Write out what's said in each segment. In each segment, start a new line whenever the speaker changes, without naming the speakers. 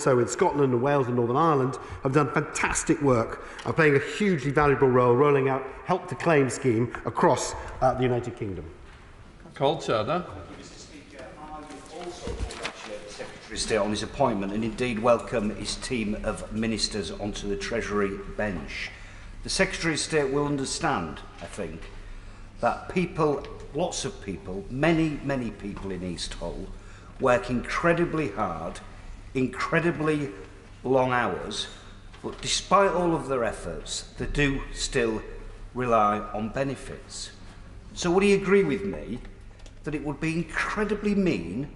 So in Scotland and Wales and Northern Ireland have done fantastic work, playing a hugely valuable role rolling out Help to Claim scheme across the United Kingdom.
Mr. Speaker, I would also congratulate the Secretary of State on his appointment and indeed welcome his team of ministers onto the Treasury bench. The Secretary of State will understand, I think, that people, lots of people, many people in East Hull work incredibly hard, incredibly long hours, but despite all of their efforts, they do still rely on benefits. So would he agree with me that it would be incredibly mean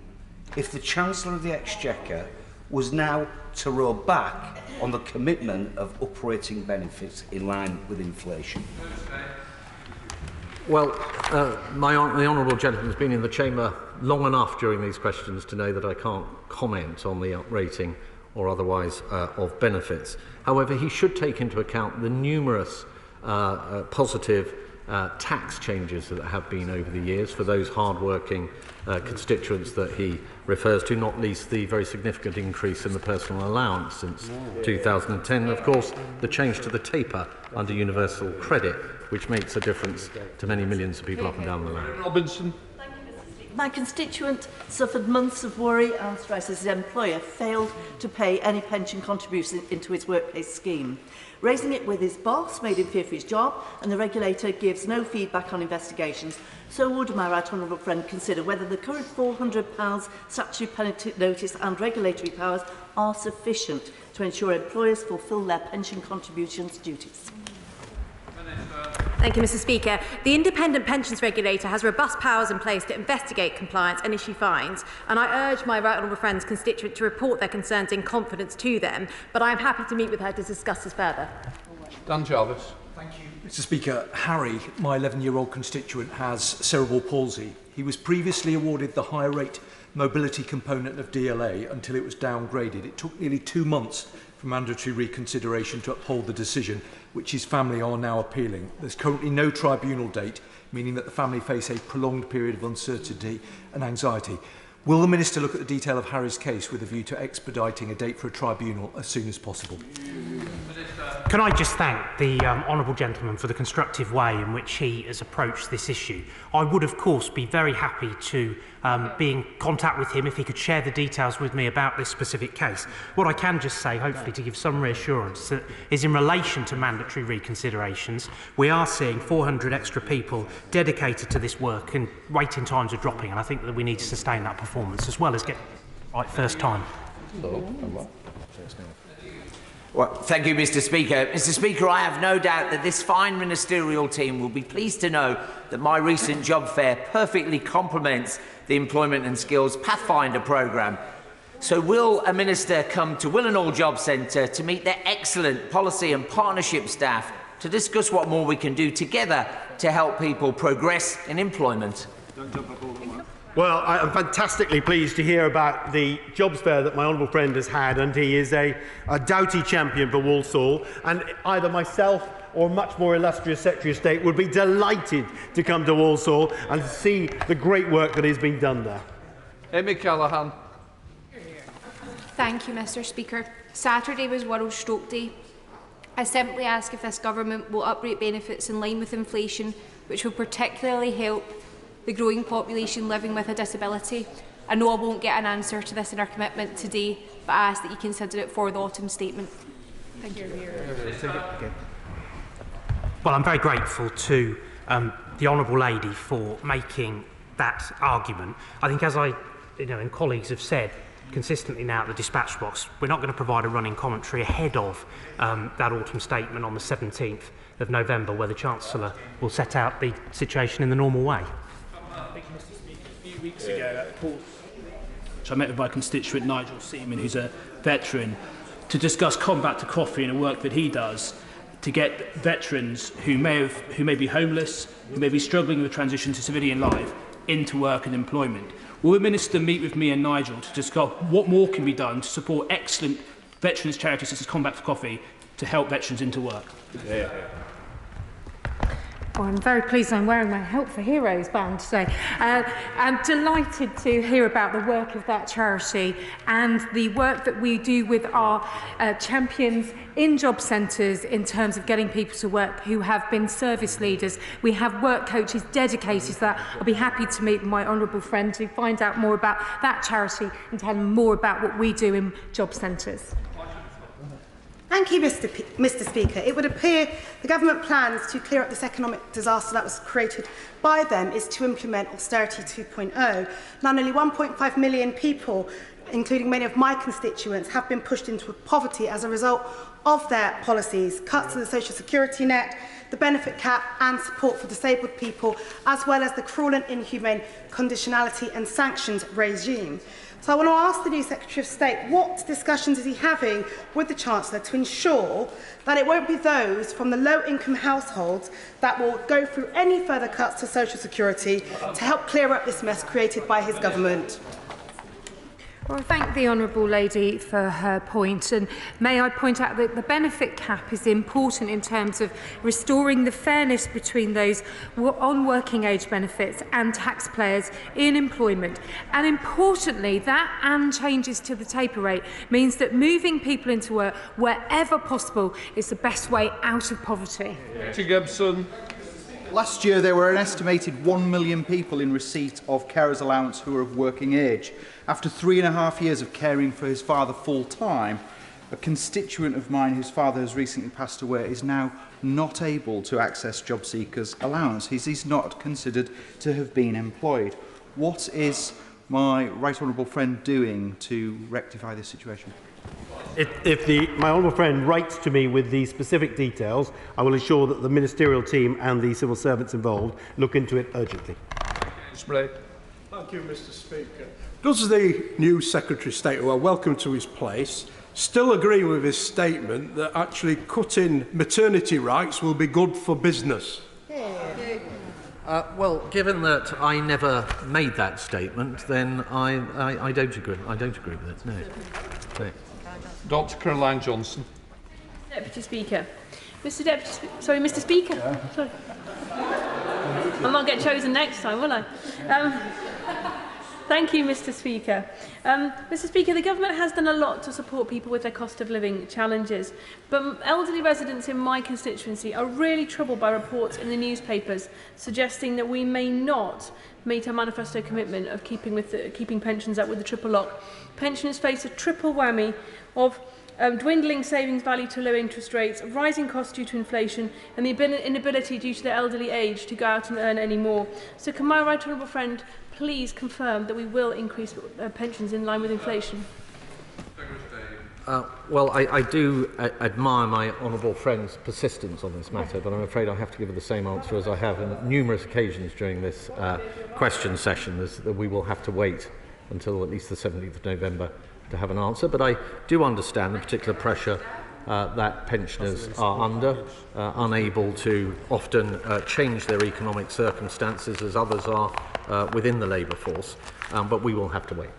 if the Chancellor of the Exchequer was now to row back on the commitment of uprating benefits in line with inflation?
Well, the honourable gentleman has been in the chamber long enough during these questions to know that I can't comment on the uprating or otherwise of benefits. However, he should take into account the numerous positive tax changes that have been over the years for those hard-working constituents that he refers to, not least the very significant increase in the personal allowance since 2010, and of course the change to the taper under universal credit, which makes a difference to many millions of people up and down the land.
Robinson.
My constituent suffered months of worry and stress as his employer failed to pay any pension contribution into his workplace scheme. Raising it with his boss made him fear for his job, and the regulator gives no feedback on investigations. So would my right honourable friend consider whether the current £400 statutory penalty notice and regulatory powers are sufficient to ensure employers fulfil their pension contributions duties?
Thank you, Mr. Speaker. The Independent Pensions Regulator has robust powers in place to investigate compliance and issue fines, and I urge my right honourable friend's constituent to report their concerns in confidence to them, but I am happy to meet with her to discuss this further.
Dan Jarvis.
Thank you, Mr. Speaker. Harry, my 11-year-old constituent, has cerebral palsy. He was previously awarded the higher rate mobility component of DLA until it was downgraded. It took nearly 2 months for mandatory reconsideration to uphold the decision, which his family are now appealing. There's currently no tribunal date, meaning that the family face a prolonged period of uncertainty and anxiety. Will the Minister look at the detail of Harry's case with a view to expediting a date for a tribunal as soon as possible?
Can I just thank the honourable gentleman for the constructive way in which he has approached this issue. I would, of course, be very happy to be in contact with him if he could share the details with me about this specific case. What I can just say, hopefully to give some reassurance, is in relation to mandatory reconsiderations, we are seeing 400 extra people dedicated to this work, and waiting times are dropping, and I think that we need to sustain that performance as well as get it right first time.
Well, thank you, Mr. Speaker. Mr. Speaker, I have no doubt that this fine ministerial team will be pleased to know that my recent job fair perfectly complements the Employment and Skills Pathfinder programme. So will a minister come to Willenhall Job Centre to meet their excellent policy and partnership staff to discuss what more we can do together to help people progress in employment?
Well, I am fantastically pleased to hear about the jobs fair that my honourable friend has had, and he is a doughty champion for Walsall, and either myself or a much more illustrious Secretary of State would be delighted to come to Walsall and see the great work that is being done there.
Amy Callaghan.
Thank you, Mr. Speaker. Saturday was World Stroke Day. I simply ask if this government will uprate benefits in line with inflation, which will particularly help the growing population living with a disability. I know I won't get an answer to this in our commitment today, but I ask that you consider it for the autumn statement. Thank you.
Well, I'm very grateful to the honourable lady for making that argument. I think, as and colleagues have said consistently now at the dispatch box, we're not going to provide a running commentary ahead of that autumn statement on the 17th of November, where the Chancellor will set out the situation in the normal way.
Thank you, Mr. Speaker. A few weeks ago at Port, I met with my constituent Nigel Seaman, who's a veteran, to discuss combat to coffee and the work that he does to get veterans who may be homeless, who may be struggling with the transition to civilian life, into work and employment. Will the Minister meet with me and Nigel to discuss what more can be done to support excellent veterans charities such as Combat for Coffee to help veterans into work?
Well, I'm very pleased I'm wearing my Help for Heroes band today. I'm delighted to hear about the work of that charity and the work that we do with our champions in job centres in terms of getting people to work who have been service leaders. We have work coaches dedicated to that. I'll be happy to meet my honourable friend to find out more about that charity and tell them more about what we do in job centres.
Thank you, Mr. Speaker. It would appear the government plans to clear up this economic disaster that was created by them is to implement Austerity 2.0. Now, nearly 1.5 million people, including many of my constituents, have been pushed into poverty as a result of their policies, cuts to the social security net, the benefit cap and support for disabled people, as well as the cruel and inhumane conditionality and sanctions regime. So I want to ask the new Secretary of State, what discussions is he having with the Chancellor to ensure that it won't be those from the low-income households that will go through any further cuts to social security to help clear up this mess created by his government?
Well, I thank the Honourable Lady for her point, and may I point out that the benefit cap is important in terms of restoring the fairness between those on working age benefits and taxpayers in employment. And importantly, that and changes to the taper rate means that moving people into work wherever possible is the best way out of poverty.
Gibson.
Last year, there were an estimated 1 million people in receipt of carers allowance who are of working age. After 3.5 years of caring for his father full-time, a constituent of mine whose father has recently passed away is now not able to access job seekers' allowance. He's not considered to have been employed. What is my right honourable friend doing to rectify this situation?
If my honourable friend writes to me with the specific details, I will ensure that the ministerial team and the civil servants involved look into it urgently.
Thank you, Mr. Speaker. Does the new Secretary of State, who I welcome to his place, still agree with his statement that actually cutting maternity rights will be good for business?
Well, given that I never made that statement, then I don't agree. I don't agree with it. No.
Dr. Caroline Johnson.
Deputy Speaker. Mr. Speaker. Yeah. Sorry. I might get chosen next time, will I? Thank you, Mr. Speaker. Mr. Speaker, the government has done a lot to support people with their cost of living challenges, but elderly residents in my constituency are really troubled by reports in the newspapers suggesting that we may not meet our manifesto commitment of keeping pensions up with the triple lock. Pensioners face a triple whammy of dwindling savings value to low interest rates, rising costs due to inflation, and the inability due to their elderly age to go out and earn any more. So can my right honourable friend please confirm that we will increase pensions in line with inflation?
Well, I do admire my honourable friend's persistence on this matter, but I'm afraid I have to give her the same answer as I have on numerous occasions during this question session, that we will have to wait until at least the 17th of November to have an answer. But I do understand the particular pressure that pensioners are under, unable to often change their economic circumstances as others are within the labour force, but we will have to wait.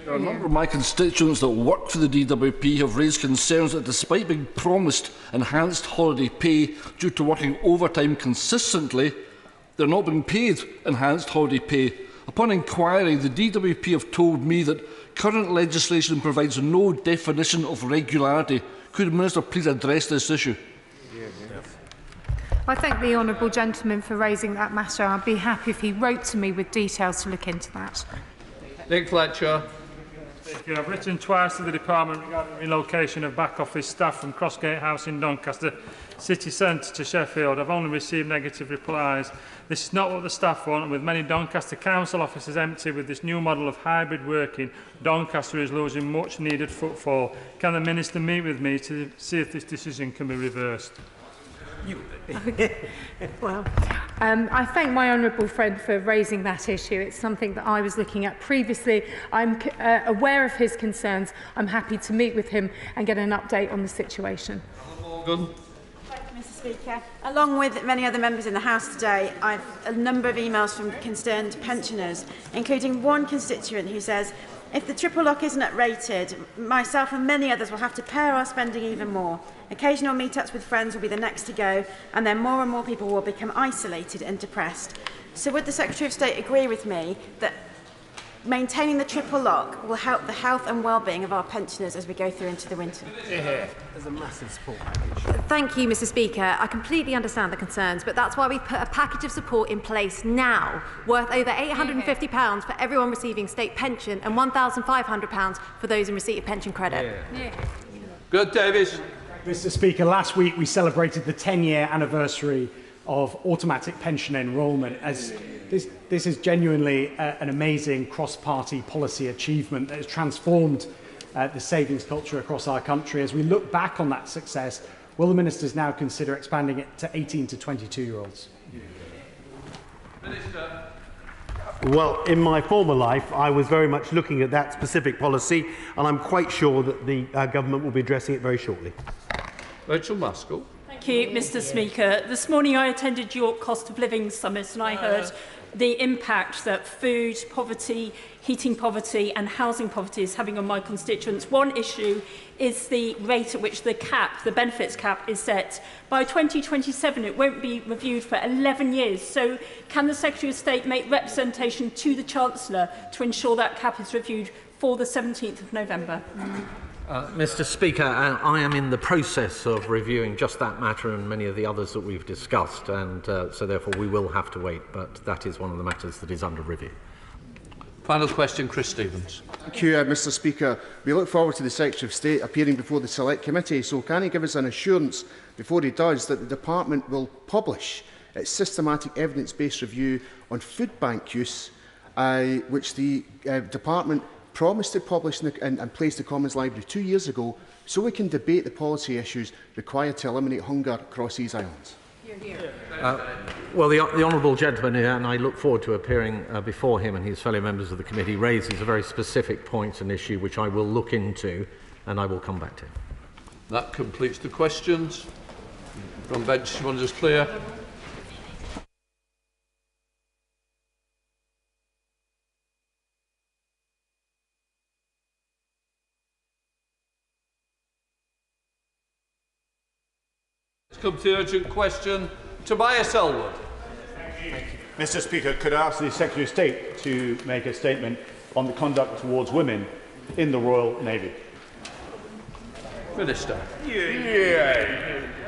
A number of my constituents that work for the DWP have raised concerns that despite being promised enhanced holiday pay due to working overtime consistently, they're not being paid enhanced holiday pay. Upon inquiry, the DWP have told me that current legislation provides no definition of regularity. Could the Minister please address this issue?
I thank the honourable gentleman for raising that matter. I'd be happy if he wrote to me with details to look into that.
Nick Fletcher.
Thank you. I've written twice to the Department regarding relocation of back office staff from Crossgate House in Doncaster city centre to Sheffield. I've only received negative replies. This is not what the staff want, and with many Doncaster council offices empty with this new model of hybrid working, Doncaster is losing much needed footfall. Can the Minister meet with me to see if this decision can be reversed?
Well, I thank my honourable friend for raising that issue. It's something that I was looking at previously. I'm aware of his concerns. I'm happy to meet with him and get an update on the situation.
Thank you, Mr. Speaker. Along with many other members in the House today, I've a number of emails from concerned pensioners, including one constituent who says, If the triple lock isn't rated, myself and many others will have to pare our spending even more. Occasional meetups with friends will be the next to go, and then more and more people will become isolated and depressed. So would the Secretary of State agree with me that maintaining the triple lock will help the health and well-being of our pensioners as we go through into the winter?
There's a massive support package.
Thank you, Mr. Speaker. I completely understand the concerns, but that's why we've put a package of support in place now, worth over £850 for everyone receiving state pension and £1,500 for those in receipt of pension credit.
Good, Davies.
Mr. Speaker, last week we celebrated the 10-year anniversary of automatic pension enrolment. As this is genuinely an amazing cross-party policy achievement that has transformed the savings culture across our country. As we look back on that success, will the ministers now consider expanding it to 18 to 22-year-olds?
Minister.
Well, in my former life, I was very much looking at that specific policy, and I'm quite sure that the government will be addressing it very shortly.
Rachel Maskell.
Thank you, Mr. Speaker. This morning I attended York Cost of Living Summit and I heard the impact that food poverty, heating poverty and housing poverty is having on my constituents. One issue is the rate at which the benefits cap is set. By 2027 it won't be reviewed for 11 years. So can the Secretary of State make representation to the Chancellor to ensure that cap is reviewed for the 17th of November?
Mr. Speaker, I am in the process of reviewing just that matter and many of the others that we've discussed, and so therefore we will have to wait, but that is one of the matters that is under review.
Final question, Chris Stevens.
Thank you, Mr. Speaker. We look forward to the Secretary of State appearing before the Select Committee, so can he give us an assurance before he does that the Department will publish its systematic evidence-based review on food bank use, which the Department promised to publish and place the Commons Library 2 years ago, so we can debate the policy issues required to eliminate hunger across these islands?
Well, the honourable gentleman here, and I look forward to appearing before him and his fellow members of the committee, raises a very specific point and issue which I will look into and I will come back to.
That completes the questions. From bench, one is clear. Come to the urgent question. Tobias Elwood.
Mr. Speaker, could I ask the Secretary of State to make a statement on the conduct towards women in the Royal Navy?
Minister.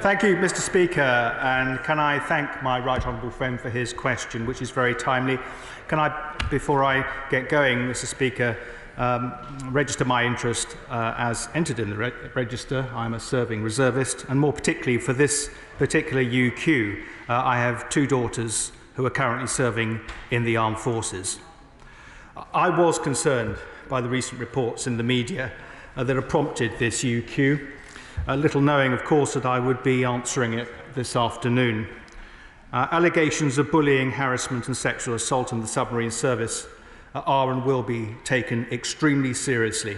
Thank you, Mr. Speaker, and can I thank my right honourable friend for his question, which is very timely. Can I, before I get going, Mr. Speaker, register my interest as entered in the register. I'm a serving reservist, and more particularly for this particular UQ, I have 2 daughters who are currently serving in the armed forces. I was concerned by the recent reports in the media that have prompted this UQ, little knowing, of course, that I would be answering it this afternoon. Allegations of bullying, harassment and sexual assault in the submarine service are and will be taken extremely seriously.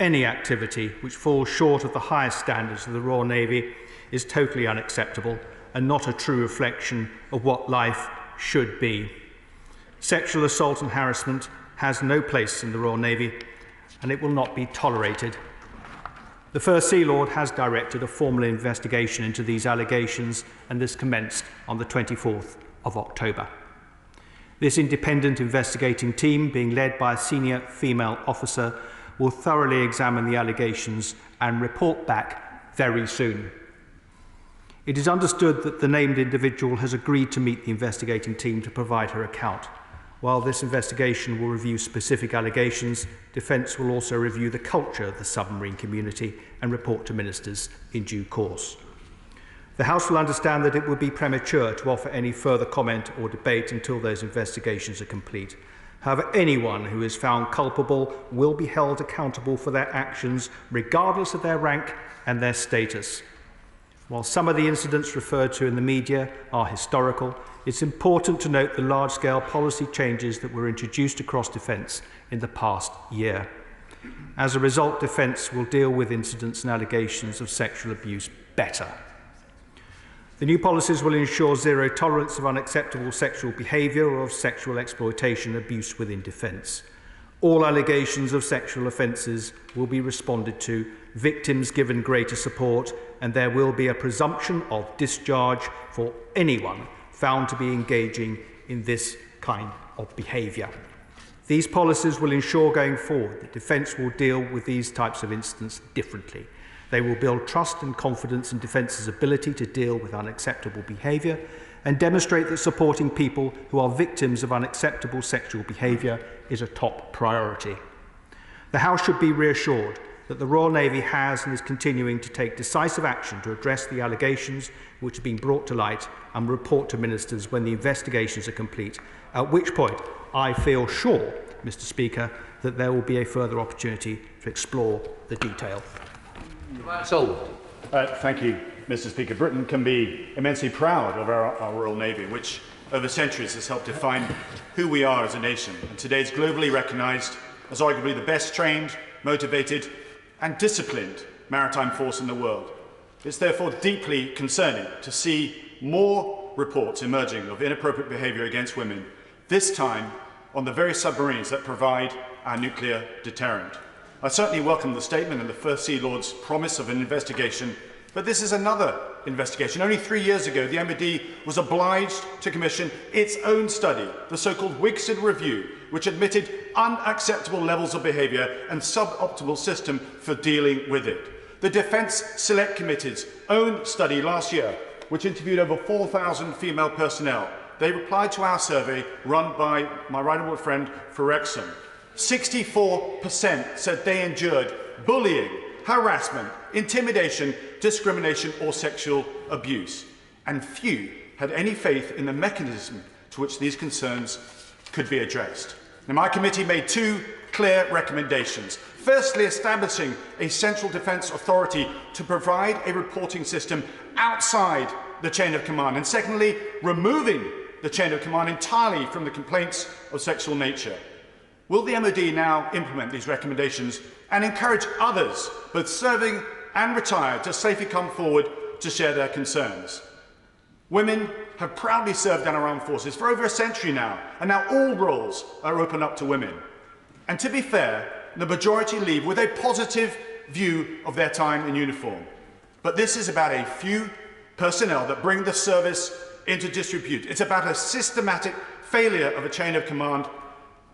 Any activity which falls short of the highest standards of the Royal Navy is totally unacceptable and not a true reflection of what life should be. Sexual assault and harassment has no place in the Royal Navy, and it will not be tolerated. The First Sea Lord has directed a formal investigation into these allegations, and this commenced on the 24th of October. This independent investigating team, being led by a senior female officer, will thoroughly examine the allegations and report back very soon. It is understood that the named individual has agreed to meet the investigating team to provide her account. While this investigation will review specific allegations, Defence will also review the culture of the submarine community and report to ministers in due course. The House will understand that it would be premature to offer any further comment or debate until those investigations are complete. However, anyone who is found culpable will be held accountable for their actions, regardless of their rank and their status. While some of the incidents referred to in the media are historical, it's important to note the large-scale policy changes that were introduced across Defence in the past year. As a result, Defence will deal with incidents and allegations of sexual abuse better. The new policies will ensure zero tolerance of unacceptable sexual behaviour or of sexual exploitation and abuse within Defence. All allegations of sexual offences will be responded to, victims given greater support, and there will be a presumption of discharge for anyone found to be engaging in this kind of behaviour. These policies will ensure going forward that defence will deal with these types of incidents differently. They will build trust and confidence in defence's ability to deal with unacceptable behaviour and demonstrate that supporting people who are victims of unacceptable sexual behaviour is a top priority. The House should be reassured that the Royal Navy has and is continuing to take decisive action to address the allegations which have been brought to light and report to ministers when the investigations are complete, at which point I feel sure, Mr Speaker, that there will be a further opportunity to explore the detail.
Thank you, Mr Speaker. Britain can be immensely proud of our Royal Navy, which over centuries has helped define who we are as a nation, and today is globally recognised as arguably the best trained, motivated and disciplined maritime force in the world. It's therefore deeply concerning to see more reports emerging of inappropriate behaviour against women, this time on the very submarines that provide our nuclear deterrent. I certainly welcome the statement and the First Sea Lord's promise of an investigation, but this is another investigation. Only 3 years ago, the MOD was obliged to commission its own study, the so-called Wigston Review, which admitted unacceptable levels of behaviour and suboptimal system for dealing with it. The Defence Select Committee's own study last year, which interviewed over 4,000 female personnel, they replied to our survey run by my right honourable friend for Wrexham. 64% said they endured bullying, harassment, intimidation, discrimination or sexual abuse, and few had any faith in the mechanism to which these concerns could be addressed. Now, my committee made two clear recommendations. Firstly, establishing a central defence authority to provide a reporting system outside the chain of command, and secondly, removing the chain of command entirely from the complaints of sexual nature. Will the MOD now implement these recommendations and encourage others, both serving and retired, to safely come forward to share their concerns? Women have proudly served in our armed forces for over a century now, and now all roles are open up to women. And to be fair, the majority leave with a positive view of their time in uniform. But this is about a few personnel that bring the service into disrepute. It's about a systematic failure of a chain of command.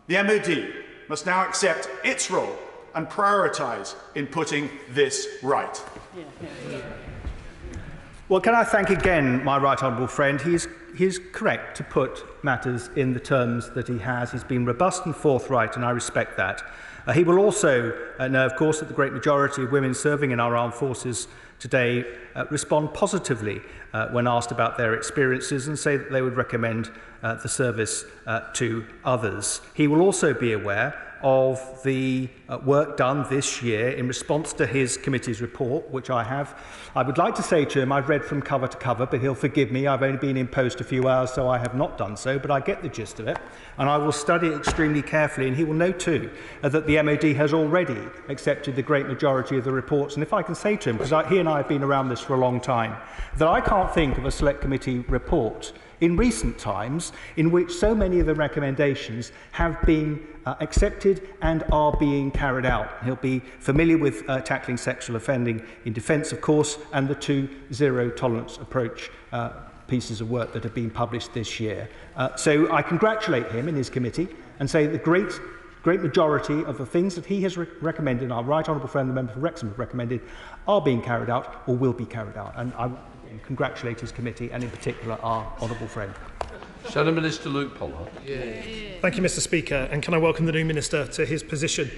The MOD must now accept its role and prioritise in putting this right.
Well, can I thank again my right honourable friend? He's correct to put matters in the terms that he has. He's been robust and forthright, and I respect that. He will also know, of course, that the great majority of women serving in our armed forces today respond positively when asked about their experiences and say that they would recommend the service to others. He will also be aware of the work done this year in response to his committee's report, which I have. I would like to say to him, I've read from cover to cover, but he'll forgive me. I've only been in post a few hours, so I have not done so, but I get the gist of it, and I will study it extremely carefully, and he will know too that the MOD has already accepted the great majority of the reports. And if I can say to him, because he and I have been around this for a long time, that I can't think of a Select Committee report in recent times in which so many of the recommendations have been accepted and are being carried out. He'll be familiar with tackling sexual offending in defence, of course, and the 2 zero tolerance approach pieces of work that have been published this year. So I congratulate him and his committee and say the great majority of the things that he has recommended, and our right honourable friend, the member for Wrexham, have recommended, are being carried out or will be carried out. And I congratulate his committee and in particular our honourable friend.
Shadow Minister Luke Pollard.
Thank you, Mr Speaker, and can I welcome the new Minister to his position.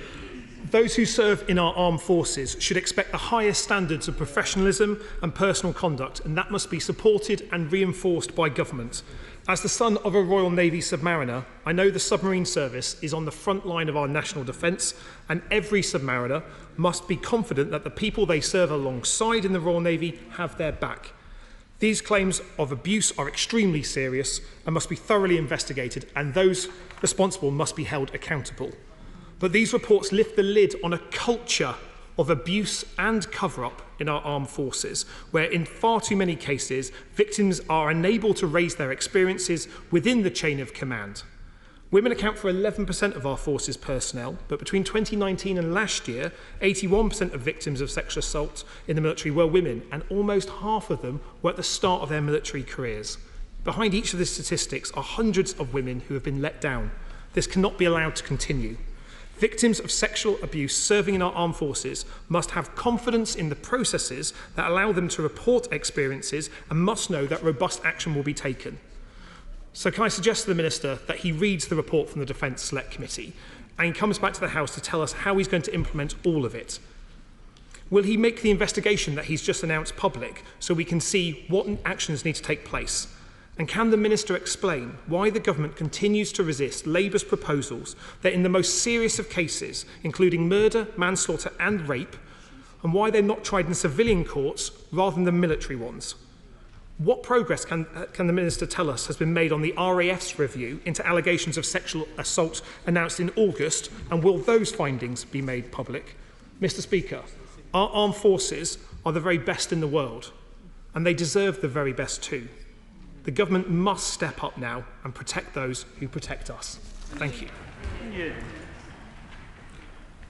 Those who serve in our armed forces should expect the highest standards of professionalism and personal conduct, and that must be supported and reinforced by government. As the son of a Royal Navy submariner, I know the submarine service is on the front line of our national defence, and every submariner must be confident that the people they serve alongside in the Royal Navy have their back. These claims of abuse are extremely serious and must be thoroughly investigated, and those responsible must be held accountable. But these reports lift the lid on a culture of abuse and cover-up in our armed forces, where in far too many cases, victims are unable to raise their experiences within the chain of command. Women account for 11% of our forces personnel, but between 2019 and last year, 81% of victims of sexual assault in the military were women, and almost half of them were at the start of their military careers. Behind each of these statistics are hundreds of women who have been let down. This cannot be allowed to continue. Victims of sexual abuse serving in our armed forces must have confidence in the processes that allow them to report experiences and must know that robust action will be taken. So can I suggest to the Minister that he reads the report from the Defence Select Committee and he comes back to the House to tell us how he's going to implement all of it? Will he make the investigation that he's just announced public so we can see what actions need to take place? And can the Minister explain why the Government continues to resist Labour's proposals that in the most serious of cases, including murder, manslaughter and rape, and why they're not tried in civilian courts rather than the military ones? What progress can the Minister tell us has been made on the RAF's review into allegations of sexual assault announced in August, and will those findings be made public? Mr. Speaker, our armed forces are the very best in the world, and they deserve the very best too. The Government must step up now and protect those who protect us. Thank you.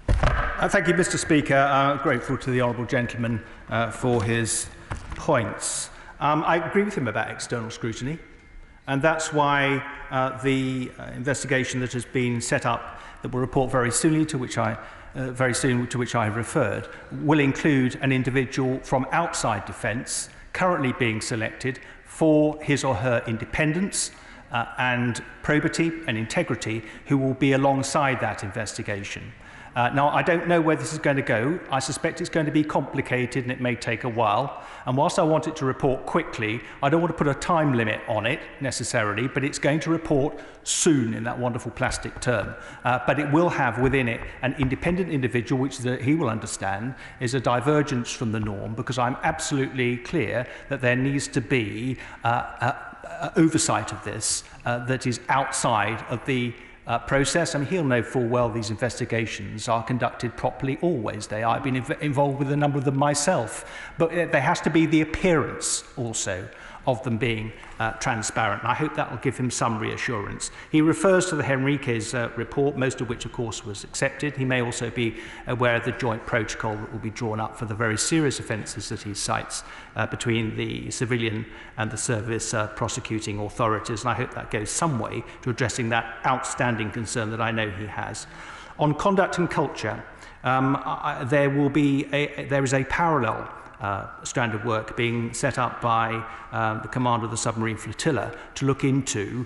Thank you, Mr. Speaker. I'm grateful to the honourable gentleman for his points. I agree with him about external scrutiny, and that's why the investigation that has been set up, that will report very soon, to which I referred, will include an individual from outside defence currently being selected for his or her independence and probity and integrity, who will be alongside that investigation. Now, I don't know where this is going to go. I suspect it's going to be complicated and it may take a while. And whilst I want it to report quickly, I don't want to put a time limit on it necessarily, but it's going to report soon in that wonderful plastic term. But it will have within it an independent individual, which he will understand is a divergence from the norm, because I'm absolutely clear that there needs to be oversight of this that is outside of the process. I mean, he'll know full well these investigations are conducted properly always. I've been involved with a number of them myself. But there has to be the appearance also of them being transparent. And I hope that will give him some reassurance. He refers to the Henriquez report, most of which, of course, was accepted. He may also be aware of the joint protocol that will be drawn up for the very serious offences that he cites between the civilian and the service prosecuting authorities. And I hope that goes some way to addressing that outstanding concern that I know he has. On conduct and culture, there is a parallel strand of work being set up by the commander of the submarine flotilla to look into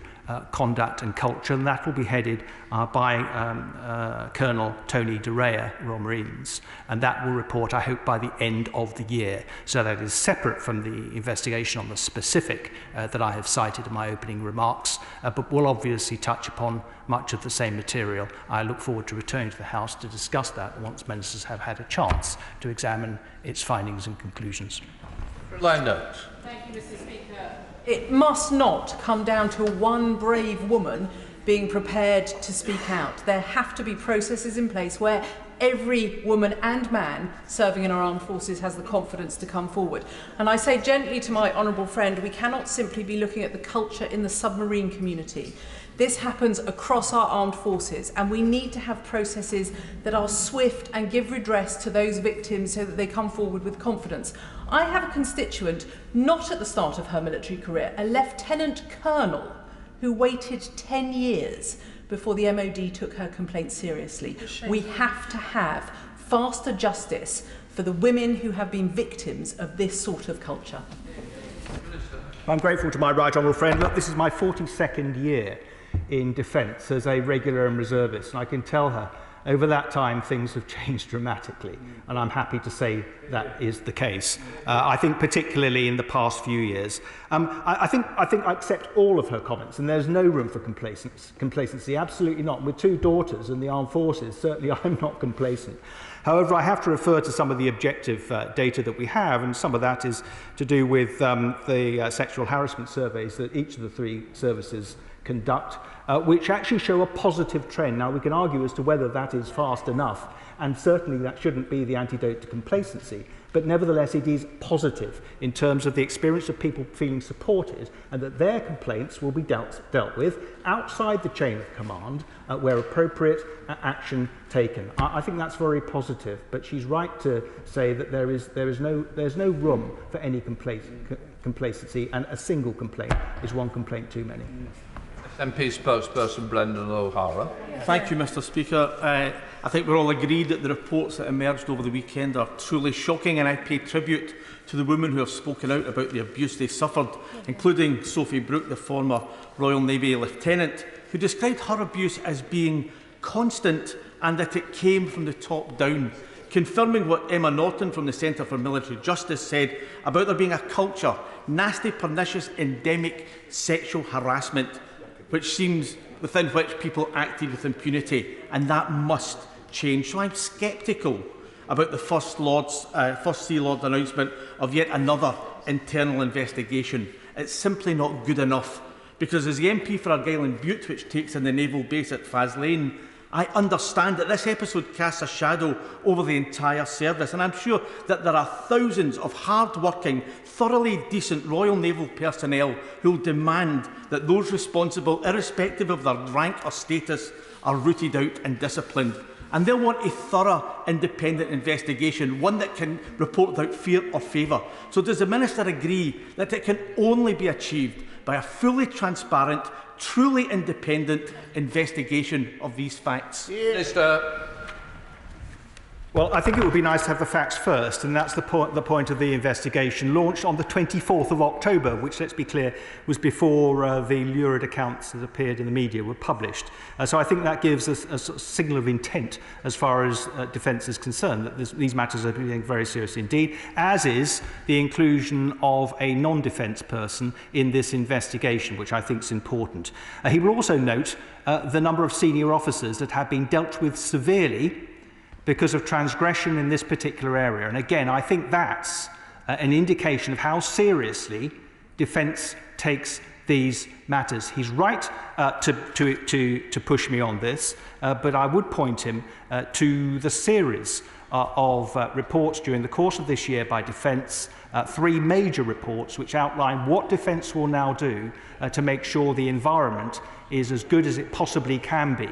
conduct and culture, and that will be headed by Colonel Tony De Rea, Royal Marines, and that will report, I hope, by the end of the year. So that is separate from the investigation on the specific that I have cited in my opening remarks, but will obviously touch upon much of the same material. I look forward to returning to the House to discuss that once ministers have had a chance to examine its findings and conclusions.
Line notes.
Thank you, Mr. Speaker. It must not come down to one brave woman being prepared to speak out. There have to be processes in place where every woman and man serving in our armed forces has the confidence to come forward. And I say gently to my honourable friend, we cannot simply be looking at the culture in the submarine community. This happens across our armed forces, and we need to have processes that are swift and give redress to those victims so that they come forward with confidence. I have a constituent, not at the start of her military career, a lieutenant colonel who waited 10 years before the MOD took her complaint seriously. We have to have faster justice for the women who have been victims of this sort of culture.
I'm grateful to my right honourable friend. Look, this is my 42nd year in defence as a regular and reservist, and I can tell her over that time things have changed dramatically, and I'm happy to say that is the case. I think particularly in the past few years. I think I accept all of her comments, and there's no room for complacency, absolutely not. With two daughters in the armed forces, certainly I'm not complacent. However, I have to refer to some of the objective data that we have, and some of that is to do with the sexual harassment surveys that each of the three services conduct, which actually show a positive trend. Now, we can argue as to whether that is fast enough, and certainly that shouldn't be the antidote to complacency, but nevertheless it is positive in terms of the experience of people feeling supported, and that their complaints will be dealt with outside the chain of command where appropriate action taken. I think that's very positive, but she's right to say that there's no room for any complacency, and a single complaint is one complaint too many.
MP spokesperson Brendan O'Hara.
Thank you, Mr. Speaker. I think we're all agreed that the reports that emerged over the weekend are truly shocking, and I pay tribute to the women who have spoken out about the abuse they suffered, including Sophie Brooke, the former Royal Navy lieutenant, who described her abuse as being constant and that it came from the top down, confirming what Emma Norton from the Centre for Military Justice said about there being a culture, nasty, pernicious, endemic sexual harassment, within which people acted with impunity, and that must change. So I'm sceptical about the First Sea Lord's announcement of yet another internal investigation. It's simply not good enough, because as the MP for Argyll and Bute, which takes in the naval base at Faslane, I understand that this episode casts a shadow over the entire service, and I'm sure that there are thousands of hard-working, thoroughly decent Royal Naval personnel who will demand that those responsible, irrespective of their rank or status, are rooted out and disciplined. And they'll want a thorough, independent investigation, one that can report without fear or favour. So does the Minister agree that it can only be achieved by a fully transparent, truly independent investigation of these facts?
Minister.
Well, I think it would be nice to have the facts first, and that's the point of the investigation, launched on the 24th of October, which, let's be clear, was before the lurid accounts that appeared in the media were published. So I think that gives us a sort of signal of intent as far as defence is concerned, that these matters are being very seriously indeed, as is the inclusion of a non-defence person in this investigation, which I think is important. He will also note the number of senior officers that have been dealt with severely because of transgression in this particular area. And again, I think that's an indication of how seriously defence takes these matters. He's right to push me on this, but I would point him to the series of reports during the course of this year by defence, 3 major reports which outline what defence will now do to make sure the environment is as good as it possibly can be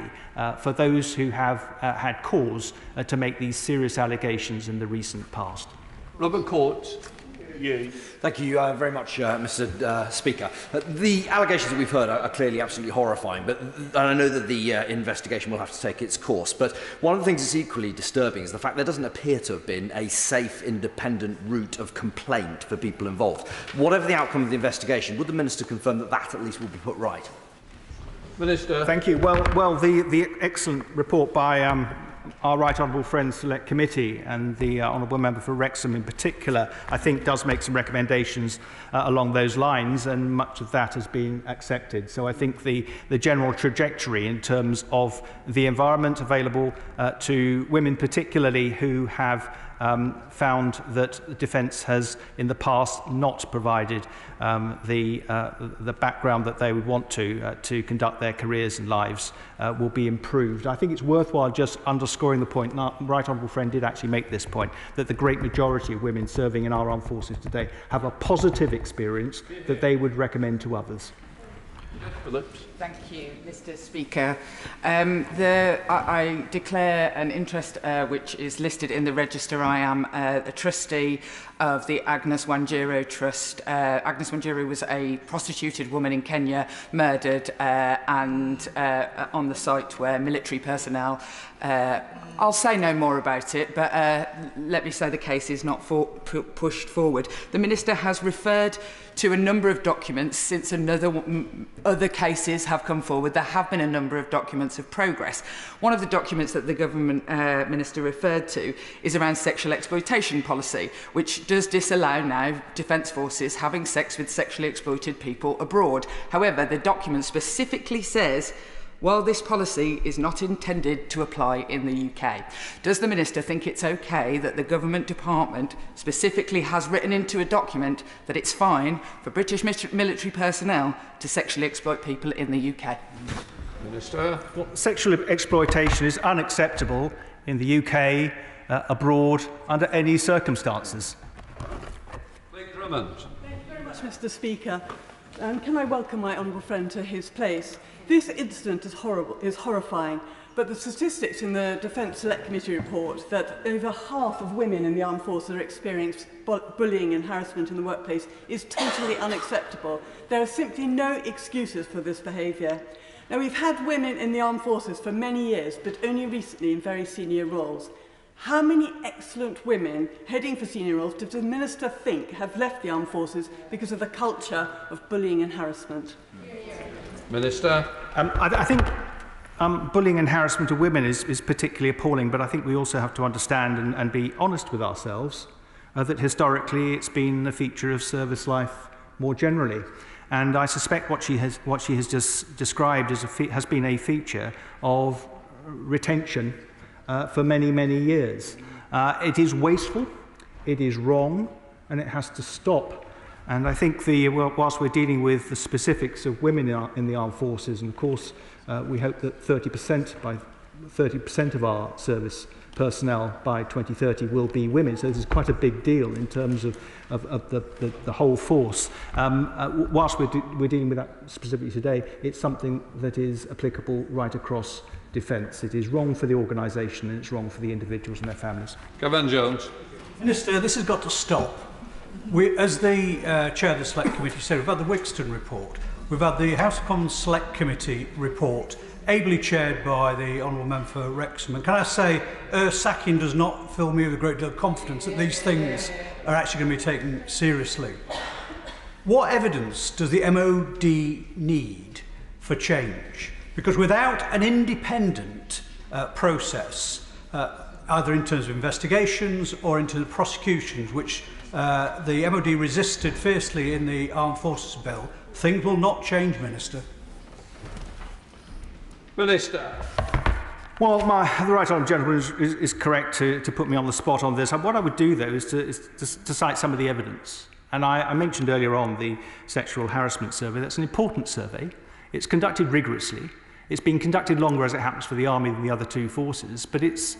for those who have had cause to make these serious allegations in the recent past.
Robert Court.
Thank you very much, Mr. Speaker. The allegations that we've heard are clearly absolutely horrifying, and I know that the investigation will have to take its course. But one of the things that's equally disturbing is the fact there doesn't appear to have been a safe, independent route of complaint for people involved. Whatever the outcome of the investigation, would the Minister confirm that that at least will be put right?
Minister.
Thank you. Well, the excellent report by our Right Honourable Friend Select Committee and the Honourable Member for Wrexham in particular, I think does make some recommendations along those lines, and much of that has been accepted. So I think the general trajectory in terms of the environment available to women particularly who have found that defence has in the past not provided the background that they would want to conduct their careers and lives will be improved. I think it's worthwhile just underscoring the point, Right Honourable Friend did actually make this point, that the great majority of women serving in our armed forces today have a positive experience that they would recommend to others.
Thank you, Mr. Speaker. I declare an interest which is listed in the register. I am a trustee of the Agnes Wanjiru Trust. Agnes Wanjiru was a prostituted woman in Kenya, murdered and on the site where military personnel, I'll say no more about it, but let me say the case is not pushed forward. The Minister has referred to a number of documents since other cases have come forward. There have been a number of documents of progress. One of the documents that the Government Minister referred to is around sexual exploitation policy, which does disallow now defence forces having sex with sexually exploited people abroad. However, the document specifically says While this policy is not intended to apply in the UK, does the Minister think it's okay that the Government Department specifically has written into a document that it's fine for British military personnel to sexually exploit people in the UK?
Minister.
Well, sexual exploitation is unacceptable in the UK, abroad, under any circumstances.
Thank you very
much, Mr. Speaker. And can I welcome my honourable friend to his place? This incident is horrifying, but the statistics in the Defence Select Committee report that over half of women in the armed forces are experiencing bullying and harassment in the workplace is totally unacceptable. There are simply no excuses for this behaviour. Now, we've had women in the armed forces for many years, but only recently in very senior roles. How many excellent women heading for senior roles does the Minister think have left the armed forces because of the culture of bullying and harassment?
Minister.
I think bullying and harassment of women is particularly appalling, but I think we also have to understand and be honest with ourselves that historically it's been a feature of service life more generally. And I suspect what she has just described has been a feature of retention for many, many years. It is wasteful, it is wrong, and it has to stop. And I think whilst we're dealing with the specifics of women in the armed forces, and of course we hope that 30% of our service personnel by 2030 will be women, so this is quite a big deal in terms of the whole force. Whilst we're dealing with that specifically today, it's something that is applicable right across defence. It is wrong for the organisation and it's wrong for the individuals and their families.
Gavin Jones.
Minister, this has got to stop. As the Chair of the Select Committee said, we've had the Wixton report, we've had the House of Commons Select Committee report, ably chaired by the Honourable Member for Wrexham. And can I say, her sacking does not fill me with a great deal of confidence that these things are actually going to be taken seriously. What evidence does the MOD need for change? Because without an independent process, either in terms of investigations or into the prosecutions, which the MOD resisted fiercely in the Armed Forces Bill, things will not change, Minister.
Minister.
Well, the right honourable gentleman is correct to put me on the spot on this. What I would do, though, is to cite some of the evidence. And I mentioned earlier on the sexual harassment survey. That's an important survey. It's conducted rigorously. It's been conducted longer, as it happens, for the Army than the other two forces, but its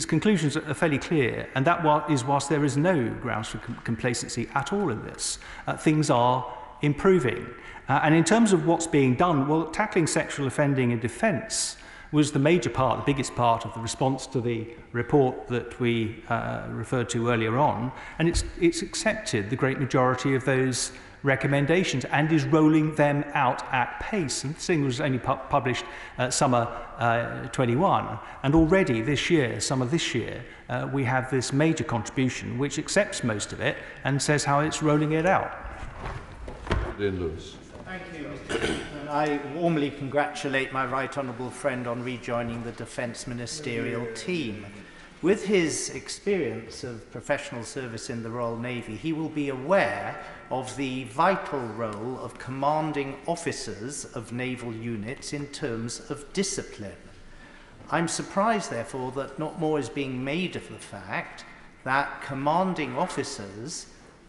conclusions are fairly clear, and that is whilst there is no grounds for complacency at all in this, things are improving. And in terms of what's being done, well, tackling sexual offending in defence was the major part, the biggest part of the response to the report that we referred to earlier on, and it's accepted the great majority of those recommendations and is rolling them out at pace. And this thing was only published summer 21, and already this year, summer this year, we have this major contribution which accepts most of it and says how it's rolling it out.
Lewis.
Thank you, Mr. Speaker. I warmly congratulate my right honourable friend on rejoining the Defence Ministerial team. With his experience of professional service in the Royal Navy, he will be aware of the vital role of commanding officers of naval units in terms of discipline. I'm surprised, therefore, that not more is being made of the fact that commanding officers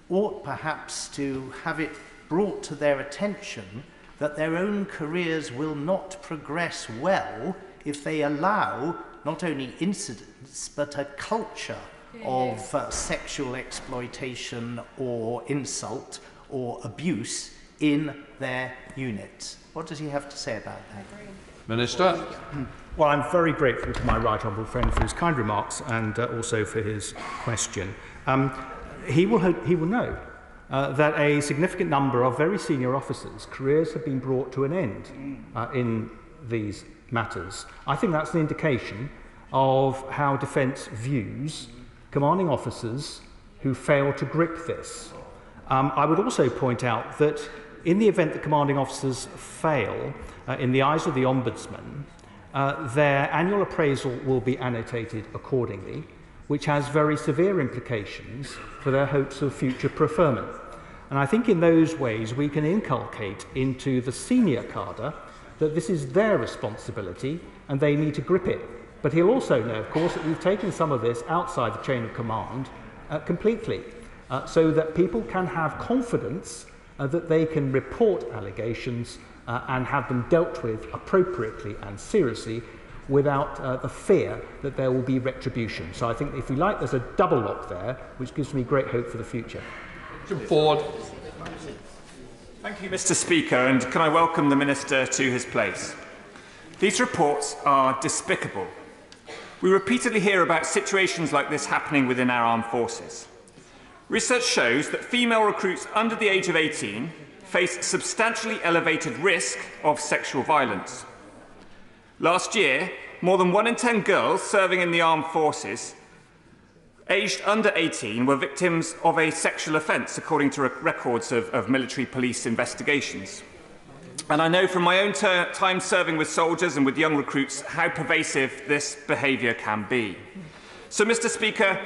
ought perhaps to have it brought to their attention that their own careers will not progress well if they allow not only incidents but a culture of sexual exploitation or insult or abuse in their units. What does he have to say about that?
Minister.
Well, I'm very grateful to my right honourable friend for his kind remarks and also for his question. He will know that a significant number of very senior officers' careers have been brought to an end in these matters. I think that's an indication of how Defence views commanding officers who fail to grip this. I would also point out that in the event that commanding officers fail, in the eyes of the Ombudsman, their annual appraisal will be annotated accordingly, which has very severe implications for their hopes of future preferment. And I think in those ways we can inculcate into the senior cadre that this is their responsibility and they need to grip it. But he'll also know, of course, that we've taken some of this outside the chain of command completely, so that people can have confidence that they can report allegations and have them dealt with appropriately and seriously without the fear that there will be retribution. So I think, if you like, there's a double lock there, which gives me great hope for the future.
Forward.
Thank you, Mr. Speaker, and can I welcome the Minister to his place. These reports are despicable. We repeatedly hear about situations like this happening within our armed forces. Research shows that female recruits under the age of 18 face substantially elevated risk of sexual violence. Last year, more than 1 in 10 girls serving in the armed forces aged under 18 were victims of a sexual offence, according to records of military police investigations. And I know from my own time serving with soldiers and with young recruits how pervasive this behaviour can be. So, Mr. Speaker,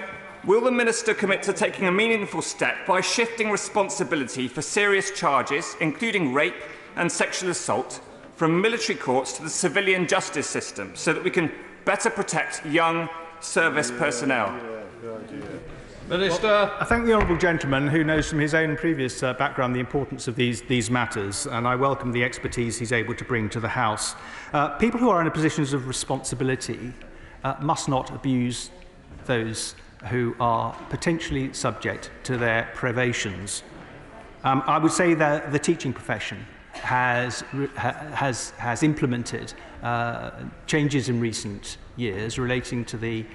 will the Minister commit to taking a meaningful step by shifting responsibility for serious charges, including rape and sexual assault, from military courts to the civilian justice system, so that we can better protect young service personnel?
Minister. I thank the honourable gentleman, who knows from his own previous background the importance of these matters, and I welcome the expertise he's able to bring to the House. People who are in positions of responsibility must not abuse those who are potentially subject to their privations. I would say that the teaching profession has implemented changes in recent years relating to the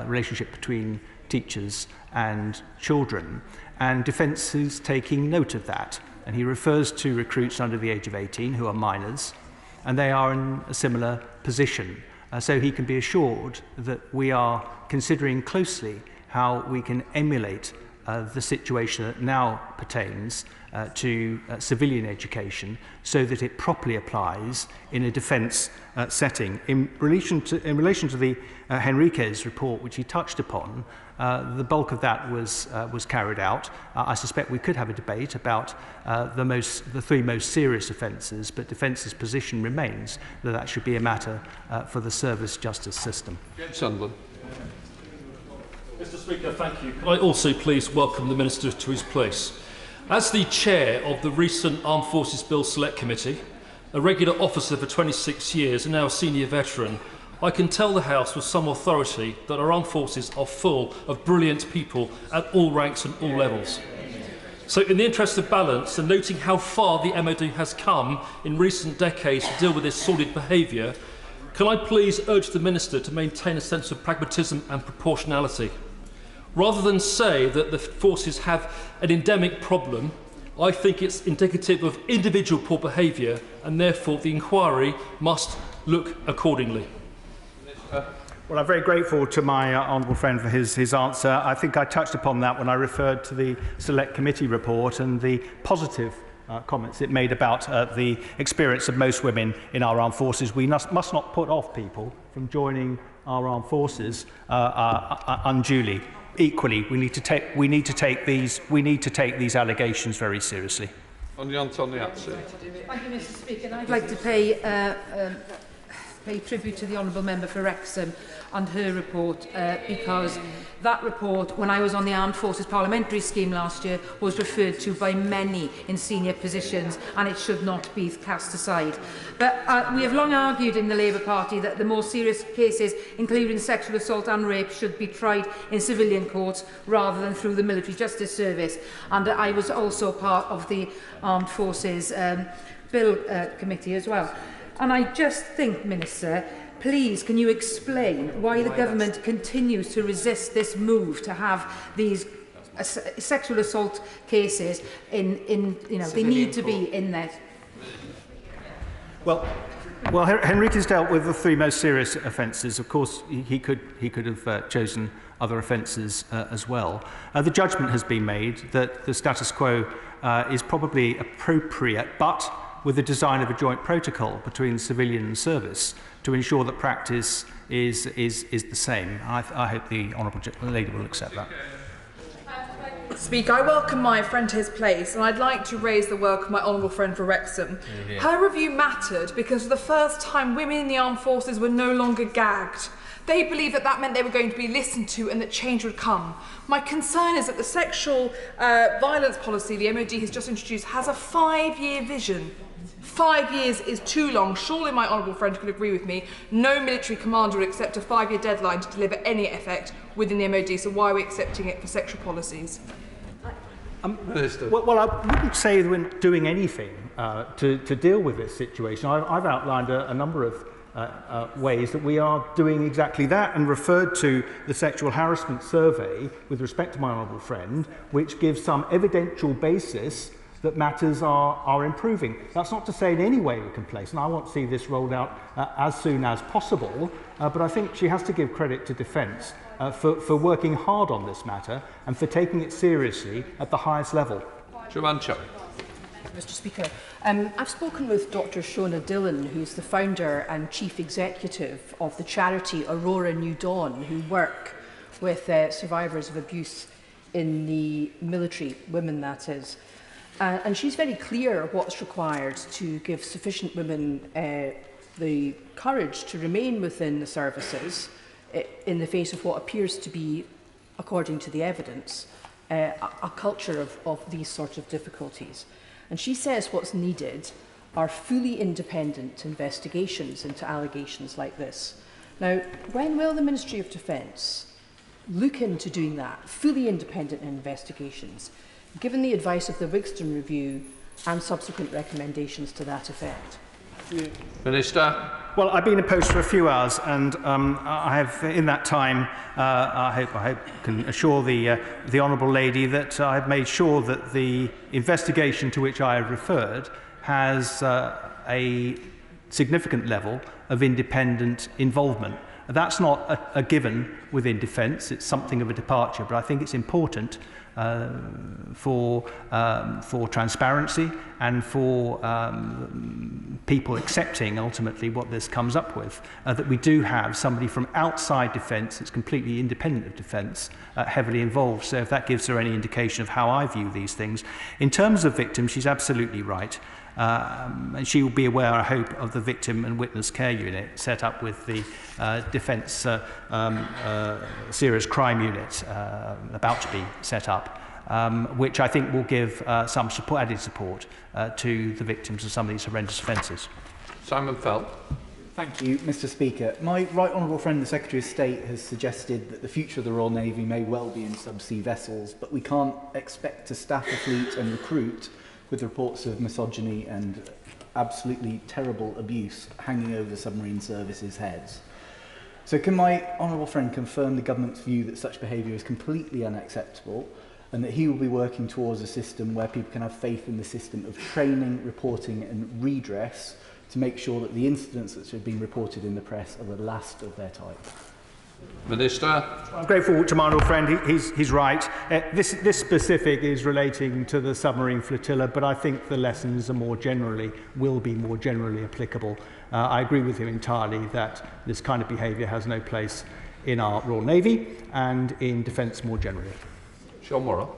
relationship between teachers and children, and Defence is taking note of that. And he refers to recruits under the age of 18 who are minors, and they are in a similar position. So he can be assured that we are considering closely how we can emulate the situation that now pertains to civilian education, so that it properly applies in a defence setting. In relation to the Henriquez report, which he touched upon, the bulk of that was carried out. I suspect we could have a debate about the 3 most serious offences, but Defence's position remains that that should be a matter for the service justice system.
Sunderland.
Mr. Speaker, thank you. Can I also please welcome the Minister to his place? As the chair of the recent Armed Forces Bill Select Committee, a regular officer for 26 years and now a senior veteran, I can tell the House with some authority that our armed forces are full of brilliant people at all ranks and all levels. So in the interest of balance, and noting how far the MOD has come in recent decades to deal with this sordid behaviour, can I please urge the Minister to maintain a sense of pragmatism and proportionality? Rather than say that the forces have an endemic problem, I think it's indicative of individual poor behaviour, and therefore the inquiry must look accordingly.
Well, I'm very grateful to my honourable friend for his answer. I think I touched upon that when I referred to the Select Committee report and the positive comments it made about the experience of most women in our armed forces. We must not put off people from joining our armed forces unduly. Equally, we need to take these allegations very seriously.
On the Antonia.
Thank you, Mr. Speaker. I'd like to pay tribute to the Honourable Member for Wrexham and her report, because that report, when I was on the Armed Forces Parliamentary Scheme last year, was referred to by many in senior positions, and it should not be cast aside. But we have long argued in the Labour Party that the more serious cases, including sexual assault and rape, should be tried in civilian courts rather than through the Military Justice Service. And I was also part of the Armed Forces Bill Committee as well. And I just think, Minister, please, can you explain why the government continues to resist this move to have these sexual assault cases they need to be in there?
Well, Henriquez dealt with the 3 most serious offences. Of course, he could have chosen other offences as well. The judgment has been made that the status quo is probably appropriate, but with the design of a joint protocol between civilian and service to ensure that practice is the same. I hope the Honourable Lady will accept that.
Speaker, I welcome my friend to his place, and I'd like to raise the work of my honourable friend for Wrexham. Her review mattered because for the first time women in the armed forces were no longer gagged. They believed that that meant they were going to be listened to and that change would come. My concern is that the sexual violence policy the MOD has just introduced has a 5-year vision. 5 years is too long. Surely my honourable friend could agree with me. No military commander would accept a 5-year deadline to deliver any effect within the MOD, so why are we accepting it for sexual policies?
Well, I wouldn't say that we're doing anything to deal with this situation. I've outlined a number of ways that we are doing exactly that and referred to the sexual harassment survey with respect to my honourable friend, which gives some evidential basis that matters are improving. That's not to say in any way we're complacent. I want to see this rolled out as soon as possible, but I think she has to give credit to Defence for working hard on this matter and for taking it seriously at the highest level.
Mr.
Speaker, I've spoken with Dr. Shona Dillon, who's the founder and chief executive of the charity Aurora New Dawn, who work with survivors of abuse in the military, women that is. And she's very clear what's required to give sufficient women the courage to remain within the services in the face of what appears to be, according to the evidence, a culture of these sorts of difficulties. And she says what's needed are fully independent investigations into allegations like this. Now, when will the Ministry of Defence look into doing that, fully independent investigations, given the advice of the Wigston Review and subsequent recommendations to that effect?
Minister.
Well, I've been in post for a few hours, and I have, in that time, I hope can assure the honourable lady that I've made sure that the investigation to which I have referred has a significant level of independent involvement. That's not a given within Defence. It's something of a departure, but I think it's important for transparency and for people accepting ultimately what this comes up with, that we do have somebody from outside Defence that's completely independent of Defence heavily involved. So if that gives her any indication of how I view these things. In terms of victims, she's absolutely right. And she will be aware, I hope, of the Victim and Witness Care Unit set up with the Defence Serious Crime Unit about to be set up, which I think will give some support, added support to the victims of some of these horrendous offences.
Simon Felt.
Thank you, Mr. Speaker. My right honourable friend, the Secretary of State, has suggested that the future of the Royal Navy may well be in subsea vessels, but we can't expect to staff a fleet and recruit with reports of misogyny and absolutely terrible abuse hanging over submarine services' heads. So can my honourable friend confirm the government's view that such behaviour is completely unacceptable and that he will be working towards a system where people can have faith in the system of training, reporting and redress to make sure that the incidents that have been reported in the press are the last of their type?
Minister.
I'm grateful to my honourable friend. He's right. This specific is relating to the submarine flotilla, but I think the lessons are will be more generally applicable. I agree with him entirely that this kind of behaviour has no place in our Royal Navy and in Defence more generally.
Sean Morrow.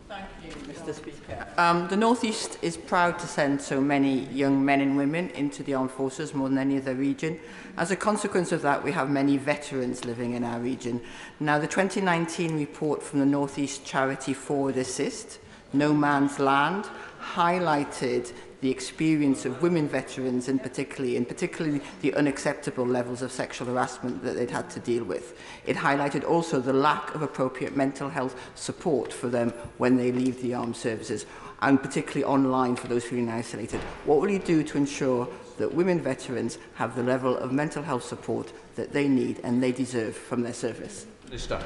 Thank you, Mr. Speaker. The North East is proud to send so many young men and women into the armed forces, more than any other region. As a consequence of that, we have many veterans living in our region. Now, the 2019 report from the North East charity Forward Assist, No Man's Land, highlighted the experience of women veterans in particularly the unacceptable levels of sexual harassment that they'd had to deal with. It highlighted also the lack of appropriate mental health support for them when they leave the armed services, and particularly online for those feeling isolated. What will you do to ensure that women veterans have the level of mental health support that they need and they deserve from their service?
Minister.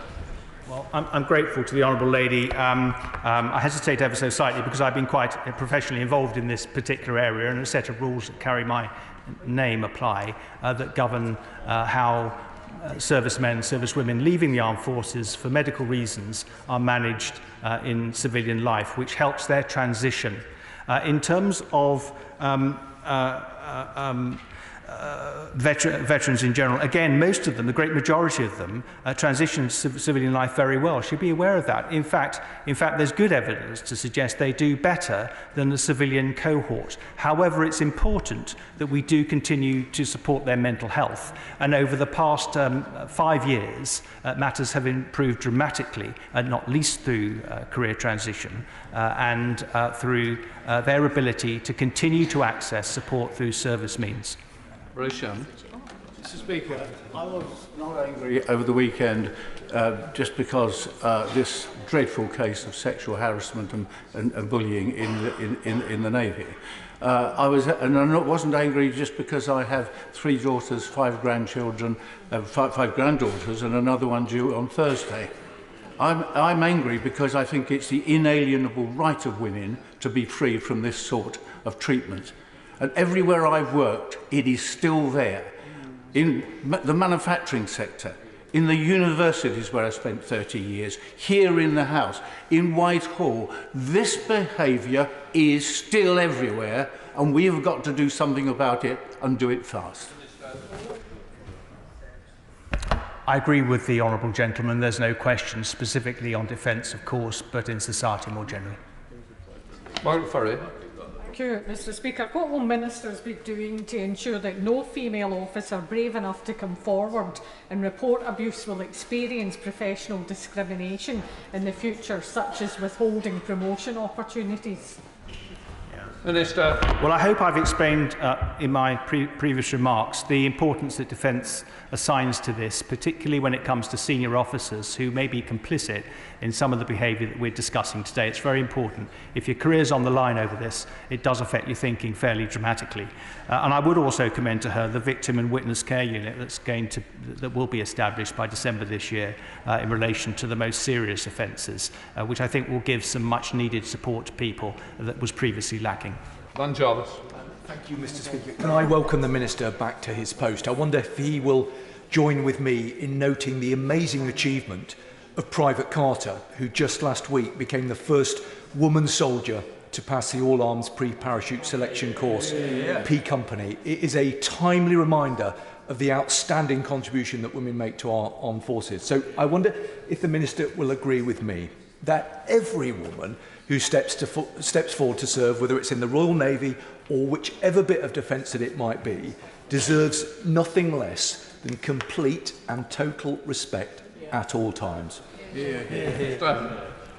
Well, I'm grateful to the honourable lady. I hesitate ever so slightly because I've been quite professionally involved in this particular area, and a set of rules that carry my name apply that govern how servicemen and servicewomen leaving the armed forces for medical reasons are managed in civilian life, which helps their transition. In terms of veterans in general, again, most of them, the great majority of them, transition to civilian life very well. Should be aware of that. In fact, there's good evidence to suggest they do better than the civilian cohort. However, it's important that we do continue to support their mental health. And over the past 5 years, matters have improved dramatically, not least through career transition and through their ability to continue to access support through service means.
Mr.
Speaker, I was not angry over the weekend just because this dreadful case of sexual harassment and bullying in the Navy. I wasn't angry just because I have 3 daughters, 5 grandchildren, 5 granddaughters, and another one due on Thursday. I'm angry because I think it's the inalienable right of women to be free from this sort of treatment. And everywhere I've worked, it is still there. In the manufacturing sector, in the universities where I spent 30 years, here in the House, in Whitehall, this behaviour is still everywhere, and we've got to do something about it and do it fast.
I agree with the honourable gentleman. There's no question, specifically on defence, of course, but in society more generally.
Margaret Furry.
Thank you, Mr. Speaker. What will ministers be doing to ensure that no female officer brave enough to come forward and report abuse will experience professional discrimination in the future, such as withholding promotion opportunities?
Minister. Well, I hope I've explained in my previous remarks the importance that Defence assigns to this, particularly when it comes to senior officers who may be complicit in some of the behaviour that we're discussing today. It's very important. If your career's on the line over this, it does affect your thinking fairly dramatically. And I would also commend to her the Victim and Witness Care Unit that will be established by December this year in relation to the most serious offences, which I think will give some much needed support to people that was previously lacking.
Van Jarvis.
Thank you, Mr. Speaker. Can I welcome the Minister back to his post? I wonder if he will join with me in noting the amazing achievement of Private Carter, who just last week became the first woman soldier to pass the All-Arms Pre-Parachute Selection Course, P Company. It is a timely reminder of the outstanding contribution that women make to our armed forces. So I wonder if the Minister will agree with me that every woman who steps forward to serve, whether it's in the Royal Navy or whichever bit of defence that it might be, deserves nothing less than complete and total respect at all times.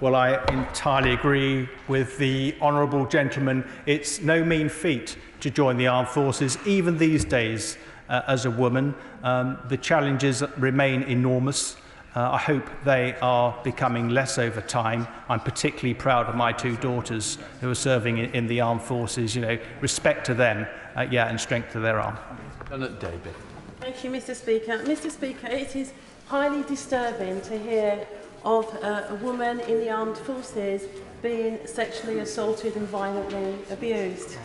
Well, I entirely agree with the honourable gentleman. It's no mean feat to join the armed forces, even these days as a woman. The challenges remain enormous. I hope they are becoming less over time. I'm particularly proud of my 2 daughters who are serving in the armed forces. You know, respect to them, and strength to their arm.
David.
Thank you, Mr. Speaker. Mr. Speaker, it is highly disturbing to hear of a woman in the armed forces being sexually assaulted and violently abused.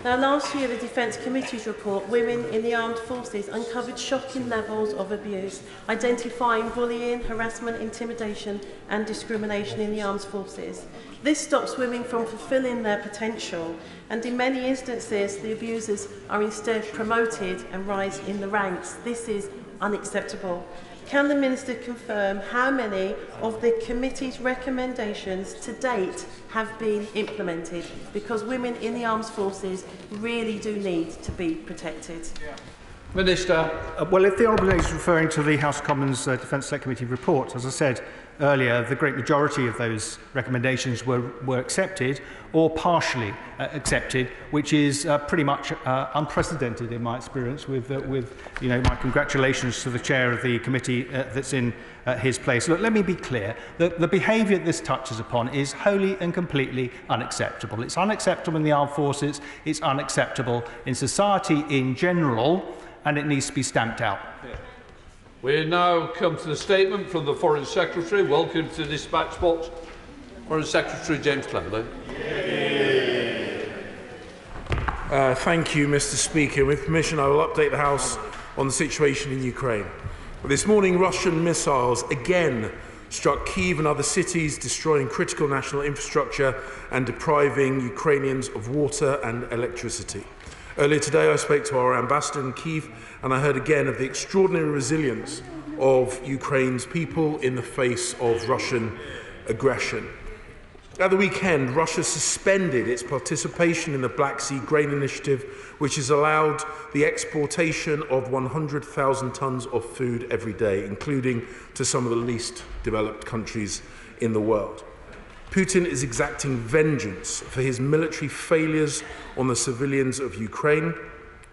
Now, last year, the Defence Committee's report, Women in the Armed Forces, uncovered shocking levels of abuse, identifying bullying, harassment, intimidation and discrimination in the armed forces. This stops women from fulfilling their potential, and in many instances, the abusers are instead promoted and rise in the ranks. This is unacceptable. Can the Minister confirm how many of the committee's recommendations to date have been implemented? Because women in the armed forces really do need to be protected.
Minister. Well, if the Honourable Lady is referring to the House of Commons Defence Select Committee report, as I said earlier, the great majority of those recommendations were accepted or partially accepted, which is pretty much unprecedented in my experience. With my congratulations to the chair of the committee that's in his place. Look, let me be clear. The behaviour this touches upon is wholly and completely unacceptable. It's unacceptable in the armed forces. It's unacceptable in society in general, and it needs to be stamped out.
We now come to the statement from the Foreign Secretary. Welcome to the dispatch box. Foreign Secretary James Cleverly.
Thank you, Mr. Speaker. With permission, I will update the House on the situation in Ukraine. This morning, Russian missiles again struck Kyiv and other cities, destroying critical national infrastructure and depriving Ukrainians of water and electricity. Earlier today, I spoke to our ambassador in Kyiv, and I heard again of the extraordinary resilience of Ukraine's people in the face of Russian aggression. At the weekend, Russia suspended its participation in the Black Sea Grain Initiative, which has allowed the exportation of 100,000 tons of food every day, including to some of the least developed countries in the world. Putin is exacting vengeance for his military failures on the civilians of Ukraine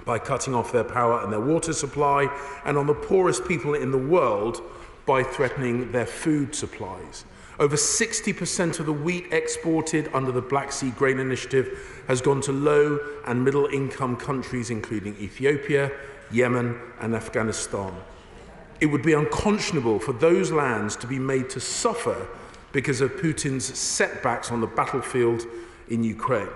by cutting off their power and their water supply, and on the poorest people in the world by threatening their food supplies. Over 60% of the wheat exported under the Black Sea Grain Initiative has gone to low and middle income countries, including Ethiopia, Yemen, and Afghanistan. It would be unconscionable for those lands to be made to suffer because of Putin's setbacks on the battlefield in Ukraine.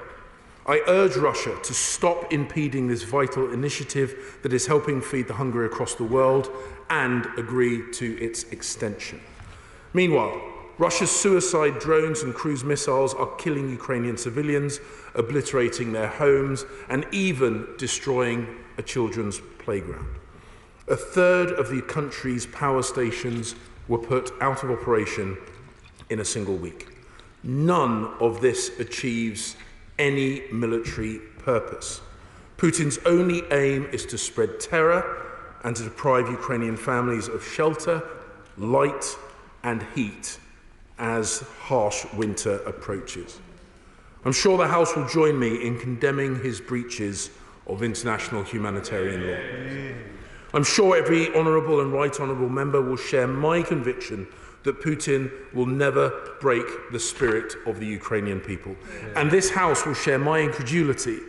I urge Russia to stop impeding this vital initiative that is helping feed the hungry across the world and agree to its extension. Meanwhile, Russia's suicide drones and cruise missiles are killing Ukrainian civilians, obliterating their homes, and even destroying a children's playground. A third of the country's power stations were put out of operation in a single week. None of this achieves any military purpose. Putin's only aim is to spread terror and to deprive Ukrainian families of shelter, light, and heat as harsh winter approaches. I'm sure the House will join me in condemning his breaches of international humanitarian law. I'm sure every honourable and right honourable member will share my conviction that Putin will never break the spirit of the Ukrainian people. And this House will share my incredulity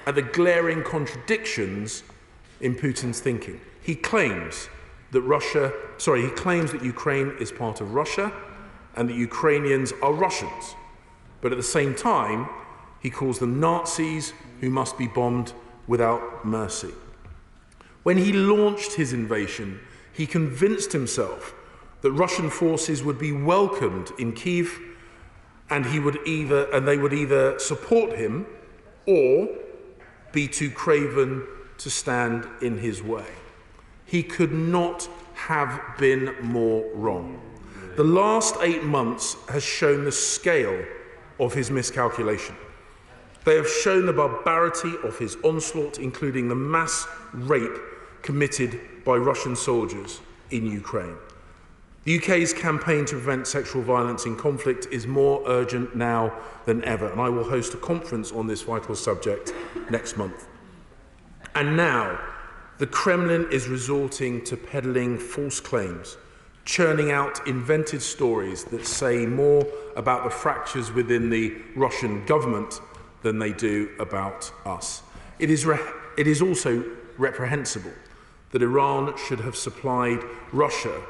at the glaring contradictions in Putin's thinking. He claims that Ukraine is part of Russia and that Ukrainians are Russians. But at the same time, he calls them Nazis who must be bombed without mercy. When he launched his invasion, he convinced himself that Russian forces would be welcomed in Kyiv, and they would either support him or be too craven to stand in his way. He could not have been more wrong. The last 8 months has shown the scale of his miscalculation. They have shown the barbarity of his onslaught, including the mass rape committed by Russian soldiers in Ukraine. The UK's campaign to prevent sexual violence in conflict is more urgent now than ever, and I will host a conference on this vital subject next month. And now, the Kremlin is resorting to peddling false claims, churning out invented stories that say more about the fractures within the Russian government than they do about us. It is also reprehensible that Iran should have supplied Russia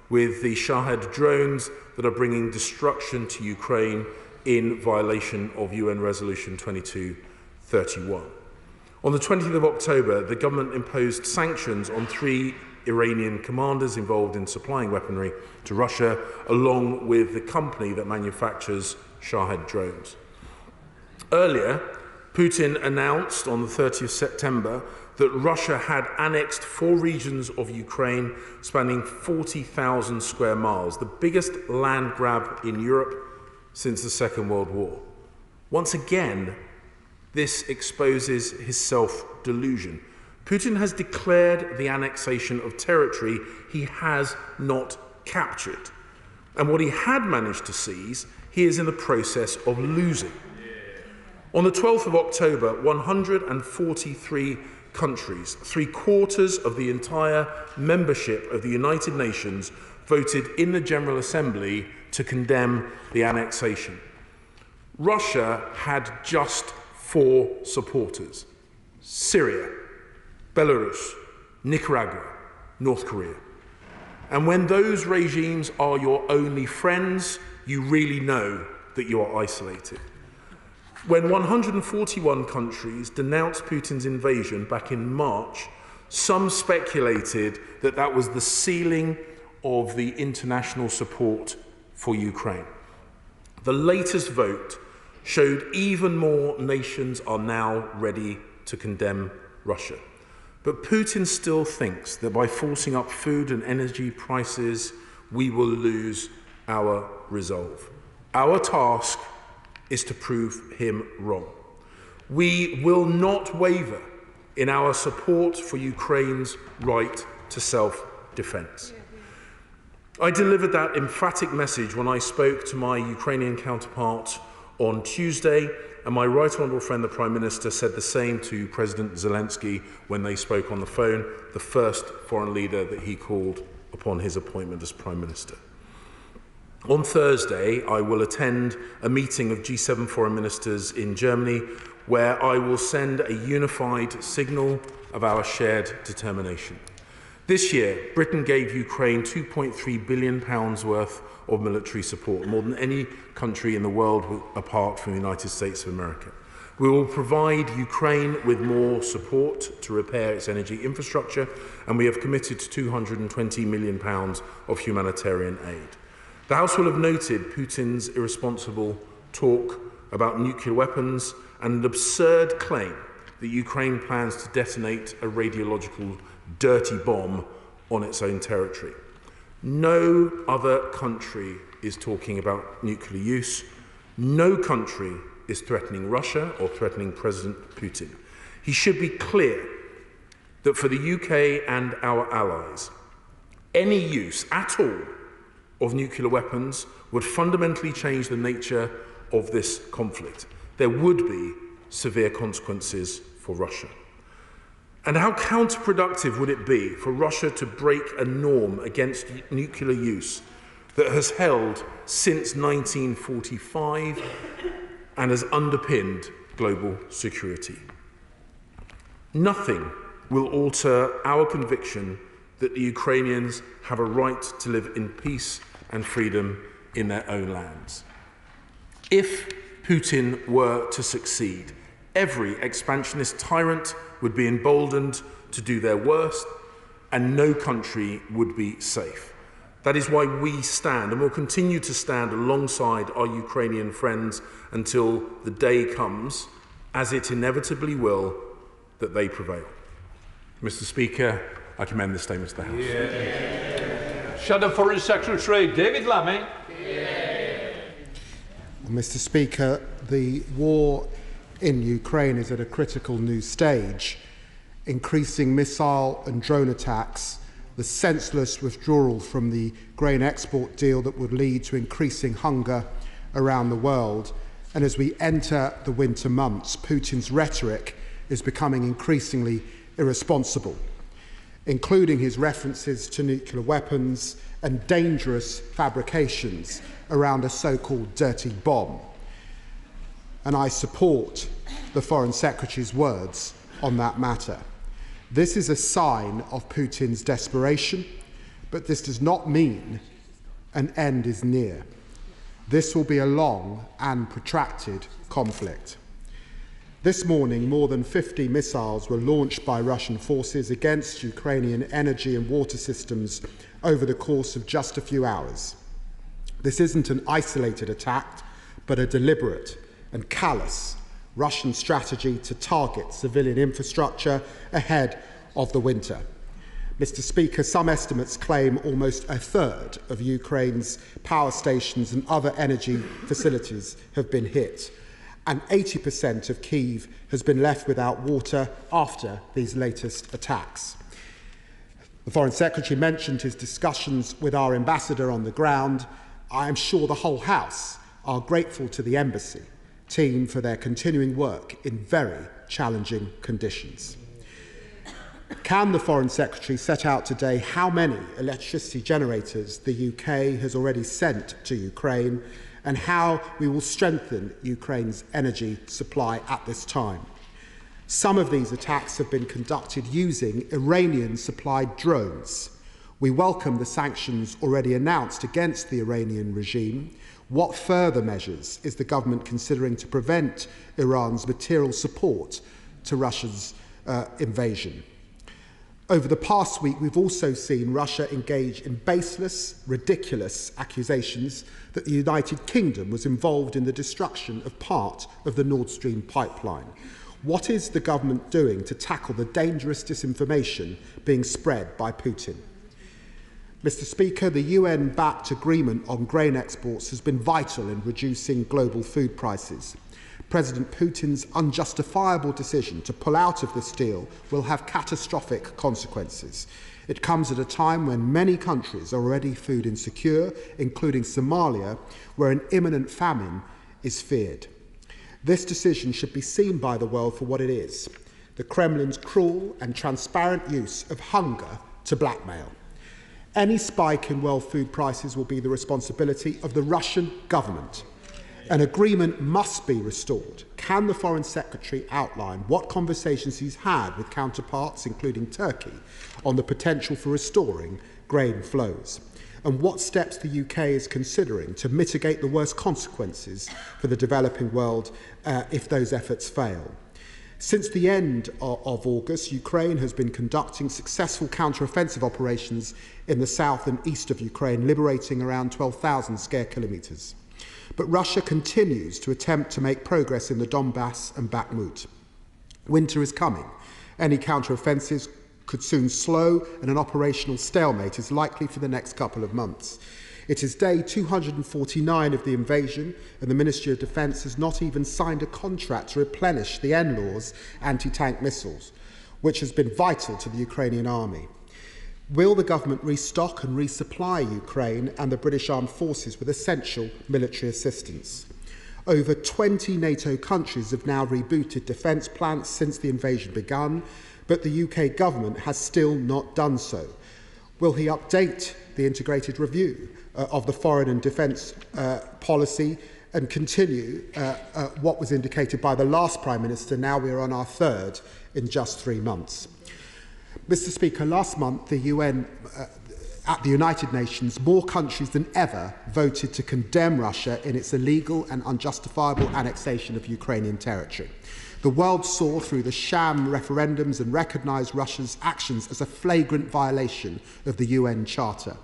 with the Shahed drones that are bringing destruction to Ukraine in violation of UN Resolution 2231. On the 20th of October, the government imposed sanctions on 3 Iranian commanders involved in supplying weaponry to Russia, along with the company that manufactures Shahed drones. Earlier, Putin announced on the 30th of September that Russia had annexed 4 regions of Ukraine spanning 40,000 square miles, the biggest land grab in Europe since the Second World War. Once again, this exposes his self-delusion. Putin has declared the annexation of territory he has not captured. And what he had managed to seize, he is in the process of losing. On the 12th of October, 143 countries, 3/4 of the entire membership of the United Nations, voted in the General Assembly to condemn the annexation. Russia had just 4 supporters: Syria, Belarus, Nicaragua, North Korea. And when those regimes are your only friends, you really know that you are isolated. When 141 countries denounced Putin's invasion back in March, some speculated that that was the ceiling of the international support for Ukraine. The latest vote showed even more nations are now ready to condemn Russia. But Putin still thinks that by forcing up food and energy prices, we will lose our resolve. Our task is to prove him wrong. We will not waver in our support for Ukraine's right to self-defense. I delivered that emphatic message when I spoke to my Ukrainian counterpart on Tuesday, and my right honourable friend, the Prime Minister, said the same to President Zelensky when they spoke on the phone, the first foreign leader that he called upon his appointment as Prime Minister. On Thursday, I will attend a meeting of G7 foreign ministers in Germany, where I will send a unified signal of our shared determination. This year, Britain gave Ukraine £2.3 billion worth of military support, more than any country in the world apart from the United States of America. We will provide Ukraine with more support to repair its energy infrastructure, and we have committed to £220 million of humanitarian aid. The House will have noted Putin's irresponsible talk about nuclear weapons and an absurd claim that Ukraine plans to detonate a radiological dirty bomb on its own territory. No other country is talking about nuclear use. No country is threatening Russia or threatening President Putin. He should be clear that for the UK and our allies, any use at all of nuclear weapons would fundamentally change the nature of this conflict. There would be severe consequences for Russia. And how counterproductive would it be for Russia to break a norm against nuclear use that has held since 1945 and has underpinned global security? Nothing will alter our conviction that the Ukrainians have a right to live in peace and freedom in their own lands. If Putin were to succeed, every expansionist tyrant would be emboldened to do their worst, and no country would be safe. That is why we stand and will continue to stand alongside our Ukrainian friends until the day comes, as it inevitably will, that they prevail. Mr. Speaker, I commend the statement to the House.
Yeah. Shadow Foreign Secretary David Lammy.
Yeah. Mr. Speaker, the war in Ukraine is at a critical new stage. Increasing missile and drone attacks, the senseless withdrawal from the grain export deal that would lead to increasing hunger around the world, and as we enter the winter months, Putin's rhetoric is becoming increasingly irresponsible, including his references to nuclear weapons and dangerous fabrications around a so-called dirty bomb. And I support the Foreign Secretary's words on that matter. This is a sign of Putin's desperation, but this does not mean an end is near. This will be a long and protracted conflict. This morning, more than 50 missiles were launched by Russian forces against Ukrainian energy and water systems over the course of just a few hours. This isn't an isolated attack, but a deliberate and callous Russian strategy to target civilian infrastructure ahead of the winter. Mr. Speaker, some estimates claim almost a third of Ukraine's power stations and other energy facilities have been hit, and 80% of Kyiv has been left without water after these latest attacks. The Foreign Secretary mentioned his discussions with our ambassador on the ground. I am sure the whole House are grateful to the embassy team for their continuing work in very challenging conditions. Can the Foreign Secretary set out today how many electricity generators the UK has already sent to Ukraine and how we will strengthen Ukraine's energy supply at this time? Some of these attacks have been conducted using Iranian-supplied drones. We welcome the sanctions already announced against the Iranian regime. What further measures is the government considering to prevent Iran's material support to Russia's invasion? Over the past week, we've also seen Russia engage in baseless, ridiculous accusations that the United Kingdom was involved in the destruction of part of the Nord Stream pipeline. What is the government doing to tackle the dangerous disinformation being spread by Putin? Mr. Speaker, the UN-backed agreement on grain exports has been vital in reducing global food prices. President Putin's unjustifiable decision to pull out of this deal will have catastrophic consequences. It comes at a time when many countries are already food insecure, including Somalia, where an imminent famine is feared. This decision should be seen by the world for what it is: the Kremlin's cruel and transparent use of hunger to blackmail. Any spike in world food prices will be the responsibility of the Russian government. An agreement must be restored. Can the Foreign Secretary outline what conversations he's had with counterparts, including Turkey, on the potential for restoring grain flows? And what steps the UK is considering to mitigate the worst consequences for the developing world if those efforts fail? Since the end of August, Ukraine has been conducting successful counter-offensive operations in the south and east of Ukraine, liberating around 12,000 square kilometres. But Russia continues to attempt to make progress in the Donbass and Bakhmut. Winter is coming. Any counter-offensives could soon slow, and an operational stalemate is likely for the next couple of months. It is day 249 of the invasion, and the Ministry of Defence has not even signed a contract to replenish the NLAW's anti-tank missiles, which has been vital to the Ukrainian army. Will the government restock and resupply Ukraine and the British Armed Forces with essential military assistance? Over 20 NATO countries have now rebooted defence plans since the invasion began, but the UK government has still not done so. Will he update the integrated review of the foreign and defence policy and continue what was indicated by the last Prime Minister? Now we are on our third in just 3 months. Mr. Speaker, last month the UN, at the United Nations, more countries than ever voted to condemn Russia in its illegal and unjustifiable annexation of Ukrainian territory. The world saw through the sham referendums and recognised Russia's actions as a flagrant violation of the UN Charter.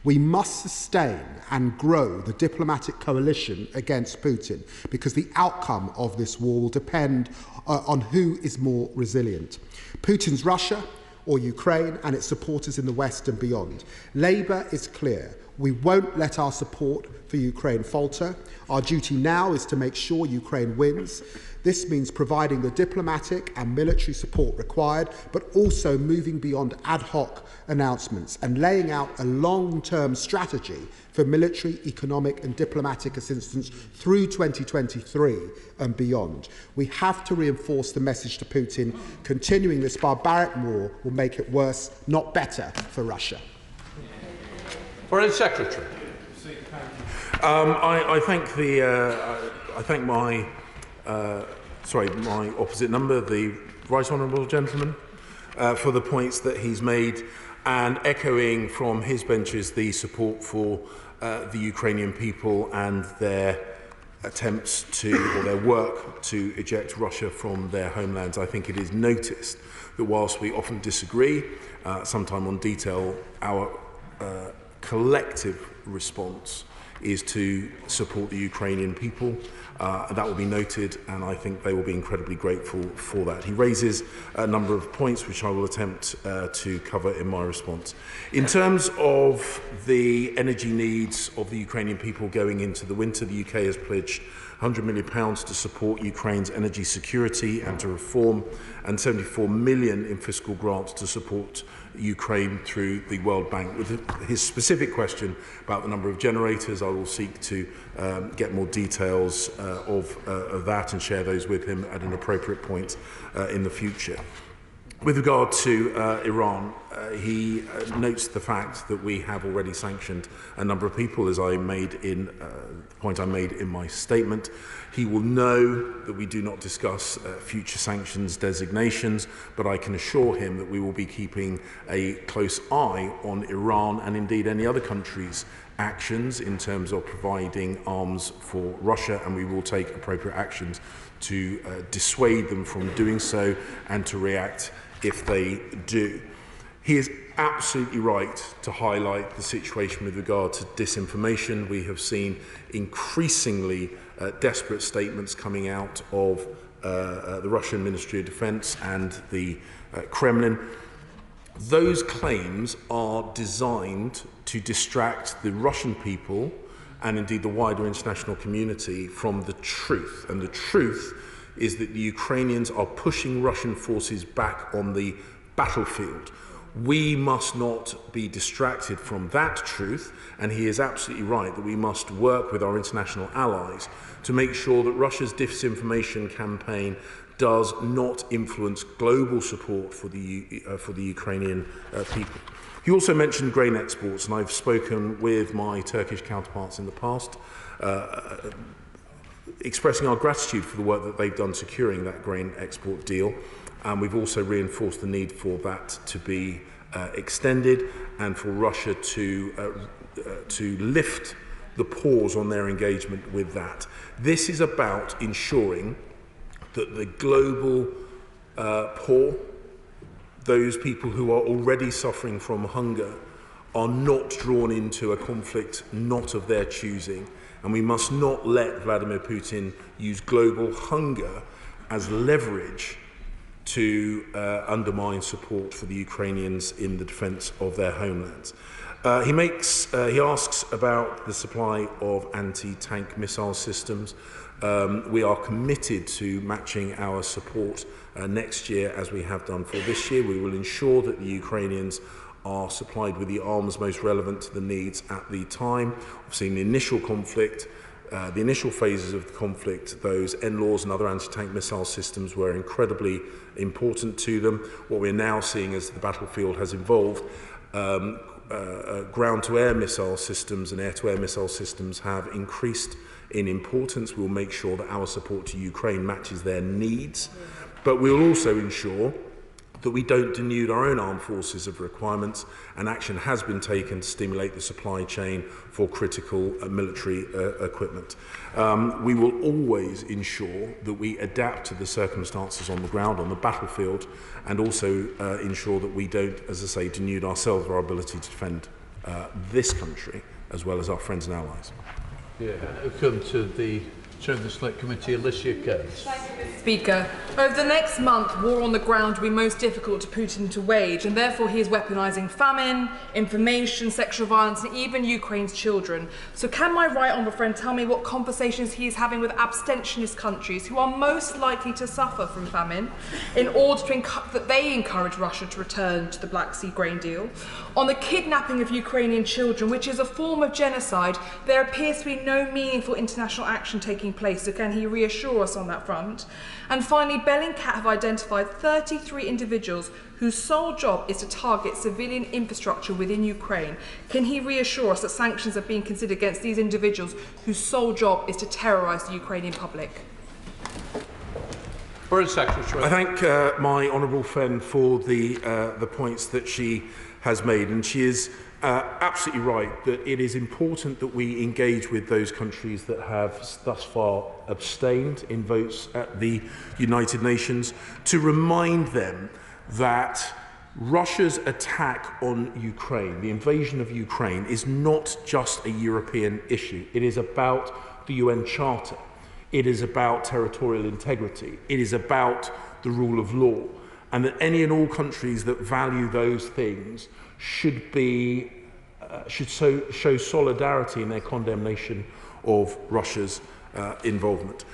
We must sustain and grow the diplomatic coalition against Putin, because the outcome of this war will depend on who is more resilient: Putin's Russia or Ukraine and its supporters in the West and beyond. Labour is clear. We won't let our support for Ukraine falter. Our duty now is to make sure Ukraine wins. This means providing the diplomatic and military support required, but also moving beyond ad hoc announcements and laying out a long-term strategy for military, economic and diplomatic assistance through 2023 and beyond. We have to reinforce the message to Putin: continuing this barbaric war will make it worse, not better, for Russia.
Foreign Secretary.
I thank my opposite number, the Right Honourable Gentleman, for the points that he's made, and echoing from his benches the support for the Ukrainian people and their attempts to, or their work to eject Russia from their homelands. I think it is noticed that whilst we often disagree, sometime on detail, our collective response is to support the Ukrainian people. That will be noted, and I think they will be incredibly grateful for that. He raises a number of points which I will attempt to cover in my response. In terms of the energy needs of the Ukrainian people going into the winter, the UK has pledged £100 million to support Ukraine's energy security and to reform, and £74 million in fiscal grants to support Ukraine through the World Bank. With his specific question about the number of generators, I will seek to get more details of that and share those with him at an appropriate point in the future. With regard to Iran, he notes the fact that we have already sanctioned a number of people, as I made in the point I made in my statement. He will know that we do not discuss future sanctions designations, but I can assure him that we will be keeping a close eye on Iran and indeed any other country's actions in terms of providing arms for Russia, and we will take appropriate actions to dissuade them from doing so and to react if they do. He is absolutely right to highlight the situation with regard to disinformation. We have seen increasingly desperate statements coming out of the Russian Ministry of Defense and the Kremlin. Those claims are designed to distract the Russian people and indeed the wider international community from the truth. And the truth is that the Ukrainians are pushing Russian forces back on the battlefield. We must not be distracted from that truth, and he is absolutely right that we must work with our international allies to make sure that Russia's disinformation campaign does not influence global support for the Ukrainian people. He also mentioned grain exports, and I've spoken with my Turkish counterparts in the past, expressing our gratitude for the work that they've done securing that grain export deal. And we've also reinforced the need for that to be extended and for Russia to lift the pause on their engagement with that. This is about ensuring that the global poor, those people who are already suffering from hunger, are not drawn into a conflict not of their choosing. And we must not let Vladimir Putin use global hunger as leverage to undermine support for the Ukrainians in the defence of their homelands. He asks about the supply of anti-tank missile systems. We are committed to matching our support next year as we have done for this year. We will ensure that the Ukrainians are supplied with the arms most relevant to the needs at the time. Obviously, in the initial conflict, the initial phases of the conflict, those NLAWs and other anti-tank missile systems were incredibly important to them. What we're now seeing as the battlefield has evolved, ground-to-air missile systems and air-to-air missile systems have increased in importance. We'll make sure that our support to Ukraine matches their needs, but we'll also ensure that we don't denude our own armed forces of requirements, and action has been taken to stimulate the supply chain for critical military equipment. We will always ensure that we adapt to the circumstances on the ground, on the battlefield, and also ensure that we don't, as I say, denude ourselves of our ability to defend this country as well as our friends and allies.
Yeah, come to the Chair of the Select Committee, Alicia Kearns.
Speaker, over the next month, war on the ground will be most difficult to Putin to wage, and therefore he is weaponising famine, information, sexual violence, and even Ukraine's children. So can my right honourable friend tell me what conversations he is having with abstentionist countries who are most likely to suffer from famine in order that they encourage Russia to return to the Black Sea grain deal? On the kidnapping of Ukrainian children, which is a form of genocide, there appears to be no meaningful international action taking place, so can he reassure us on that front? And finally, Bellingcat have identified 33 individuals whose sole job is to target civilian infrastructure within Ukraine. Can he reassure us that sanctions are being considered against these individuals whose sole job is to terrorise the Ukrainian public?
Foreign Secretary.
I thank my honourable friend for the points that she has made, and she is absolutely right that it is important that we engage with those countries that have thus far abstained in votes at the United Nations to remind them that Russia's attack on Ukraine, the invasion of Ukraine, is not just a European issue. It is about the UN Charter. It is about territorial integrity. It is about the rule of law. And that any and all countries that value those things should show solidarity in their condemnation of Russia's involvement.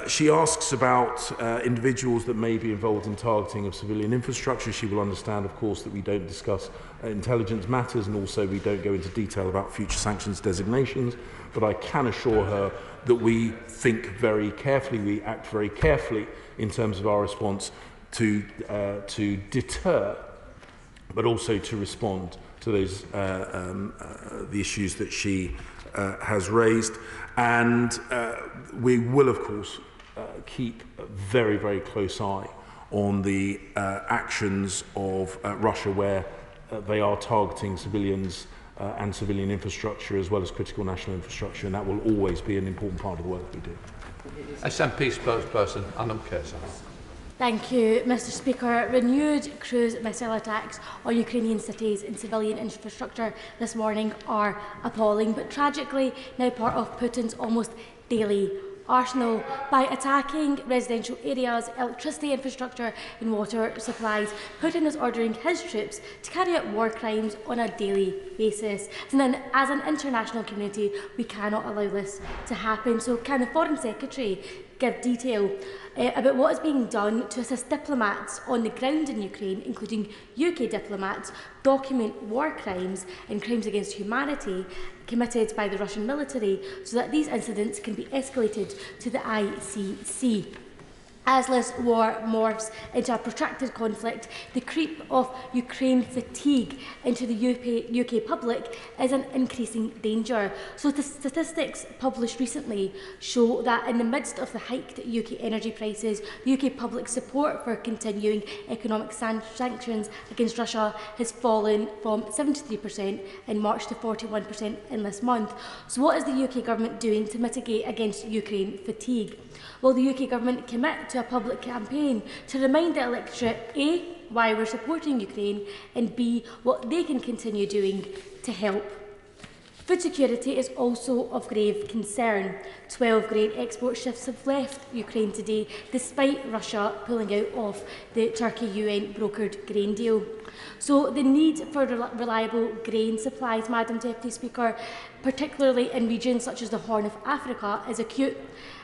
She asks about individuals that may be involved in targeting of civilian infrastructure. She will understand, of course, that we don't discuss intelligence matters, and also we don't go into detail about future sanctions designations. But I can assure her that we think very carefully, we act very carefully in terms of our response to deter, but also to respond to those the issues that she has raised. And we will, of course, keep a very, very close eye on the actions of Russia where they are targeting civilians and civilian infrastructure as well as critical national infrastructure, and that will always be an important part of the work that we do.
SNP spokesperson, Anam Kesa.
Thank you, Mr. Speaker. Renewed cruise missile attacks on Ukrainian cities and civilian infrastructure this morning are appalling, but tragically now part of Putin's almost daily arsenal by attacking residential areas, electricity infrastructure and water supplies. Putin is ordering his troops to carry out war crimes on a daily basis. And as an international community, we cannot allow this to happen. So can the Foreign Secretary give detail about what is being done to assist diplomats on the ground in Ukraine, including UK diplomats, document war crimes and crimes against humanity committed by the Russian military, so that these incidents can be escalated to the ICC. As this war morphs into a protracted conflict, the creep of Ukraine fatigue into the UK public is an increasing danger. So the statistics published recently show that in the midst of the hiked UK energy prices, the UK public support for continuing economic sanctions against Russia has fallen from 73% in March to 41% in this month. So what is the UK government doing to mitigate against Ukraine fatigue? Will the UK government commit to a public campaign to remind the electorate A, why we're supporting Ukraine, and B, what they can continue doing to help? Food security is also of grave concern. 12 grain export ships have left Ukraine today, despite Russia pulling out of the Turkey-UN brokered grain deal. So the need for reliable grain supplies, Madam Deputy Speaker, particularly in regions such as the Horn of Africa, is acute.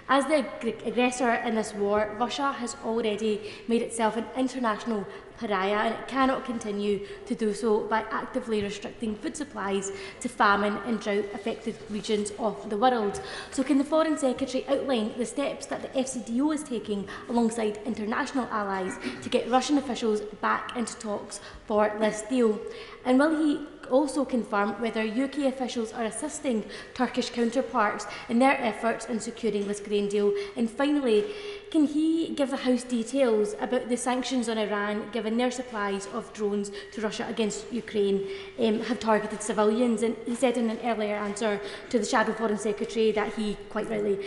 As the aggressor in this war, Russia has already made itself an international pariah, and it cannot continue to do so by actively restricting food supplies to famine and drought-affected regions of the world. So can the Foreign Secretary outline the steps that the FCDO is taking alongside international allies to get Russian officials back into talks for this deal? And will he also confirm whether UK officials are assisting Turkish counterparts in their efforts in securing this grain deal? And finally, can he give the House details about the sanctions on Iran, given their supplies of drones to Russia against Ukraine have targeted civilians? And he said in an earlier answer to the Shadow Foreign Secretary that he, quite rightly,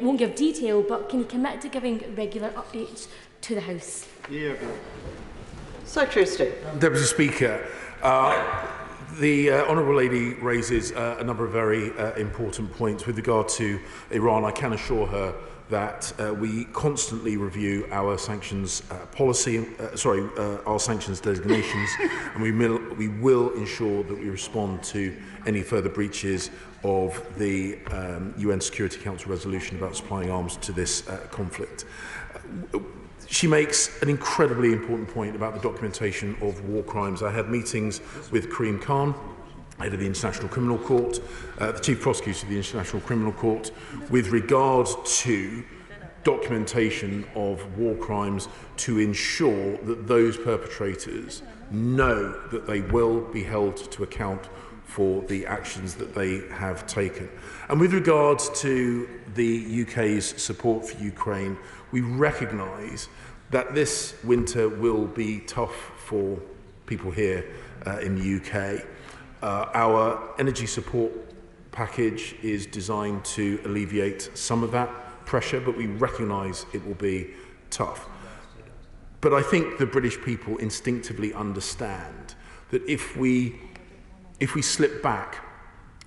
won't give detail, but can he commit to giving regular updates to the House?
Yeah.
Secretary of State.
Deputy Speaker, the Honourable Lady raises a number of very important points with regard to Iran. I can assure her that we constantly review our sanctions policy, our sanctions designations, and we will ensure that we respond to any further breaches of the UN Security Council resolution about supplying arms to this conflict. She makes an incredibly important point about the documentation of war crimes. I had meetings with Karim Khan, head of the International Criminal Court, the Chief Prosecutor of the International Criminal Court, with regard to documentation of war crimes to ensure that those perpetrators know that they will be held to account for the actions that they have taken. And with regard to the UK's support for Ukraine, we recognise that this winter will be tough for people here in the UK. Our energy support package is designed to alleviate some of that pressure, but we recognise it will be tough. But I think the British people instinctively understand that if we slip back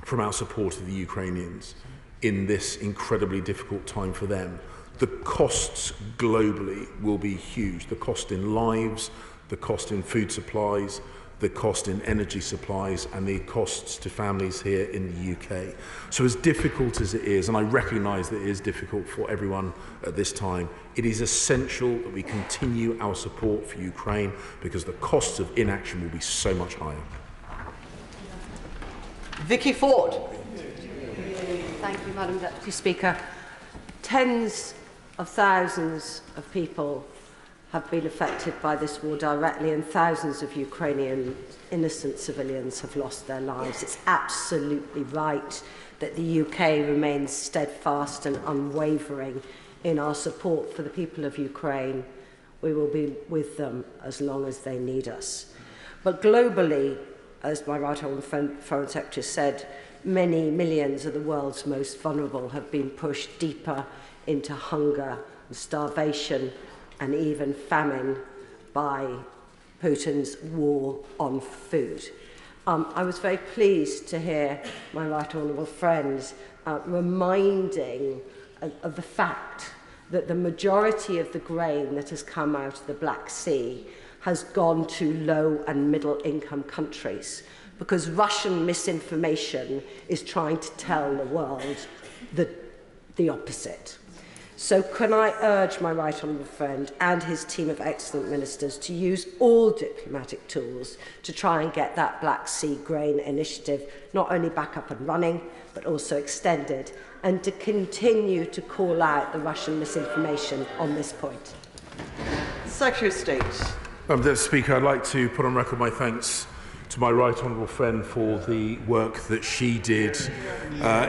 from our support of the Ukrainians in this incredibly difficult time for them, the costs globally will be huge. The cost in lives, the cost in food supplies, the cost in energy supplies, and the costs to families here in the UK. So as difficult as it is, and I recognise that it is difficult for everyone at this time, it is essential that we continue our support for Ukraine, because the costs of inaction will be so much higher.
Vicky Ford.
Thank you, Madam Deputy Speaker. Tens of thousands of people have been affected by this war directly, and thousands of Ukrainian innocent civilians have lost their lives. It's absolutely right that the UK remains steadfast and unwavering in our support for the people of Ukraine. We will be with them as long as they need us. But globally, as my right honourable Foreign Secretary said, many millions of the world's most vulnerable have been pushed deeper into hunger and starvation and even famine by Putin's war on food. I was very pleased to hear my right honourable friends reminding of the fact that the majority of the grain that has come out of the Black Sea has gone to low and middle income countries, because Russian misinformation is trying to tell the world the opposite. So can I urge my right honourable friend and his team of excellent ministers to use all diplomatic tools to try and get that Black Sea grain initiative not only back up and running, but also extended, and to continue to call out the Russian misinformation on this point?
Secretary of State.
Mr. Speaker, I'd like to put on record my thanks to my right honourable friend for the work that she did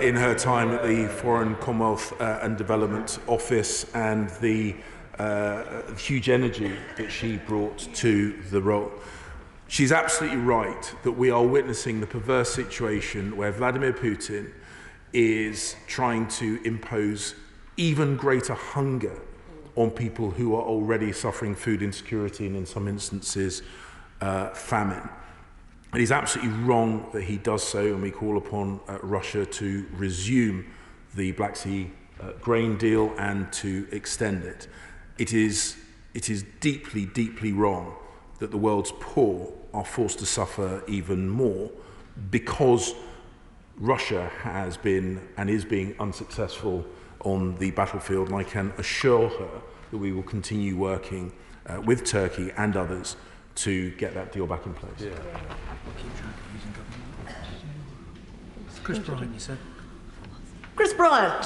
in her time at the Foreign, Commonwealth and Development Office, and the huge energy that she brought to the role. She's absolutely right that we are witnessing the perverse situation where Vladimir Putin is trying to impose even greater hunger on people who are already suffering food insecurity and, in some instances, famine. It is absolutely wrong that he does so, and we call upon Russia to resume the Black Sea grain deal and to extend it. It is deeply, deeply wrong that the world's poor are forced to suffer even more because Russia has been and is being unsuccessful on the battlefield, and I can assure her that we will continue working with Turkey and others to get that deal back in place. Yeah.
Chris Bryant, you said.
Chris Bryant.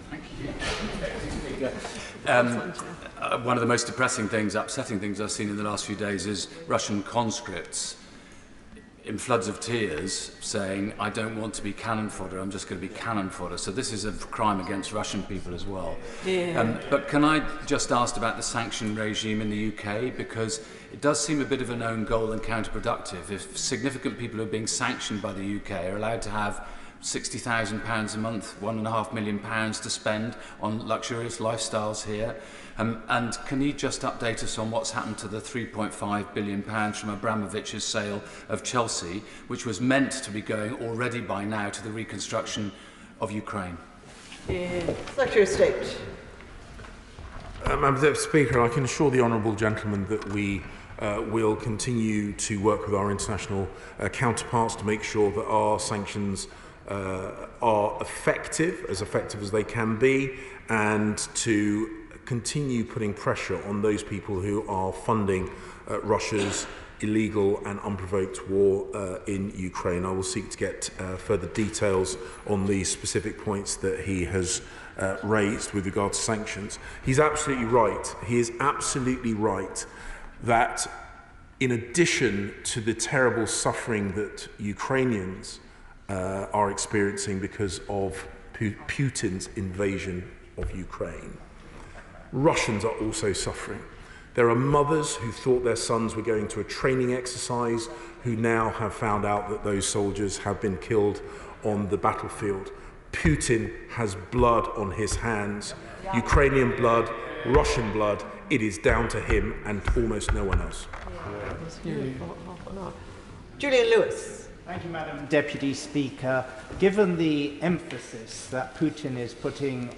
Thank you. One of the most depressing things, upsetting things I've seen in the last few days is Russian conscripts in floods of tears saying, I don't want to be cannon fodder, I'm just going to be cannon fodder. So this is a crime against Russian people as well.
Yeah.
But can I just ask about the sanction regime in the UK? Because it does seem a bit of an own goal and counterproductive. If significant people who are being sanctioned by the UK are allowed to have £60,000 a month, £1.5 million to spend on luxurious lifestyles here. And can you just update us on what's happened to the £3.5 billion from Abramovich's sale of Chelsea, which was meant to be going already by now to the reconstruction of Ukraine?
Yeah. Secretary of State.
Madam Speaker, I can assure the honourable gentleman that we will continue to work with our international counterparts to make sure that our sanctions are effective as they can be, and to continue putting pressure on those people who are funding Russia's illegal and unprovoked war in Ukraine. I will seek to get further details on the specific points that he has raised with regard to sanctions. He's absolutely right. He is absolutely right that in addition to the terrible suffering that Ukrainians are experiencing because of Putin's invasion of Ukraine, Russians are also suffering. There are mothers who thought their sons were going to a training exercise who now have found out that those soldiers have been killed on the battlefield. Putin has blood on his hands, Ukrainian blood, Russian blood. It is down to him and almost no one else.
Julian Lewis.
Thank you, Madam Deputy Speaker. Given the emphasis that Putin is putting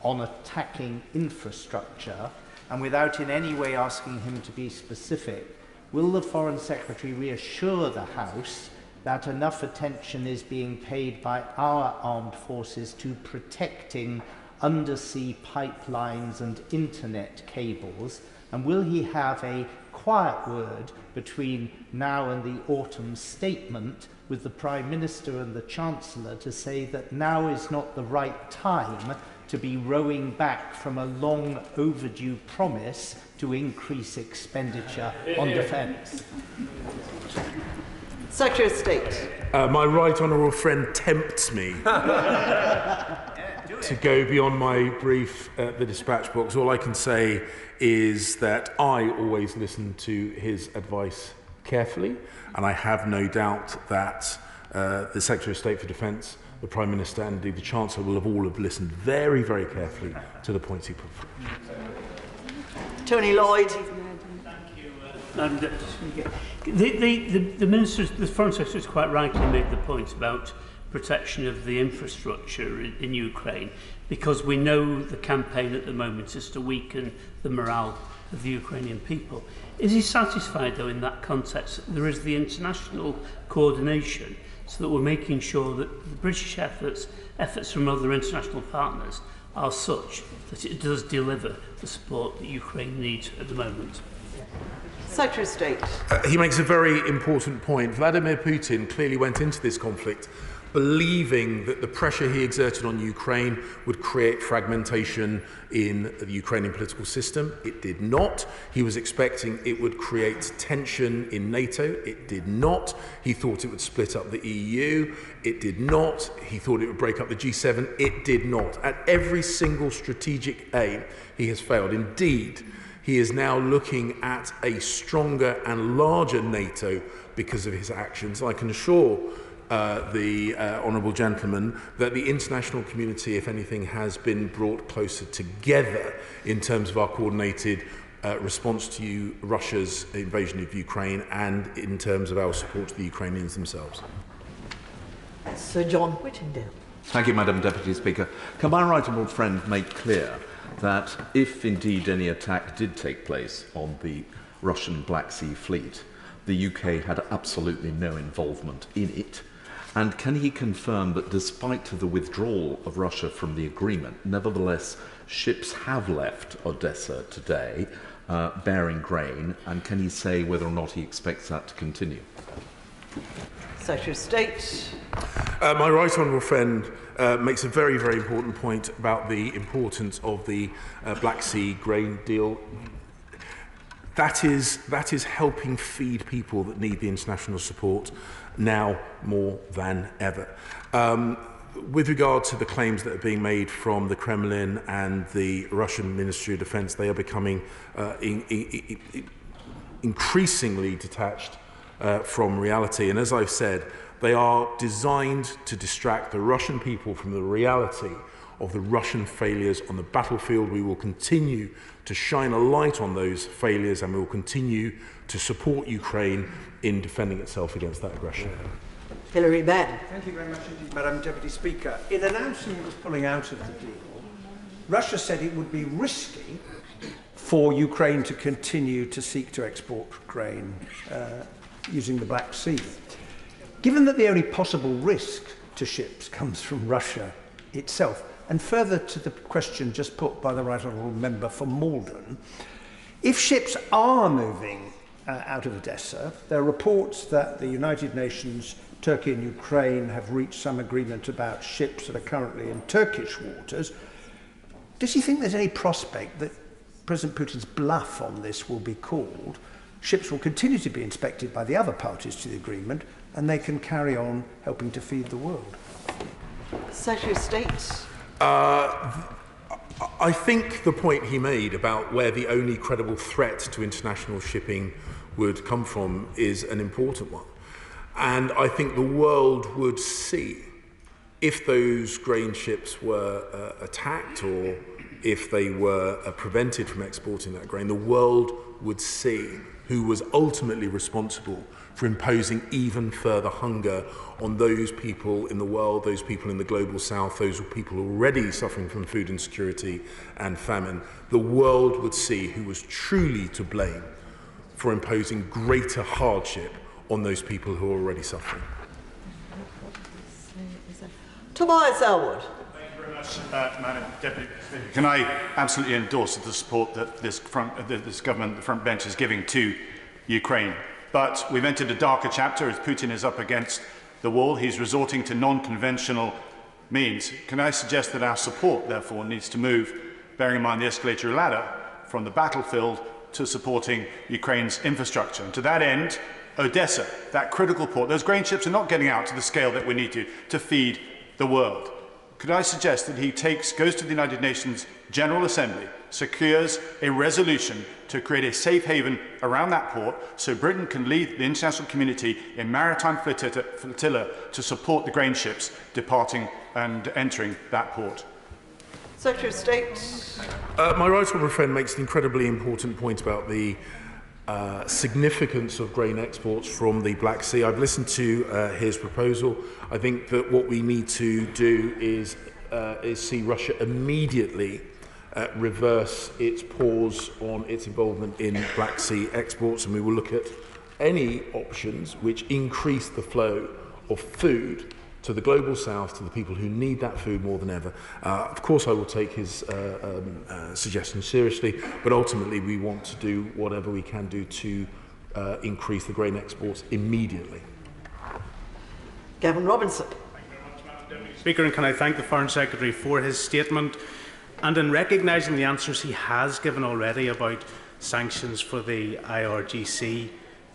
on attacking infrastructure, and without in any way asking him to be specific, will the Foreign Secretary reassure the House that enough attention is being paid by our armed forces to protecting undersea pipelines and internet cables? And will he have a quiet word between now and the autumn statement with the Prime Minister and the Chancellor to say that now is not the right time to be rowing back from a long overdue promise to increase expenditure on defence?
Secretary of State.
My right honourable friend tempts me to go beyond my brief at the dispatch box. All I can say is that I always listen to his advice carefully, and I have no doubt that the Secretary of State for Defence, the Prime Minister and indeed the Chancellor will have all listened very, very carefully to the points he put forward.
Tony Lloyd.
Madam Deputy Speaker, the Minister, the Foreign Secretary, has quite rightly made the point about protection of the infrastructure in Ukraine, because we know the campaign at the moment is to weaken the morale of the Ukrainian people. Is he satisfied, though, in that context, that there is the international coordination so that we're making sure that the British efforts from other international partners are such that it does deliver the support that Ukraine needs at the moment?
Secretary of State.
He makes a very important point. Vladimir Putin clearly went into this conflict believing that the pressure he exerted on Ukraine would create fragmentation in the Ukrainian political system. It did not. He was expecting it would create tension in NATO. It did not. He thought it would split up the EU. It did not. He thought it would break up the G7. It did not. At every single strategic aim, he has failed. Indeed, he is now looking at a stronger and larger NATO because of his actions. I can assure the honourable gentleman that the international community, if anything, has been brought closer together in terms of our coordinated response to Russia's invasion of Ukraine and in terms of our support to the Ukrainians themselves.
Sir John Whittingdale.
Thank you, Madam Deputy Speaker. Can my right honourable friend make clear that if indeed any attack did take place on the Russian Black Sea Fleet, the UK had absolutely no involvement in it? And can he confirm that despite the withdrawal of Russia from the agreement, nevertheless ships have left Odessa today bearing grain, and can he say whether or not he expects that to continue?
Secretary of State.
My right honourable friend makes a very, very important point about the importance of the Black Sea grain deal. That is helping feed people that need the international support now more than ever. With regard to the claims that are being made from the Kremlin and the Russian Ministry of Defence, they are becoming increasingly detached from reality. And as I've said, they are designed to distract the Russian people from the reality of the Russian failures on the battlefield. We will continue to shine a light on those failures, and we will continue to support Ukraine in defending itself against that aggression.
Hilary Benn.
Thank you very much indeed, Madam Deputy Speaker. In announcing it was pulling out of the deal, Russia said it would be risky for Ukraine to continue to seek to export grain using the Black Sea. Given that the only possible risk to ships comes from Russia itself, and further to the question just put by the Right Honourable Member for Malden, if ships are moving out of Odessa, there are reports that the United Nations, Turkey and Ukraine have reached some agreement about ships that are currently in Turkish waters. Does he think there's any prospect that President Putin's bluff on this will be called? Ships will continue to be inspected by the other parties to the agreement, and they can carry on helping to feed the world.
Secretary of State.
I think the point he made about where the only credible threat to international shipping would come from is an important one. And I think the world would see, if those grain ships were attacked or if they were prevented from exporting that grain, the world would see who was ultimately responsible for imposing even further hunger on those people in the world, those people in the global south, those people already suffering from food insecurity and famine. The world would see who was truly to blame for imposing greater hardship on those people who are already suffering.
Tobias Elwood.
Thank you very much, Madam Deputy Speaker. Can I absolutely endorse the support that this government, the front bench, is giving to Ukraine. But we've entered a darker chapter as Putin is up against the wall. He's resorting to non-conventional means. Can I suggest that our support, therefore, needs to move, bearing in mind the escalatory ladder, from the battlefield to supporting Ukraine's infrastructure. And to that end, Odessa, that critical port, those grain ships are not getting out to the scale that we need to feed the world. Could I suggest that he goes to the United Nations General Assembly, secures a resolution to create a safe haven around that port so Britain can lead the international community in maritime flotilla to support the grain ships departing and entering that port?
Secretary of State.
My right honourable friend makes an incredibly important point about the significance of grain exports from the Black Sea. I've listened to his proposal. I think that what we need to do is see Russia immediately reverse its pause on its involvement in Black Sea exports, and we will look at any options which increase the flow of food to the global south, to the people who need that food more than ever. Of course, I will take his suggestions seriously, but ultimately we want to do whatever we can do to increase the grain exports immediately.
Gavin Robinson.
Speaker, and can I thank the Foreign Secretary for his statement and in recognising the answers he has given already about sanctions for the IRGC,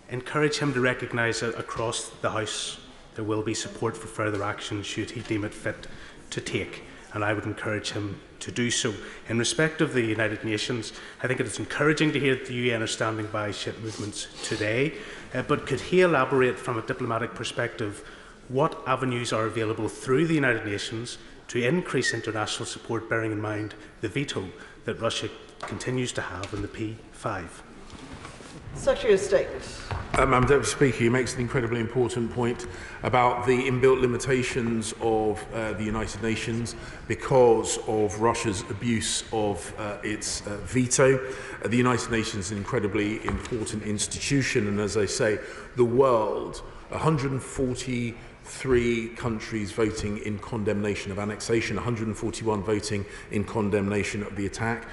encourage him to recognise that across the House there will be support for further action should he deem it fit to take, and I would encourage him to do so. In respect of the United Nations, I think it is encouraging to hear that the UN are standing by ship movements today, but could he elaborate from a diplomatic perspective what avenues are available through the United Nations to increase international support, bearing in mind the veto that Russia continues to have in the P5?
Secretary of State.
Madam Deputy Speaker, he makes an incredibly important point about the inbuilt limitations of the United Nations because of Russia's abuse of its veto. The United Nations is an incredibly important institution, and as I say, the world, 143 countries voting in condemnation of annexation, 141 voting in condemnation of the attack.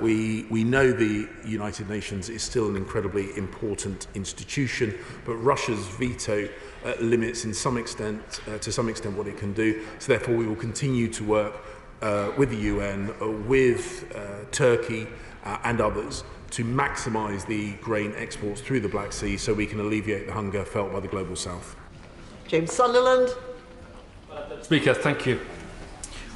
We know the United Nations is still an incredibly important institution, but Russia's veto limits to some extent what it can do. So therefore we will continue to work with the UN, with Turkey and others to maximise the grain exports through the Black Sea so we can alleviate the hunger felt by the global south.
James Sunderland.
Speaker, thank you.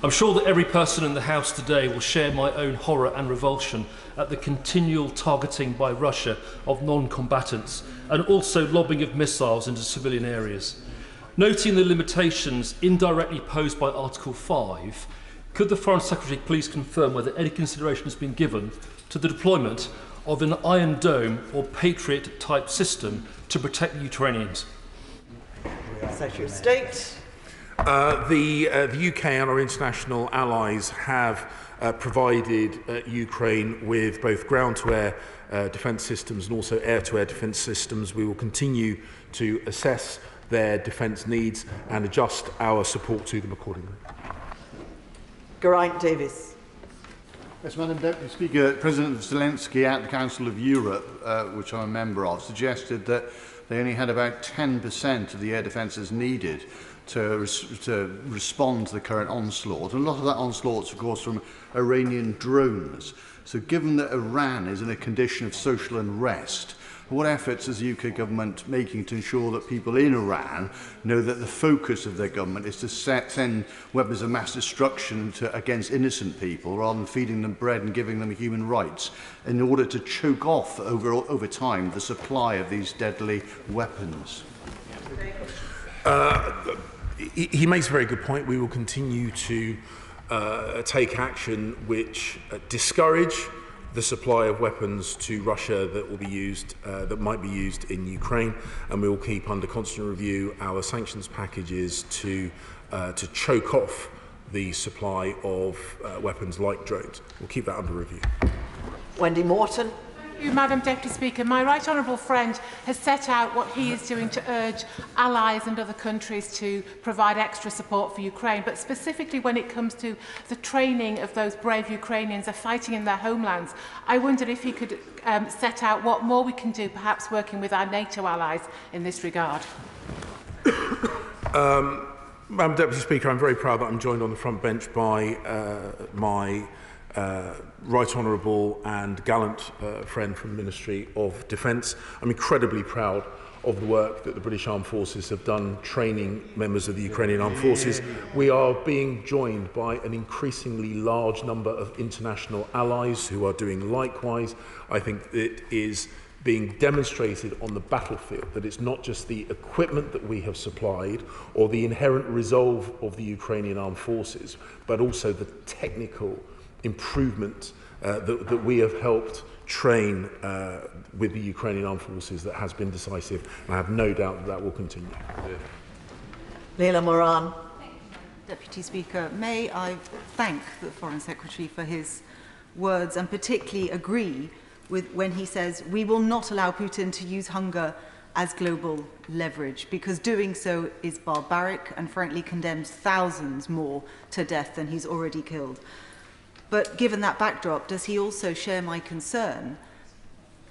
I'm sure that every person in the House today will share my own horror and revulsion at the continual targeting by Russia of non-combatants and also lobbing of missiles into civilian areas. Noting the limitations indirectly posed by Article 5, could the Foreign Secretary please confirm whether any consideration has been given to the deployment of an Iron Dome or Patriot-type system to protect the Ukrainians?
Secretary of State.
The UK and our international allies have provided Ukraine with both ground-to-air defence systems and also air-to-air defence systems. We will continue to assess their defence needs and adjust our support to them accordingly.
Geraint Davies.
Yes, Madam Deputy Speaker, President Zelensky at the Council of Europe, which I'm a member of, suggested that they only had about 10% of the air defences needed to respond to the current onslaught. And a lot of that onslaught is, of course, from Iranian drones. So given that Iran is in a condition of social unrest, what efforts is the UK government making to ensure that people in Iran know that the focus of their government is to send weapons of mass destruction against innocent people rather than feeding them bread and giving them human rights in order to choke off over time the supply of these deadly weapons?
He makes a very good point. We will continue to take action which discourage the supply of weapons to Russia that will be used, that might be used in Ukraine, and we will keep under constant review our sanctions packages to choke off the supply of weapons like drones. We'll keep that under review.
Wendy Morton.
Thank you, Madam Deputy Speaker. My right honourable friend has set out what he is doing to urge allies and other countries to provide extra support for Ukraine, but specifically when it comes to the training of those brave Ukrainians who are fighting in their homelands, I wondered if he could set out what more we can do, perhaps working with our NATO allies in this regard.
Madam Deputy Speaker, I'm very proud that I'm joined on the front bench by my right honourable and gallant friend from the Ministry of Defence. I'm incredibly proud of the work that the British Armed Forces have done training members of the Ukrainian Armed Forces. We are being joined by an increasingly large number of international allies who are doing likewise. I think it is being demonstrated on the battlefield that it's not just the equipment that we have supplied or the inherent resolve of the Ukrainian Armed Forces, but also the technical improvement that we have helped train with the Ukrainian armed forces that has been decisive, and I have no doubt that that will continue.
Leila Moran.
Deputy Speaker, may I thank the Foreign Secretary for his words and particularly agree with when he says we will not allow Putin to use hunger as global leverage, because doing so is barbaric and frankly condemns thousands more to death than he's already killed. But given that backdrop, does he also share my concern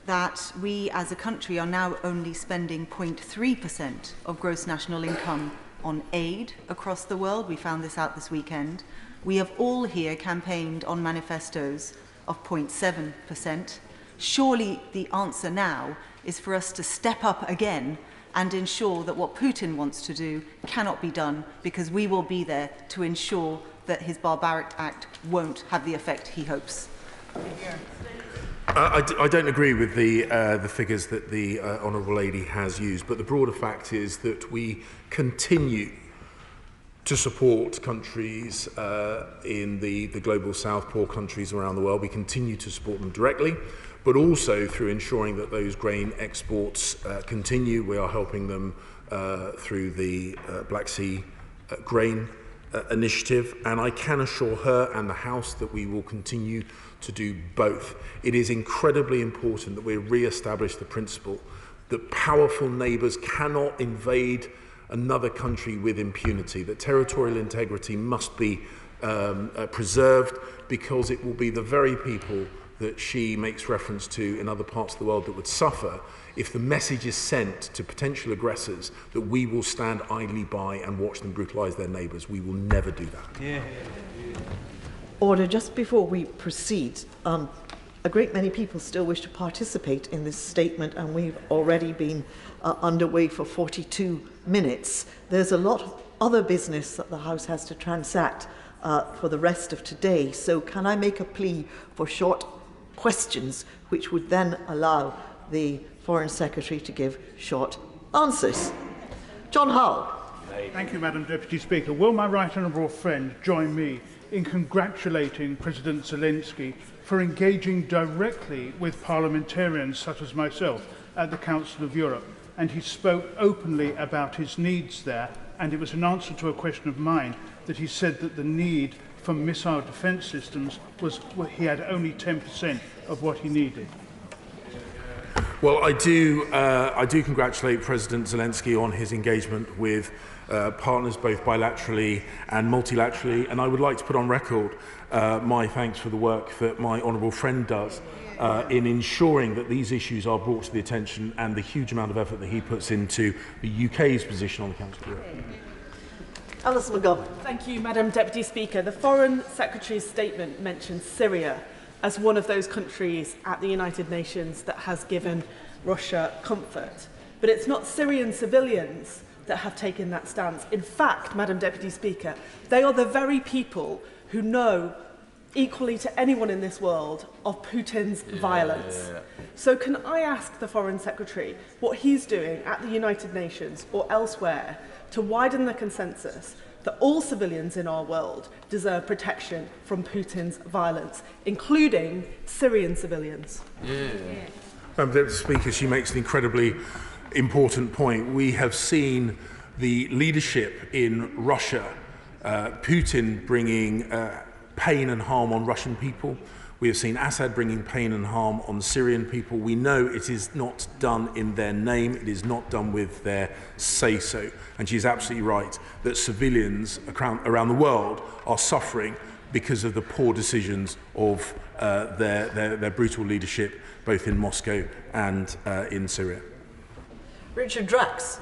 that we as a country are now only spending 0.3% of gross national income on aid across the world? We found this out this weekend. We have all here campaigned on manifestos of 0.7%. Surely the answer now is for us to step up again and ensure that what Putin wants to do cannot be done, because we will be there to ensure that his barbaric act won't have the effect he hopes.
I don't agree with the figures that the Honourable Lady has used, but the broader fact is that we continue to support countries in the global south, poor countries around the world. We continue to support them directly, but also through ensuring that those grain exports continue. We are helping them through the Black Sea grain initiative, and I can assure her and the House that we will continue to do both. It is incredibly important that we re-establish the principle that powerful neighbours cannot invade another country with impunity, that territorial integrity must be preserved, because it will be the very people that she makes reference to in other parts of the world that would suffer if the message is sent to potential aggressors that we will stand idly by and watch them brutalise their neighbours. We will never do that.
Yeah. Order. Just before we proceed, a great many people still wish to participate in this statement, and we've already been underway for 42 minutes. There's a lot of other business that the House has to transact for the rest of today. So can I make a plea for short questions, which would then allow the Foreign Secretary to give short answers? John Hull.
Thank you, Madam Deputy Speaker. Will my right honourable friend join me in congratulating President Zelensky for engaging directly with parliamentarians such as myself at the Council of Europe? And he spoke openly about his needs there, and it was an answer to a question of mine that he said that the need for missile defence systems was, he had only 10% of what he needed.
Well, I do congratulate President Zelensky on his engagement with partners both bilaterally and multilaterally, and I would like to put on record my thanks for the work that my honourable friend does in ensuring that these issues are brought to the attention, and the huge amount of effort that he puts into the UK's position on the Council of Europe.
Alice McGovern.
Thank you, Madam Deputy Speaker. The Foreign Secretary's statement mentions Syria as one of those countries at the United Nations that has given Russia comfort. But it's not Syrian civilians that have taken that stance. In fact, Madam Deputy Speaker, they are the very people who know, equally to anyone in this world, of Putin's violence. So can I ask the Foreign Secretary what he's doing at the United Nations or elsewhere to widen the consensus that all civilians in our world deserve protection from Putin's violence, including Syrian civilians?
Madam Deputy Speaker, she makes an incredibly important point. We have seen the leadership in Russia, Putin bringing pain and harm on Russian people. We have seen Assad bringing pain and harm on Syrian people. We know it is not done in their name. It is not done with their say-so. And she's absolutely right that civilians around the world are suffering because of the poor decisions of their brutal leadership, both in Moscow and in Syria.
Richard Drax.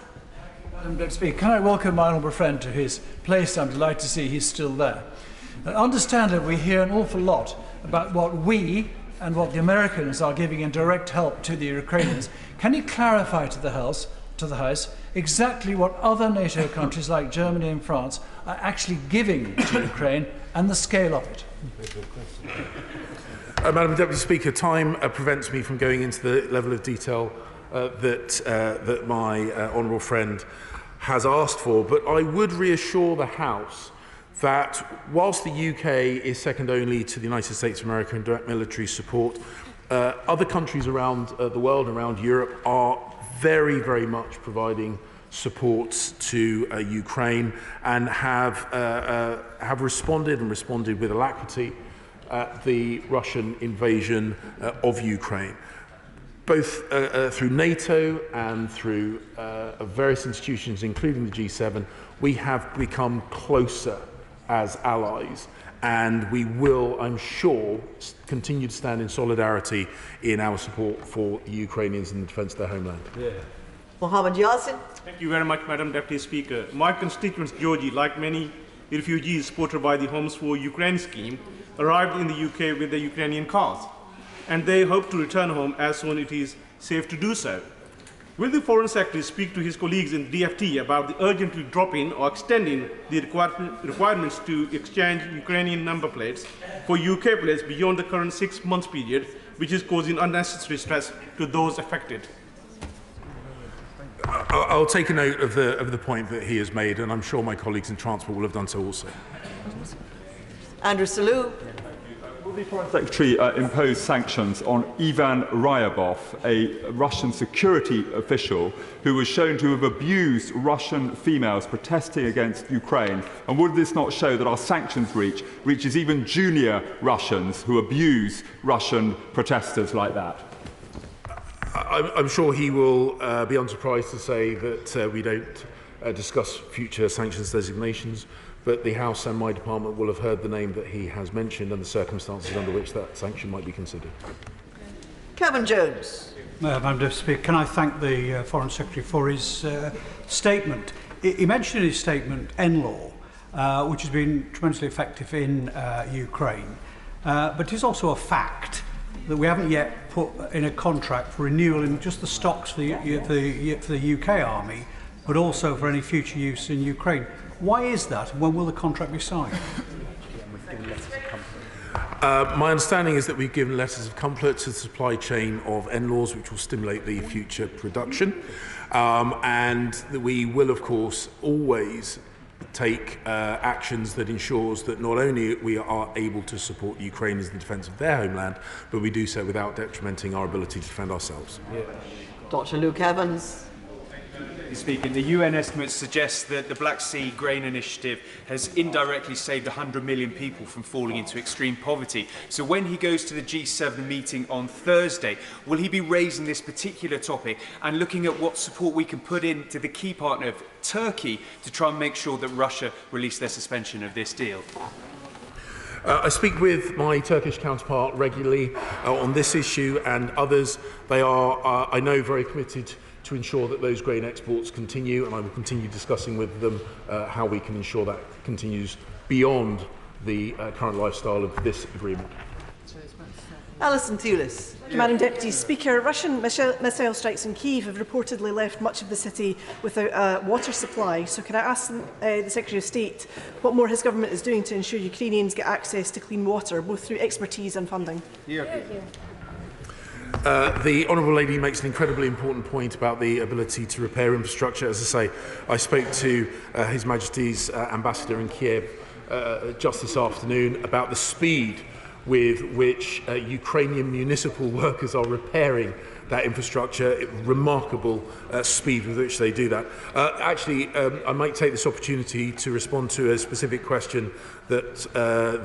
Madam Deputy Speaker, can I welcome my honourable friend to his place? I'm delighted to see he's still there. Understandably, we hear an awful lot about what we and what the Americans are giving in direct help to the Ukrainians. Can you clarify to the House exactly what other NATO countries like Germany and France are actually giving to Ukraine and the scale of it?
Madam Deputy Speaker, time prevents me from going into the level of detail that my honourable friend has asked for, but I would reassure the House that whilst the UK is second only to the United States of America in direct military support, other countries around the world, around Europe, are very, very much providing support to Ukraine and have responded with alacrity at the Russian invasion of Ukraine. Both through NATO and through various institutions, including the G7, we have become closer as allies, and we will, I'm sure, continue to stand in solidarity in our support for the Ukrainians in the defence of their homeland.
Yeah. Mohammed Yassin.
Thank you very much, Madam Deputy Speaker. My constituents, Georgie, like many refugees supported by the Homes for Ukraine scheme, arrived in the UK with their Ukrainian cars, and they hope to return home as soon as it is safe to do so. Will the Foreign Secretary speak to his colleagues in DFT about the urgently dropping or extending the requirements to exchange Ukrainian number plates for UK plates beyond the current 6 months period, which is causing unnecessary stress to those affected?
I'll take a note of the point that he has made, and I'm sure my colleagues in Transport will have done so also.
Andrew Selous.
Will the Foreign Secretary impose sanctions on Ivan Ryabov, a Russian security official who was shown to have abused Russian females protesting against Ukraine? And would this not show that our sanctions reaches even junior Russians who abuse Russian protesters like that?
I'm sure he will be unsurprised to say that we don't discuss future sanctions designations, but the House and my department will have heard the name that he has mentioned and the circumstances under which that sanction might be considered.
Kevin Jones.
Madam Deputy Speaker, can I thank the Foreign Secretary for his statement. He mentioned in his statement NLAW, which has been tremendously effective in Ukraine, but it is also a fact that we haven't yet put in a contract for renewal in just the stocks for the UK Army, but also for any future use in Ukraine. Why is that? When will the contract be signed?
My understanding is that we've given letters of comfort to the supply chain of NLAWs, which will stimulate the future production, and that we will, of course, always take actions that ensures that not only we are able to support Ukrainians in the defence of their homeland, but we do so without detrimenting our ability to defend ourselves.
Yeah. Dr. Luke Evans.
Speaking, the UN estimates suggest that the Black Sea Grain Initiative has indirectly saved 100 million people from falling into extreme poverty. So when he goes to the G7 meeting on Thursday, will he be raising this particular topic and looking at what support we can put into the key partner of Turkey to try and make sure that Russia release their suspension of this deal?
I speak with my Turkish counterpart regularly on this issue and others. They are, I know, very committed to ensure that those grain exports continue, and I will continue discussing with them how we can ensure that continues beyond the current lifestyle of this agreement.
Alison Thulis.
Madam Deputy Speaker, Russian missile strikes in Kyiv have reportedly left much of the city without a water supply. So can I ask the Secretary of State what more his government is doing to ensure Ukrainians get access to clean water, both through expertise and funding?
The Honourable Lady makes an incredibly important point about the ability to repair infrastructure. As I say, I spoke to His Majesty's Ambassador in Kiev just this afternoon about the speed with which Ukrainian municipal workers are repairing that infrastructure, remarkable speed with which they do that. Actually, I might take this opportunity to respond to a specific question that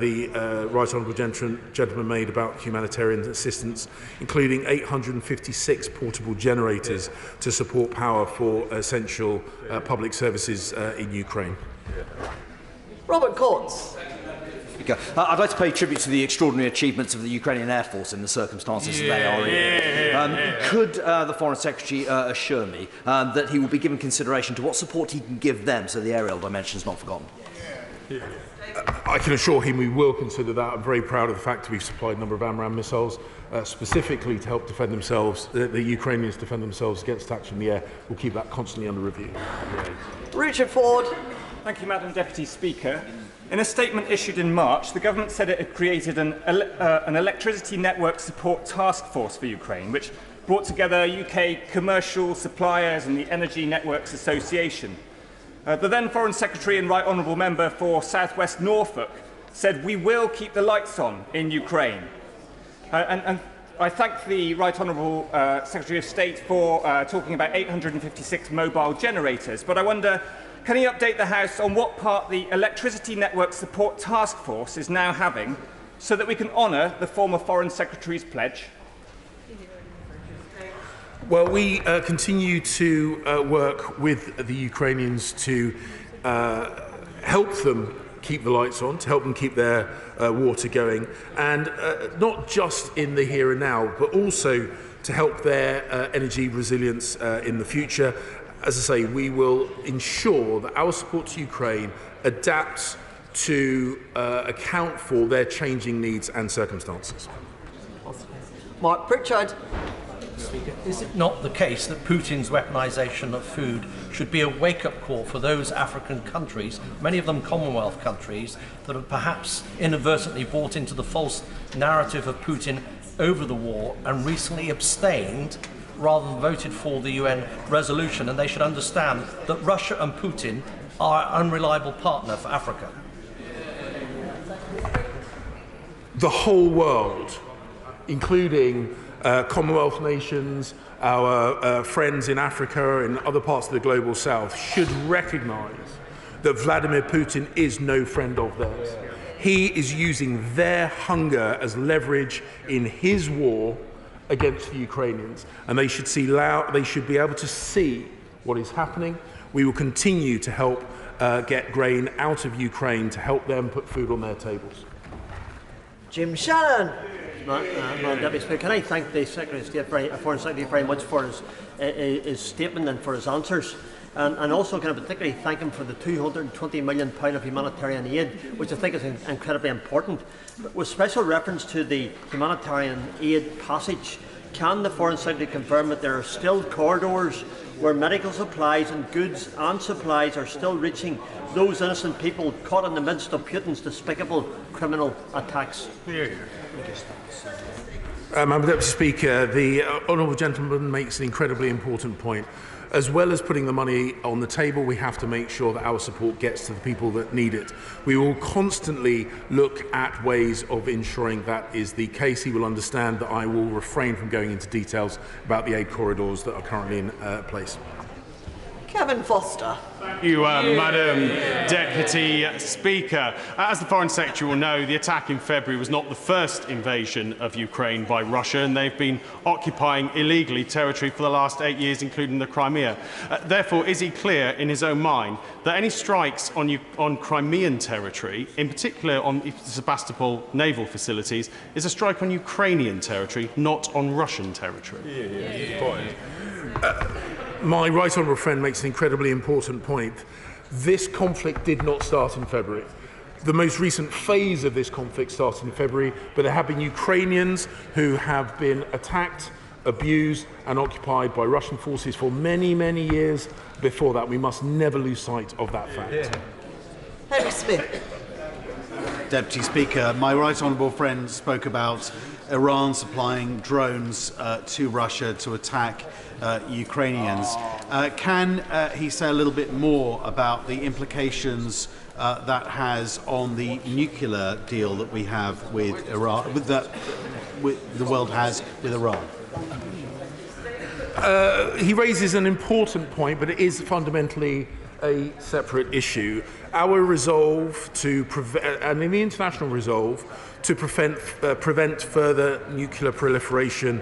the Right Honourable Gentleman made about humanitarian assistance, including 856 portable generators to support power for essential public services in Ukraine.
Robert Coates.
I'd like to pay tribute to the extraordinary achievements of the Ukrainian Air Force in the circumstances that they are in. Could the Foreign Secretary assure me that he will be given consideration to what support he can give them so the aerial dimension is not forgotten?
I can assure him we will consider that. I'm very proud of the fact that we've supplied a number of AMRAAM missiles specifically to help defend themselves, the Ukrainians defend themselves against attacks from the air. We'll keep that constantly under review.
Richard Ford.
Thank you, Madam Deputy Speaker. In a statement issued in March, the government said it had created an electricity network support task force for Ukraine, which brought together UK commercial suppliers and the Energy Networks Association. The then Foreign Secretary and Right Honourable Member for South West Norfolk said, "We will keep the lights on in Ukraine." And I thank the Right Honourable Secretary of State for talking about 856 mobile generators, but I wonder, can he update the House on what part the Electricity Network Support Task Force is now having, so that we can honour the former Foreign Secretary's pledge?
Well, we continue to work with the Ukrainians to help them keep the lights on, to help them keep their water going, and not just in the here and now, but also to help their energy resilience in the future. As I say, we will ensure that our support to Ukraine adapts to account for their changing needs and circumstances.
Mark Pritchard. Is it not the case that Putin's weaponisation of food should be a wake-up call for those African countries, many of them Commonwealth countries, that have perhaps inadvertently bought into the false narrative of Putin over the war and recently abstained rather than voted for the UN resolution, and they should understand that Russia and Putin are an unreliable partner for Africa?
The whole world, including Commonwealth nations, our friends in Africa and other parts of the global south, should recognise that Vladimir Putin is no friend of theirs. He is using their hunger as leverage in his war against the Ukrainians, and they should be able to see what is happening. We will continue to help get grain out of Ukraine to help them put food on their tables.
Jim Shannon.
Madam Deputy Speaker, can I thank the Secretary of State, Foreign Secretary, very much for his statement and for his answers. And also can I particularly thank him for the £220 million of humanitarian aid, which I think is incredibly important. But with special reference to the humanitarian aid passage, can the Foreign Secretary confirm that there are still corridors where medical supplies and goods and supplies are still reaching those innocent people caught in the midst of Putin's despicable criminal attacks?
Madam Deputy Speaker, the honourable gentleman makes an incredibly important point. As well as putting the money on the table, we have to make sure that our support gets to the people that need it. We will constantly look at ways of ensuring that is the case. He will understand that I will refrain from going into details about the aid corridors that are currently in place.
Kevin Foster.
Thank you, Madam Deputy Speaker. As the Foreign Secretary will know, the attack in February was not the first invasion of Ukraine by Russia, and they've been occupying illegally territory for the last 8 years, including the Crimea. Therefore, is he clear in his own mind that any strikes on Crimean territory, in particular on Sebastopol naval facilities, is a strike on Ukrainian territory, not on Russian territory?
My right honourable friend makes an incredibly important point. This conflict did not start in February. The most recent phase of this conflict started in February, but there have been Ukrainians who have been attacked, abused and occupied by Russian forces for many, many years before that. We must never lose sight of that fact.
Henry Smith.
Deputy Speaker, my right honourable friend spoke about Iran supplying drones to Russia to attack Ukrainians. Can he say a little bit more about the implications that has on the nuclear deal that we have with Iran, the world has with Iran?
He raises an important point, but it is fundamentally a separate issue. Our resolve to prevent, and in the international resolve, to prevent further nuclear proliferation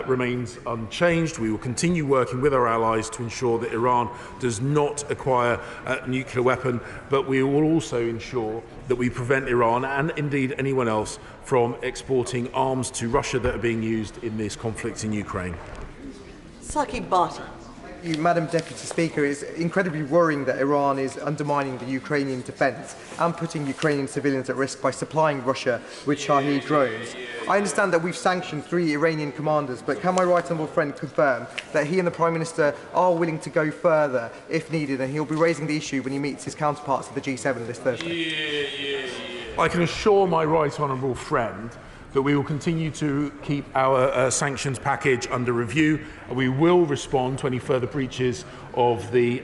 remains unchanged. We will continue working with our allies to ensure that Iran does not acquire a nuclear weapon, but we will also ensure that we prevent Iran, and indeed anyone else, from exporting arms to Russia that are being used in this conflict in Ukraine.
Saki Bhatt.
Madam Deputy Speaker, it's incredibly worrying that Iran is undermining the Ukrainian defence and putting Ukrainian civilians at risk by supplying Russia with Shahed drones. I understand that we've sanctioned 3 Iranian commanders, but can my right honourable friend confirm that he and the Prime Minister are willing to go further if needed, and he'll be raising the issue when he meets his counterparts at the G7 this Thursday?
I can assure my right honourable friend that we will continue to keep our sanctions package under review. We will respond to any further breaches of the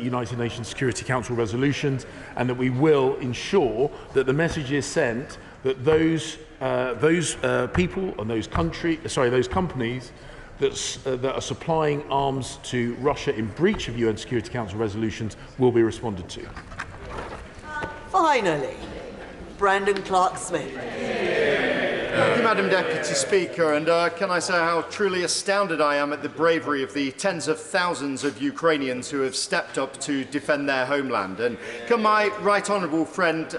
United Nations Security Council resolutions, and that we will ensure that the message is sent that those people and those companies that are supplying arms to Russia in breach of UN Security Council resolutions will be responded to.
Finally, Brendan Clark-Smith.
Thank you, Madam Deputy Speaker, and can I say how truly astounded I am at the bravery of the tens of thousands of Ukrainians who have stepped up to defend their homeland. And can my right honourable friend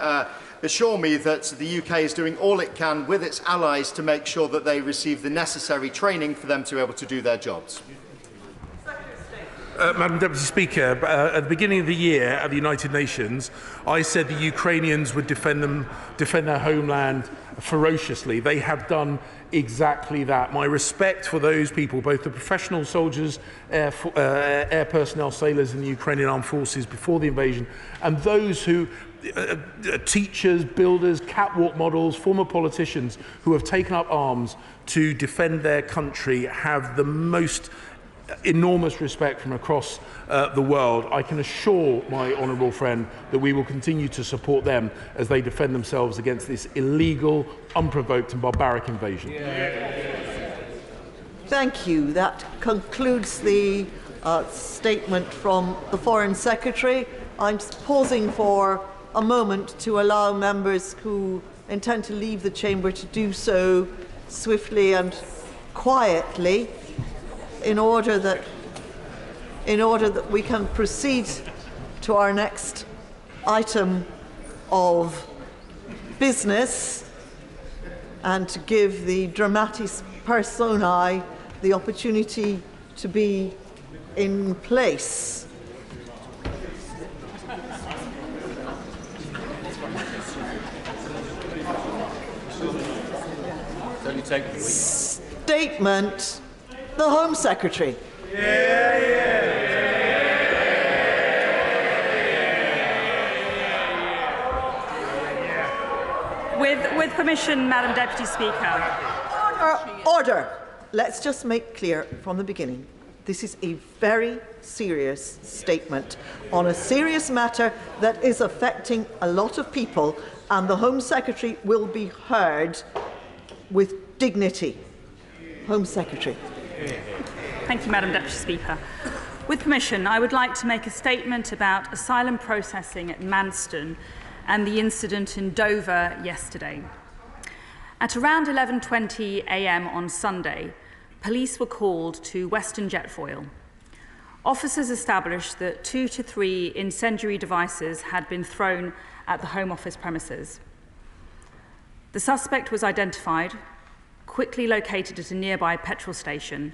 assure me that the UK is doing all it can with its allies to make sure that they receive the necessary training for them to be able to do their jobs?
Madam Deputy Speaker, at the beginning of the year at the United Nations, I said the Ukrainians would defend their homeland ferociously. They have done exactly that. My respect for those people, both the professional soldiers, air personnel, sailors in the Ukrainian armed forces before the invasion, and those who teachers, builders, catwalk models, former politicians who have taken up arms to defend their country, have the most enormous respect from across the world. I can assure my honourable friend that we will continue to support them as they defend themselves against this illegal, unprovoked and barbaric invasion.
Thank you. That concludes the statement from the Foreign Secretary. I'm pausing for a moment to allow members who intend to leave the chamber to do so swiftly and quietly, in order that we can proceed to our next item of business, and to give the dramatis personae the opportunity to be in place. Statement, the Home Secretary.
With permission, Madam Deputy Speaker.
Order. Let's just make clear from the beginning, this is a very serious statement on a serious matter that is affecting a lot of people, and the Home Secretary will be heard with dignity. Home Secretary.
Thank you, Madam Deputy Speaker. With permission, I would like to make a statement about asylum processing at Manston and the incident in Dover yesterday. At around 11:20 a.m. on Sunday, police were called to Western Jetfoil. Officers established that 2 to 3 incendiary devices had been thrown at the Home Office premises. The suspect was identified, quickly located at a nearby petrol station,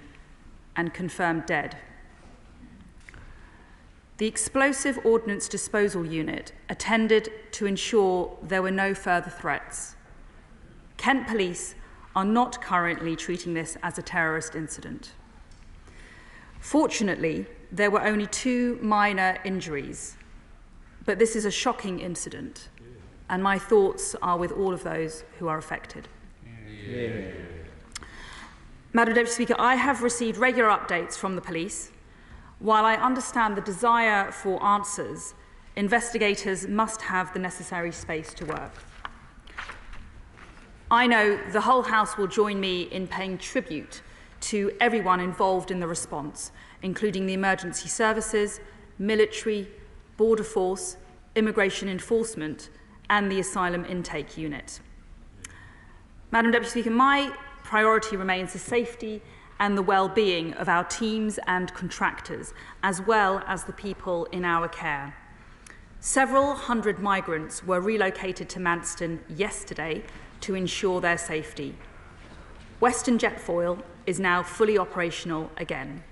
and confirmed dead. The Explosive Ordnance Disposal Unit attended to ensure there were no further threats. Kent Police are not currently treating this as a terrorist incident. Fortunately, there were only 2 minor injuries, but this is a shocking incident, and my thoughts are with all of those who are affected. Madam Deputy Speaker, I have received regular updates from the police. While I understand the desire for answers, investigators must have the necessary space to work. I know the whole House will join me in paying tribute to everyone involved in the response, including the emergency services, military, border force, immigration enforcement, and the asylum intake unit. Madam Deputy Speaker, my priority remains the safety and the well-being of our teams and contractors, as well as the people in our care. Several hundred migrants were relocated to Manston yesterday to ensure their safety. Western Jetfoil is now fully operational again.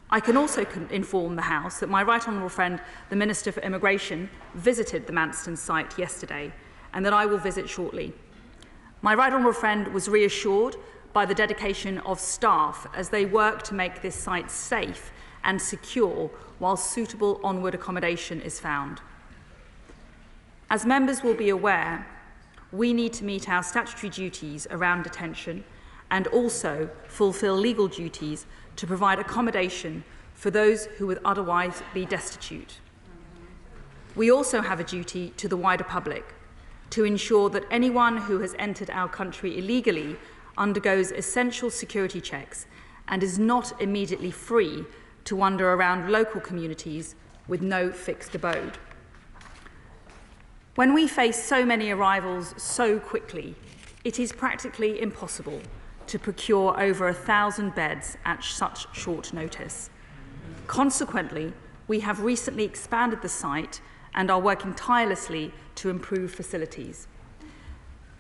I can also inform the House that my right honourable friend, the Minister for Immigration, visited the Manston site yesterday, and that I will visit shortly. My right honourable friend was reassured by the dedication of staff as they work to make this site safe and secure while suitable onward accommodation is found. As members will be aware, we need to meet our statutory duties around detention and also fulfil legal duties to provide accommodation for those who would otherwise be destitute. We also have a duty to the wider public to ensure that anyone who has entered our country illegally undergoes essential security checks and is not immediately free to wander around local communities with no fixed abode. When we face so many arrivals so quickly, it is practically impossible to procure over 1,000 beds at such short notice. Consequently, we have recently expanded the site and are working tirelessly to improve facilities.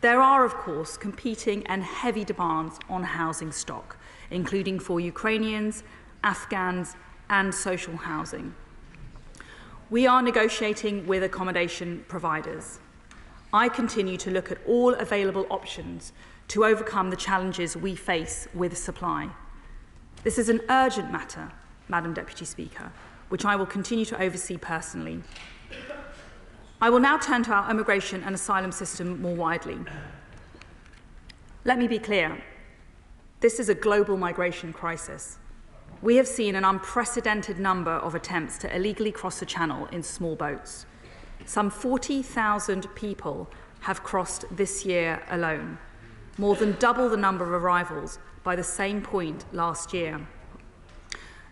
There are, of course, competing and heavy demands on housing stock, including for Ukrainians, Afghans, and social housing. We are negotiating with accommodation providers. I continue to look at all available options to overcome the challenges we face with supply. This is an urgent matter, Madam Deputy Speaker, which I will continue to oversee personally. I will now turn to our immigration and asylum system more widely. Let me be clear. This is a global migration crisis. We have seen an unprecedented number of attempts to illegally cross the Channel in small boats. Some 40,000 people have crossed this year alone, more than double the number of arrivals by the same point last year.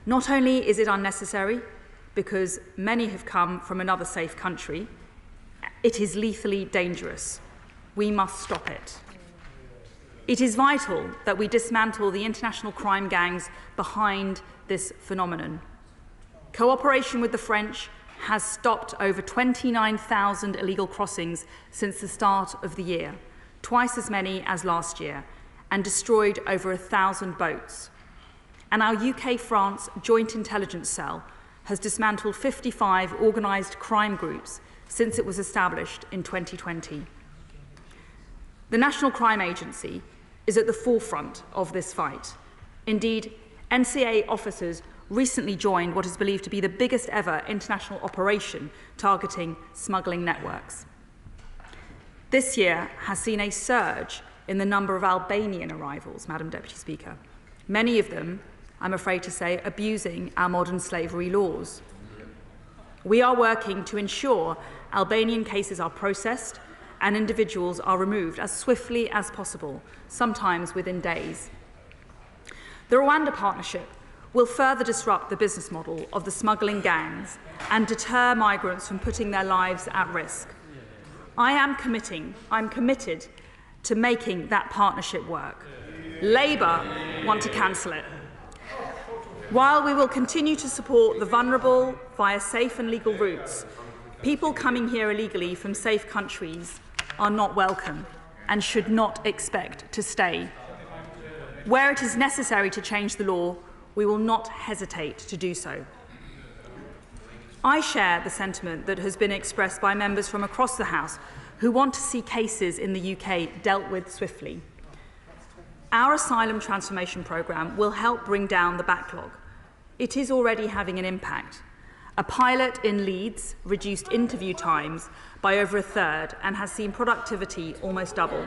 Not only is it unnecessary, because many have come from another safe country, it is lethally dangerous. We must stop it. It is vital that we dismantle the international crime gangs behind this phenomenon. Cooperation with the French has stopped over 29,000 illegal crossings since the start of the year, twice as many as last year, and destroyed over 1,000 boats. And our UK-France Joint Intelligence Cell has dismantled 55 organised crime groups since it was established in 2020. The National Crime Agency is at the forefront of this fight. Indeed, NCA officers recently joined what is believed to be the biggest ever international operation targeting smuggling networks. This year has seen a surge in the number of Albanian arrivals, Madam Deputy Speaker. Many of them, I'm afraid to say, abusing our modern slavery laws. We are working to ensure Albanian cases are processed and individuals are removed as swiftly as possible, sometimes within days. The Rwanda Partnership will further disrupt the business model of the smuggling gangs and deter migrants from putting their lives at risk. I'm committed to making that partnership work. Labour want to cancel it. While we will continue to support the vulnerable via safe and legal routes, people coming here illegally from safe countries are not welcome and should not expect to stay. Where it is necessary to change the law, we will not hesitate to do so. I share the sentiment that has been expressed by members from across the House who want to see cases in the UK dealt with swiftly. Our asylum transformation programme will help bring down the backlog. It is already having an impact. A pilot in Leeds reduced interview times by over 1/3 and has seen productivity almost double.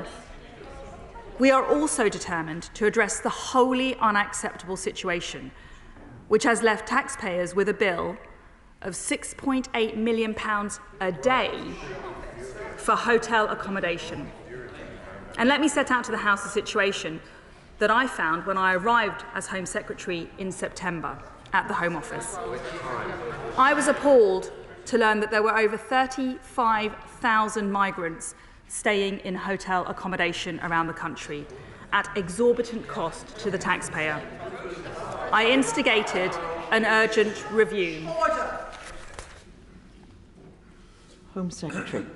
We are also determined to address the wholly unacceptable situation, which has left taxpayers with a bill of £6.8 million a day for hotel accommodation. And let me set out to the House a situation that I found when I arrived as Home Secretary in September at the Home Office. I was appalled to learn that there were over 35,000 migrants staying in hotel accommodation around the country at exorbitant cost to the taxpayer. I instigated an urgent review.
Home Secretary.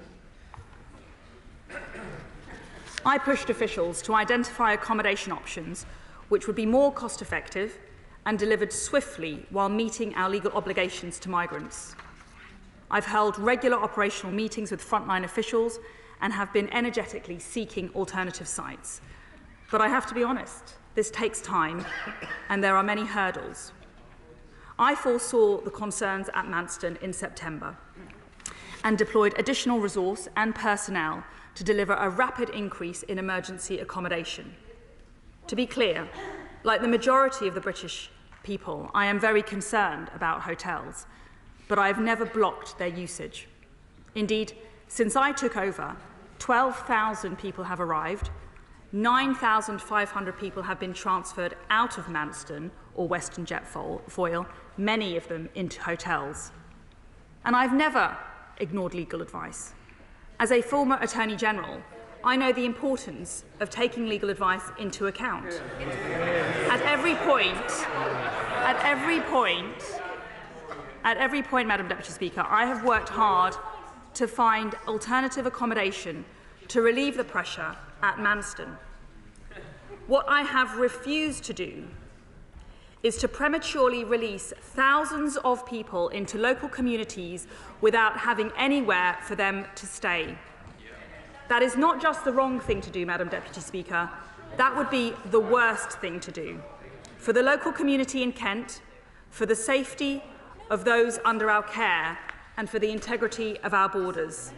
I pushed officials to identify accommodation options which would be more cost-effective and delivered swiftly while meeting our legal obligations to migrants. I've held regular operational meetings with frontline officials and have been energetically seeking alternative sites. But I have to be honest, this takes time and there are many hurdles. I foresaw the concerns at Manston in September and deployed additional resource and personnel to deliver a rapid increase in emergency accommodation. To be clear, like the majority of the British people, I am very concerned about hotels, but I have never blocked their usage. Indeed, since I took over, 12,000 people have arrived, 9,500 people have been transferred out of Manston or Western Jetfoil, many of them into hotels. And I've never ignored legal advice. As a former Attorney General, I know the importance of taking legal advice into account. At every point, Madam Deputy Speaker, I have worked hard to find alternative accommodation to relieve the pressure at Manston. What I have refused to do is to prematurely release thousands of people into local communities without having anywhere for them to stay. That is not just the wrong thing to do, Madam Deputy Speaker, that would be the worst thing to do. For the local community in Kent, for the safety of those under our care, and for the integrity of our borders.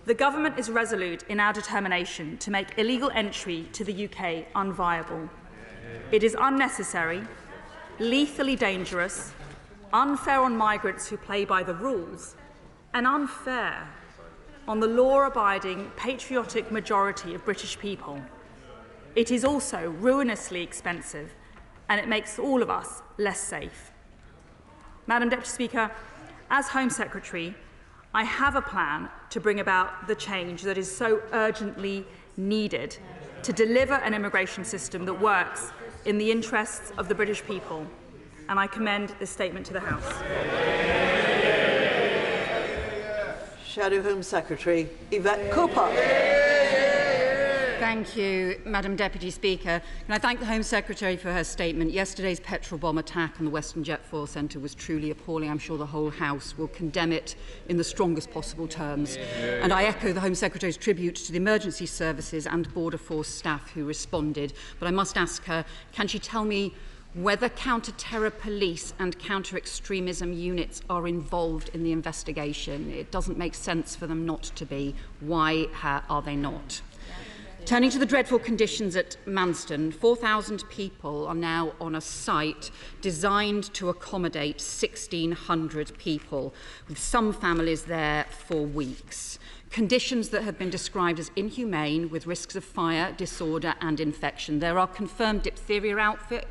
The Government is resolute in our determination to make illegal entry to the UK unviable. It is unnecessary, lethally dangerous, unfair on migrants who play by the rules, and unfair on the law-abiding, patriotic majority of British people. It is also ruinously expensive, and it makes all of us less safe. Madam Deputy Speaker, as Home Secretary, I have a plan to bring about the change that is so urgently needed to deliver an immigration system that works in the interests of the British people, and I commend this statement to the House.
Shadow Home Secretary Yvette Cooper.
Thank you, Madam Deputy Speaker. Can I thank the Home Secretary for her statement? Yesterday's petrol bomb attack on the Western Jetfoil Centre was truly appalling. I'm sure the whole House will condemn it in the strongest possible terms. And I echo the Home Secretary's tribute to the emergency services and Border Force staff who responded. But I must ask her, can she tell me whether counter-terror police and counter-extremism units are involved in the investigation? It doesn't make sense for them not to be. Why are they not? Turning to the dreadful conditions at Manston, 4,000 people are now on a site designed to accommodate 1,600 people, with some families there for weeks. Conditions that have been described as inhumane, with risks of fire, disorder and infection. There are confirmed diphtheria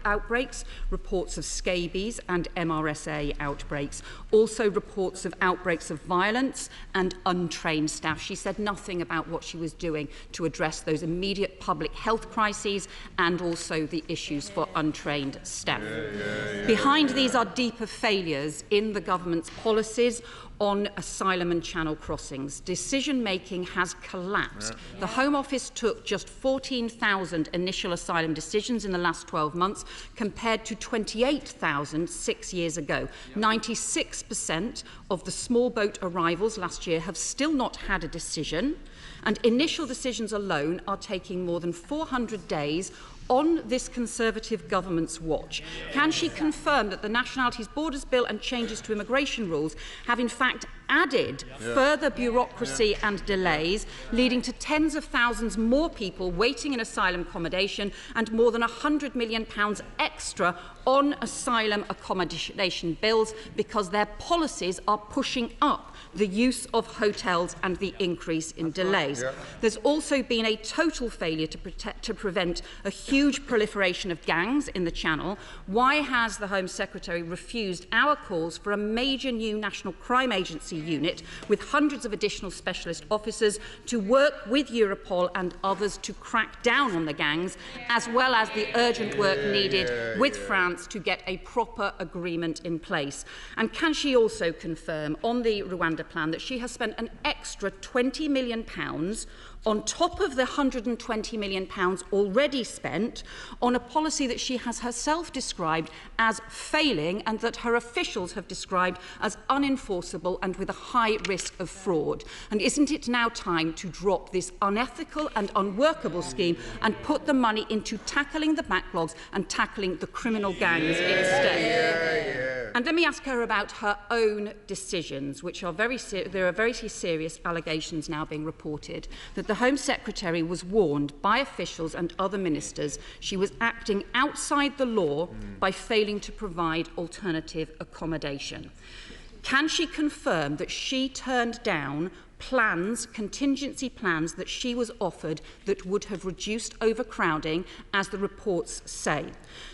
outbreaks, reports of scabies and MRSA outbreaks, also reports of outbreaks of violence and untrained staff. She said nothing about what she was doing to address those immediate public health crises and also the issues for untrained staff. Behind these are deeper failures in the government's policies on asylum and channel crossings. Decision-making has collapsed. The Home Office took just 14,000 initial asylum decisions in the last 12 months, compared to 28,000 6 years ago. 96% of the small boat arrivals last year have still not had a decision, and initial decisions alone are taking more than 400 days on this Conservative government's watch. Can she confirm that the Nationalities Borders Bill and changes to immigration rules have in fact added further bureaucracy and delays, leading to tens of thousands more people waiting in asylum accommodation and more than £100 million extra on asylum accommodation bills because their policies are pushing up the use of hotels and the increase in delays? There's also been a total failure to prevent a huge proliferation of gangs in the Channel. Why has the Home Secretary refused our calls for a major new National Crime Agency unit with hundreds of additional specialist officers to work with Europol and others to crack down on the gangs, as well as the urgent work needed with France to get a proper agreement in place? And can she also confirm on the Rwanda plan that she has spent an extra £20 million on top of the £120 million already spent on a policy that she has herself described as failing and that her officials have described as unenforceable and with a high risk of fraud? And isn't it now time to drop this unethical and unworkable scheme and put the money into tackling the backlogs and tackling the criminal gangs instead? And let me ask her about her own decisions, which are there are very serious allegations now being reported that the Home Secretary was warned by officials and other ministers she was acting outside the law by failing to provide alternative accommodation. Can she confirm that she turned down contingency plans that she was offered that would have reduced overcrowding, as the reports say?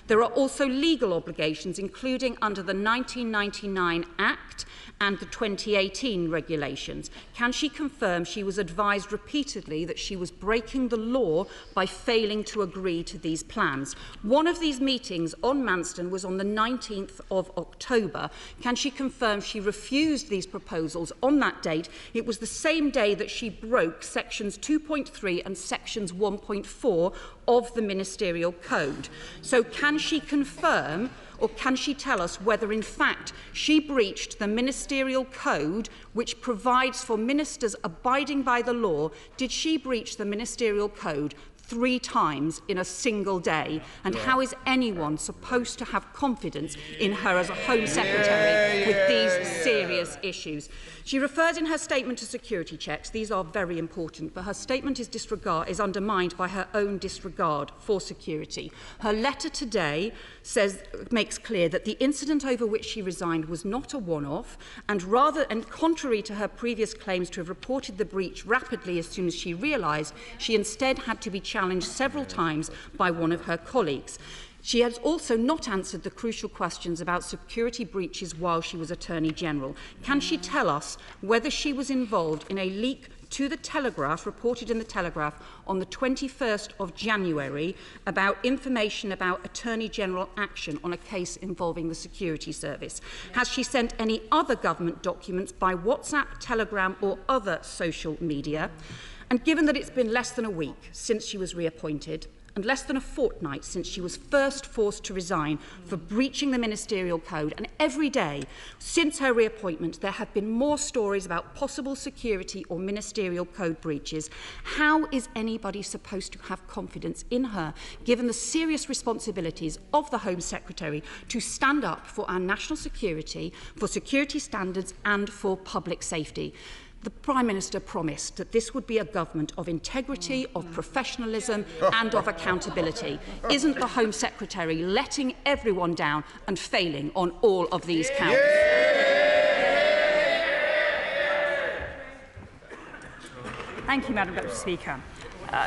There are also legal obligations, including under the 1999 Act and the 2018 regulations. Can she confirm she was advised repeatedly that she was breaking the law by failing to agree to these plans? One of these meetings on Manston was on the 19th of October. Can she confirm she refused these proposals on that date? It was the same day that she broke sections 2.3 and sections 1.4 of the Ministerial Code. So can she confirm, or can she tell us whether in fact she breached the Ministerial Code, which provides for ministers abiding by the law? Did she breach the Ministerial Code 3 times in a single day? And how is anyone supposed to have confidence in her as a Home Secretary with these serious issues? She refers in her statement to security checks. These are very important, but her statement is undermined by her own disregard for security. Her letter today makes clear that the incident over which she resigned was not a one-off, and contrary to her previous claims to have reported the breach rapidly as soon as she realised, she instead had to be challenged several times by one of her colleagues. She has also not answered the crucial questions about security breaches while she was Attorney General. Can she tell us whether she was involved in a leak to the Telegraph, reported in the Telegraph on the 21st of January, about information about Attorney General action on a case involving the security service? Has she sent any other government documents by WhatsApp, Telegram or other social media? And given that it's been less than a week since she was reappointed, and less than a fortnight since she was first forced to resign for breaching the Ministerial Code, and every day since her reappointment there have been more stories about possible security or Ministerial Code breaches, how is anybody supposed to have confidence in her, given the serious responsibilities of the Home Secretary to stand up for our national security, for security standards and for public safety? The Prime Minister promised that this would be a government of integrity, of professionalism and of accountability. Isn't the Home Secretary letting everyone down and failing on all of these counts?
Thank you, Madam Deputy Speaker.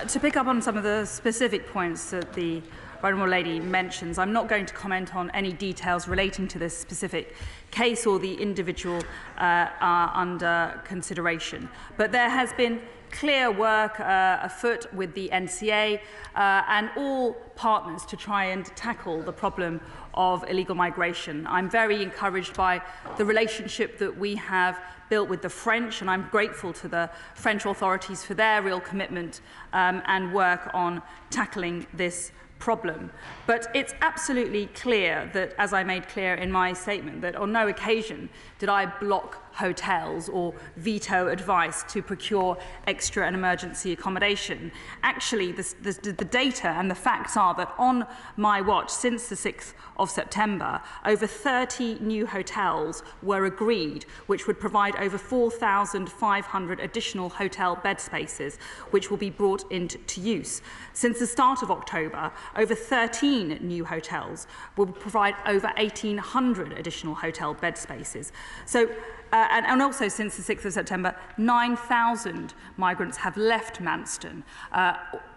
To pick up on some of the specific points that the Honourable Lady mentions, I'm not going to comment on any details relating to this specific case or the individual under consideration. But there has been clear work afoot with the NCA and all partners to try and tackle the problem of illegal migration. I'm very encouraged by the relationship that we have built with the French, and I'm grateful to the French authorities for their real commitment and work on tackling this problem. But it's absolutely clear that, as I made clear in my statement, that on no occasion did I block hotels or veto advice to procure extra and emergency accommodation. Actually, the data and the facts are that on my watch, since the 6th of September, over 30 new hotels were agreed, which would provide over 4,500 additional hotel bed spaces, which will be brought into use. Since the start of October, over 13 new hotels will provide over 1,800 additional hotel bed spaces. So, and also since the 6th of September, 9,000 migrants have left Manston,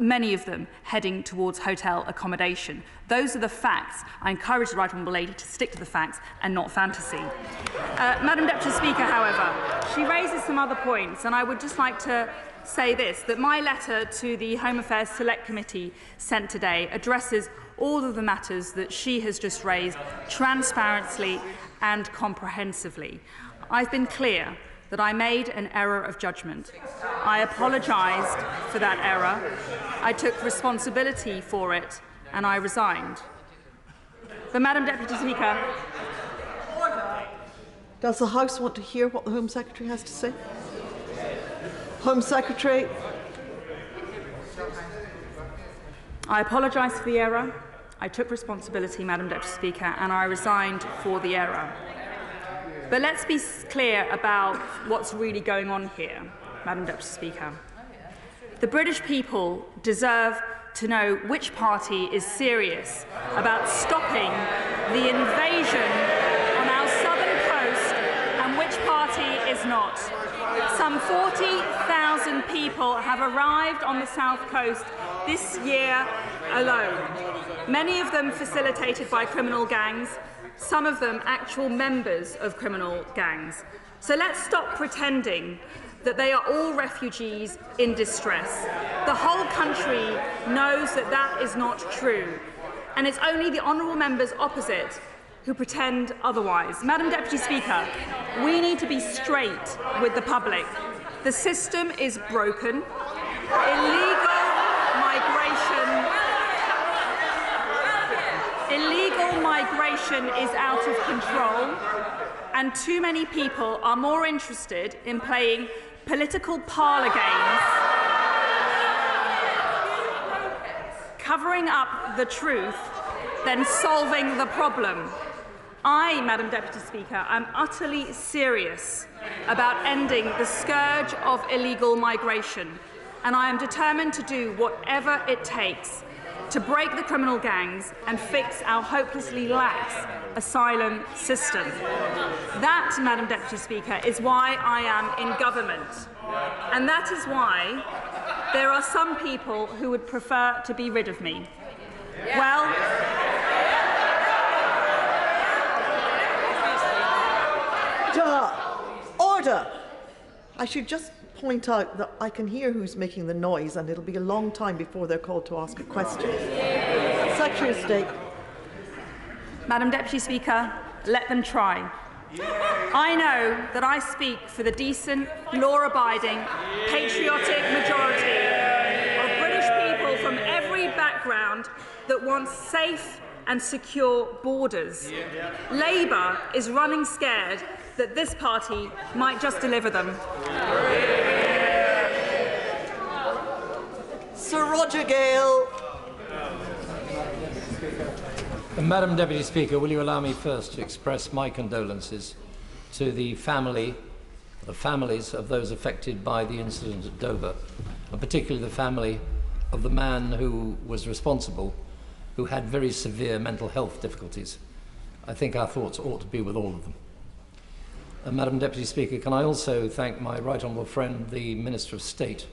many of them heading towards hotel accommodation. Those are the facts. I encourage the Right Honourable Lady to stick to the facts and not fantasy. Madam Deputy Speaker, however, she raises some other points, and I would just like to say this, that my letter to the Home Affairs Select Committee sent today addresses all of the matters that she has just raised transparently and comprehensively. I've been clear that I made an error of judgment. I apologised for that error. I took responsibility for it and I resigned. But, Madam Deputy Speaker,
does the House want to hear what the Home Secretary has to say? Home Secretary.
I apologise for the error. I took responsibility, Madam Deputy Speaker, and I resigned for the error. But let's be clear about what's really going on here, Madam Deputy Speaker. The British people deserve to know which party is serious about stopping the invasion on our southern coast and which party is not. Some 40,000 people have arrived on the south coast this year alone, many of them facilitated by criminal gangs, some of them actual members of criminal gangs. So let's stop pretending that they are all refugees in distress. The whole country knows that that is not true, and it's only the honourable members opposite who pretend otherwise. Madam Deputy Speaker, we need to be straight with the public. The system is broken. Illegal migration is out of control, and too many people are more interested in playing political parlour games, covering up the truth, than solving the problem. I, Madam Deputy Speaker, am utterly serious about ending the scourge of illegal migration, and I am determined to do whatever it takes to break the criminal gangs and fix our hopelessly lax asylum system. That, Madam Deputy Speaker, is why I am in government, and that is why there are some people who would prefer to be rid of me. Well,
order! I should just point out that I can hear who's making the noise, and it'll be a long time before they're called to ask a question. Secretary of State.
Madam Deputy Speaker, let them try. I know that I speak for the decent, law-abiding, patriotic majority of British people from every background that wants safe and secure borders. Labour is running scared that this party might just deliver them.
Sir Roger Gale.
Madam Deputy Speaker, will you allow me first to express my condolences to the families of those affected by the incident at Dover, and particularly the family of the man who was responsible, who had very severe mental health difficulties. I think our thoughts ought to be with all of them. Madam Deputy Speaker, can I also thank my right honourable friend, the Minister of State,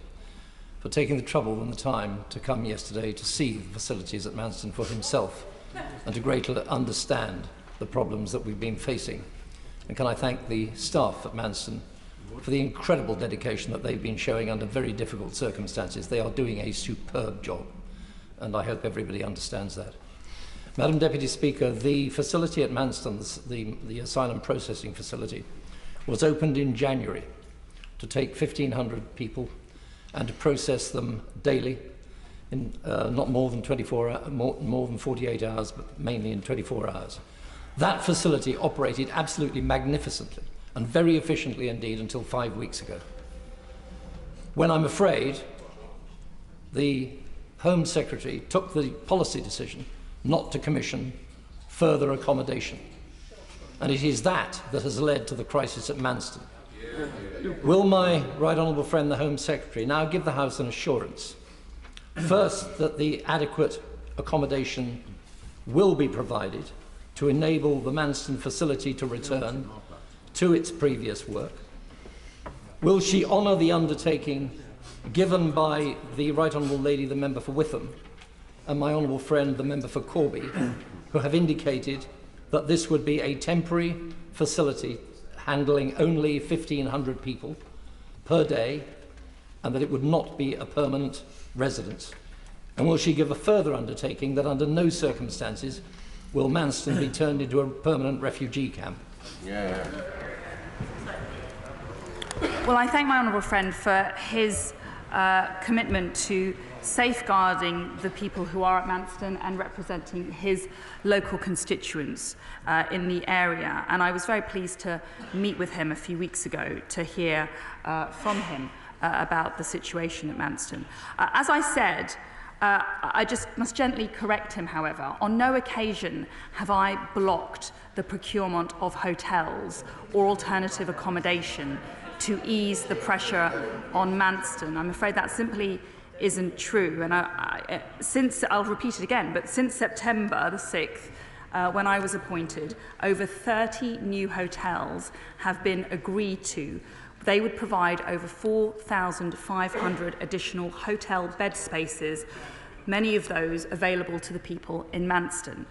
for taking the trouble and the time to come yesterday to see the facilities at Manston for himself and to greatly understand the problems that we've been facing. And can I thank the staff at Manston for the incredible dedication that they've been showing under very difficult circumstances. They are doing a superb job, and I hope everybody understands that. Madam Deputy Speaker, the facility at Manston, the asylum processing facility, was opened in January to take 1,500 people and to process them daily in not more than 48 hours, but mainly in 24 hours. That facility operated absolutely magnificently and very efficiently indeed until 5 weeks ago, when I'm afraid the Home Secretary took the policy decision not to commission further accommodation. And it is that that has led to the crisis at Manston. Will my right honourable friend, the Home Secretary, now give the House an assurance, first, that the adequate accommodation will be provided to enable the Manston facility to return to its previous work? Will she honour the undertaking given by the Right Honourable Lady, the Member for Witham, and my honourable friend, the Member for Corby, who have indicated that this would be a temporary facility handling only 1,500 people per day, and that it would not be a permanent residence? And will she give a further undertaking that under no circumstances will Manston be turned into a permanent refugee camp?
Well, I thank my honourable friend for his commitment to safeguarding the people who are at Manston and representing his local constituents in the area. And I was very pleased to meet with him a few weeks ago to hear from him about the situation at Manston. As I said, I just must gently correct him, however. On no occasion have I blocked the procurement of hotels or alternative accommodation to ease the pressure on Manston. I'm afraid that simply isn't true. And I'll repeat it again, but since September the 6th, when I was appointed, over 30 new hotels have been agreed to. They would provide over 4,500 additional hotel bed spaces, many of those available to the people in Manston.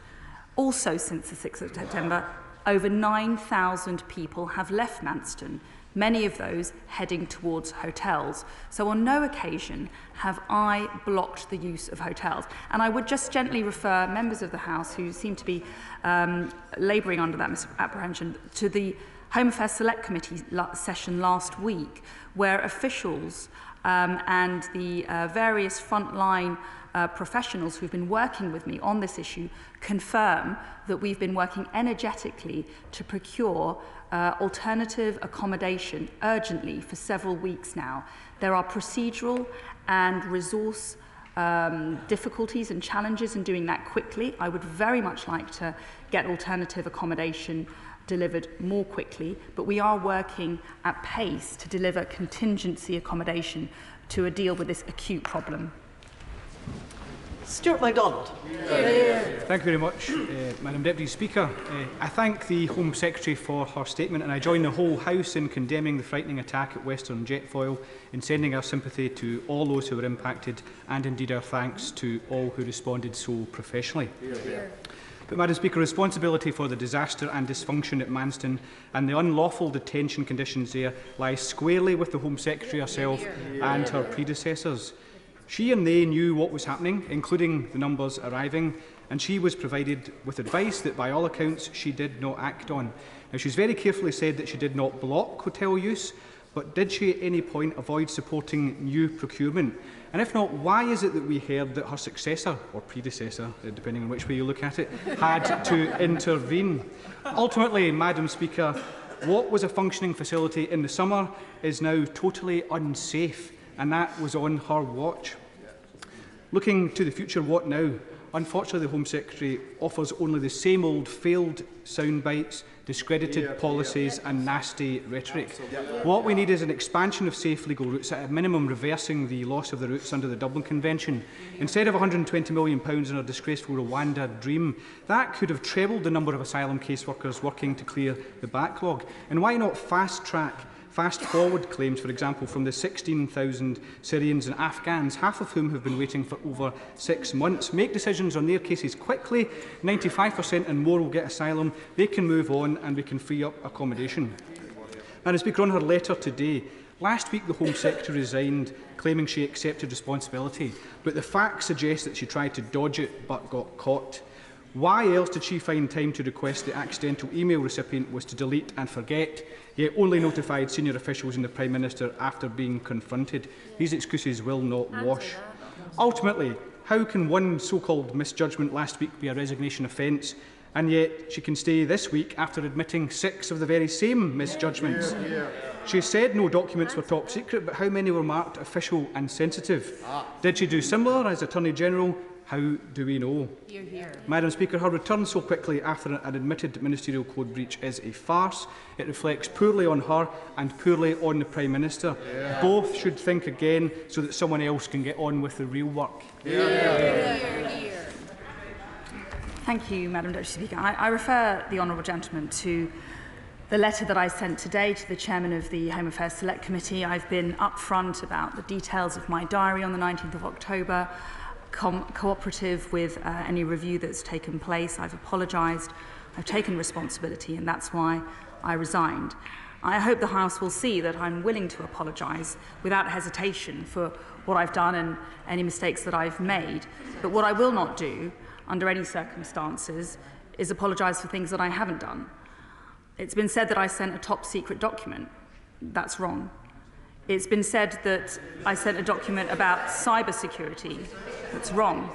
Also, since the 6th of September, over 9,000 people have left Manston, many of those heading towards hotels. So on no occasion have I blocked the use of hotels. And I would just gently refer members of the House who seem to be labouring under that misapprehension to the Home Affairs Select Committee session last week, where officials and the various frontline professionals who've been working with me on this issue confirm that we've been working energetically to procure alternative accommodation urgently for several weeks now. There are procedural and resource difficulties and challenges in doing that quickly. I would very much like to get alternative accommodation delivered more quickly, but we are working at pace to deliver contingency accommodation to deal with this acute problem.
Stuart MacDonald.
Thank you very much, Madam Deputy Speaker. I thank the Home Secretary for her statement, and I join the whole House in condemning the frightening attack at Western Jetfoil, in sending our sympathy to all those who were impacted, and indeed our thanks to all who responded so professionally. But, Madam Speaker, responsibility for the disaster and dysfunction at Manston and the unlawful detention conditions there lies squarely with the Home Secretary herself and her predecessors. She and they knew what was happening, including the numbers arriving, and she was provided with advice that, by all accounts, she did not act on. Now, she's very carefully said that she did not block hotel use, but did she at any point avoid supporting new procurement? And if not, why is it that we heard that her successor, or predecessor, depending on which way you look at it, had to intervene? Ultimately, Madam Speaker, what was a functioning facility in the summer is now totally unsafe, and that was on her watch. Looking to the future, what now? Unfortunately, the Home Secretary offers only the same old failed sound bites, discredited policies and nasty rhetoric. What we need is an expansion of safe legal routes, at a minimum reversing the loss of the routes under the Dublin Convention. Instead of £120 million in a disgraceful Rwanda dream, that could have trebled the number of asylum caseworkers working to clear the backlog. And why not fast-track fast-forward claims, for example, from the 16,000 Syrians and Afghans, half of whom have been waiting for over 6 months. Make decisions on their cases quickly. 95% and more will get asylum. They can move on and we can free up accommodation. Madam Speaker, on her letter today, last week the Home Secretary resigned, claiming she accepted responsibility, but the facts suggest that she tried to dodge it but got caught. Why else did she find time to request the accidental email recipient was to delete and forget, yet only notified senior officials and the Prime Minister after being confronted? These excuses will not wash. Ultimately, how can one so-called misjudgment last week be a resignation offence, and yet she can stay this week after admitting 6 of the very same misjudgments? She said no documents were top secret, but how many were marked official and sensitive? Did she do similar as Attorney General? How do we know? Hear, hear. Madam Speaker, her return so quickly after an admitted ministerial code breach is a farce. It reflects poorly on her and poorly on the Prime Minister. Both should think again so that someone else can get on with the real work.
Thank you, Madam Deputy Speaker. I refer the honourable gentleman to the letter that I sent today to the Chairman of the Home Affairs Select Committee. I've been upfront about the details of my diary on the 19th of October. Cooperative with any review that's taken place. I've apologised, I've taken responsibility, and that's why I resigned. I hope the House will see that I'm willing to apologise without hesitation for what I've done and any mistakes that I've made. But what I will not do, under any circumstances, is apologise for things that I haven't done. It's been said that I sent a top-secret document. That's wrong. It's been said that I sent a document about cybersecurity. That's wrong.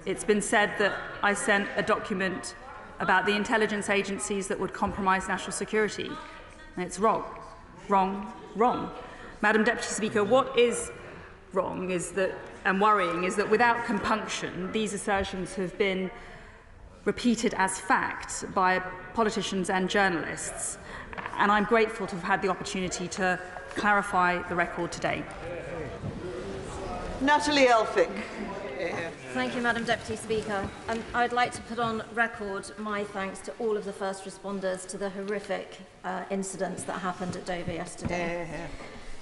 It's been said that I sent a document about the intelligence agencies that would compromise national security. And it's wrong. Wrong. Wrong. Madam Deputy Speaker, what is wrong is that and worrying is that without compunction, these assertions have been repeated as fact by politicians and journalists. And I'm grateful to have had the opportunity to clarify the record today.
Natalie Elphicke.
Thank you, Madam Deputy Speaker. I'd like to put on record my thanks to all of the first responders to the horrific incidents that happened at Dover yesterday.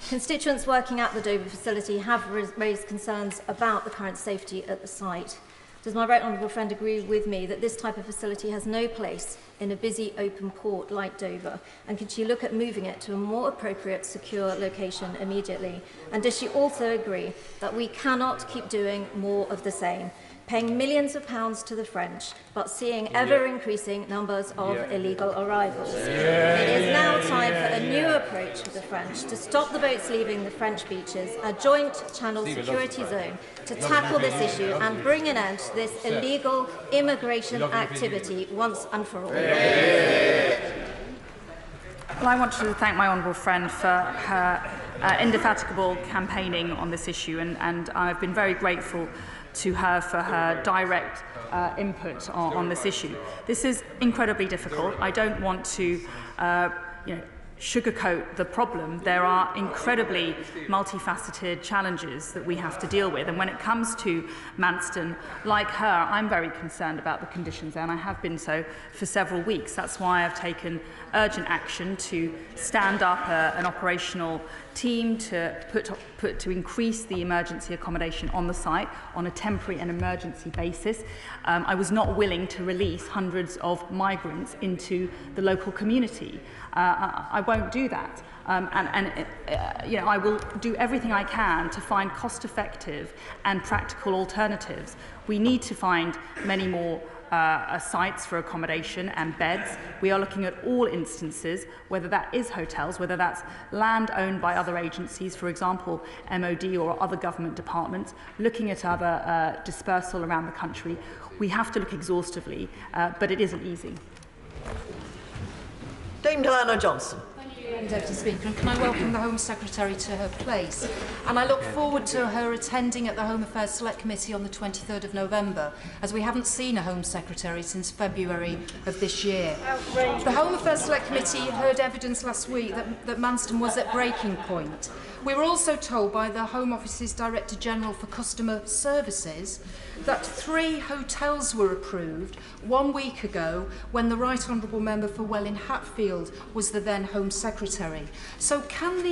Constituents working at the Dover facility have raised concerns about the current safety at the site. Does my right honourable friend agree with me that this type of facility has no place in a busy open port like Dover? And can she look at moving it to a more appropriate, secure location immediately? And does she also agree that we cannot keep doing more of the same, paying millions of pounds to the French, but seeing ever-increasing numbers of illegal arrivals? It is now time for a new approach with the French to stop the boats leaving the French beaches, a joint channel security zone to tackle this issue and bring an end to this illegal immigration activity once and for all.
Well, I want to thank my honourable friend for her indefatigable campaigning on this issue, and I've been very grateful to her for her direct input on this issue. This is incredibly difficult. I don't want to sugarcoat the problem. There are incredibly multifaceted challenges that we have to deal with. And when it comes to Manston, like her, I'm very concerned about the conditions there, and I have been so for several weeks. That's why I've taken urgent action to stand up an operational team to increase the emergency accommodation on the site on a temporary and emergency basis. I was not willing to release hundreds of migrants into the local community. I won't do that. I will do everything I can to find cost-effective and practical alternatives. We need to find many more sites for accommodation and beds. We are looking at all instances, whether that is hotels, whether that's land owned by other agencies, for example, MOD or other government departments, looking at other dispersal around the country. We have to look exhaustively, but it isn't easy.
Dame Diana Johnson.
Deputy Speaker, and can I welcome the Home Secretary to her place? And I look forward to her attending at the Home Affairs Select Committee on the 23rd of November, as we haven't seen a Home Secretary since February of this year. The Home Affairs Select Committee heard evidence last week that Manston was at breaking point. We were also told by the Home Office's Director General for Customer Services that 3 hotels were approved 1 week ago when the Right Honourable Member for Welwyn Hatfield was the then Home Secretary. So can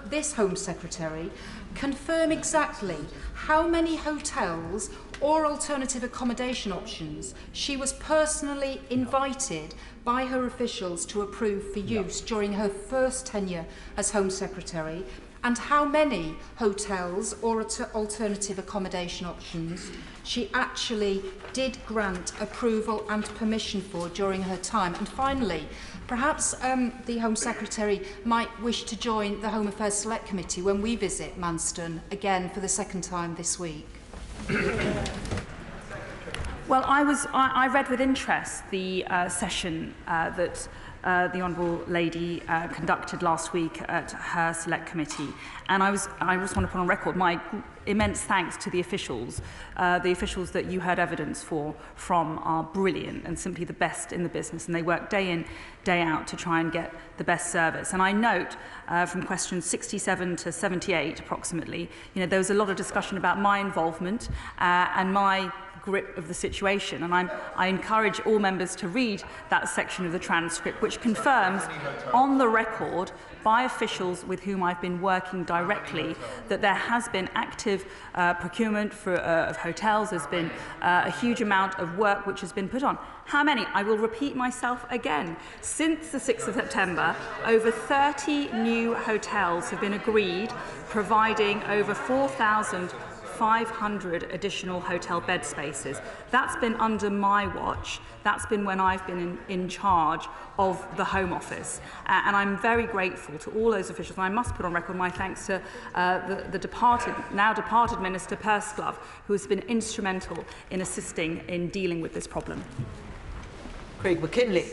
this Home Secretary confirm exactly how many hotels or alternative accommodation options she was personally invited by her officials to approve for use during her first tenure as Home Secretary, and how many hotels or alternative accommodation options she actually did grant approval and permission for during her time? And finally, perhaps the Home Secretary might wish to join the Home Affairs Select Committee when we visit Manston again for the second time this week.
Well, I read with interest the session that the Honourable Lady conducted last week at her Select Committee, and I just want to put on record my immense thanks to the officials. The officials that you heard evidence from are brilliant and simply the best in the business, and they work day in, day out to try and get the best service. And I note from questions 67 to 78 approximately, there was a lot of discussion about my involvement and my grip of the situation, and I encourage all members to read that section of the transcript, which confirms on the record by officials with whom I've been working directly that there has been active procurement of hotels. There's been a huge amount of work which has been put on. How many? I will repeat myself again. Since the 6th of September, over 30 new hotels have been agreed, providing over 4,500 additional hotel bed spaces. That's been under my watch. That's been when I've been in charge of the Home Office. And I'm very grateful to all those officials. And I must put on record my thanks to the now departed Minister Purseglove, who has been instrumental in assisting in dealing with this problem.
Craig McKinley.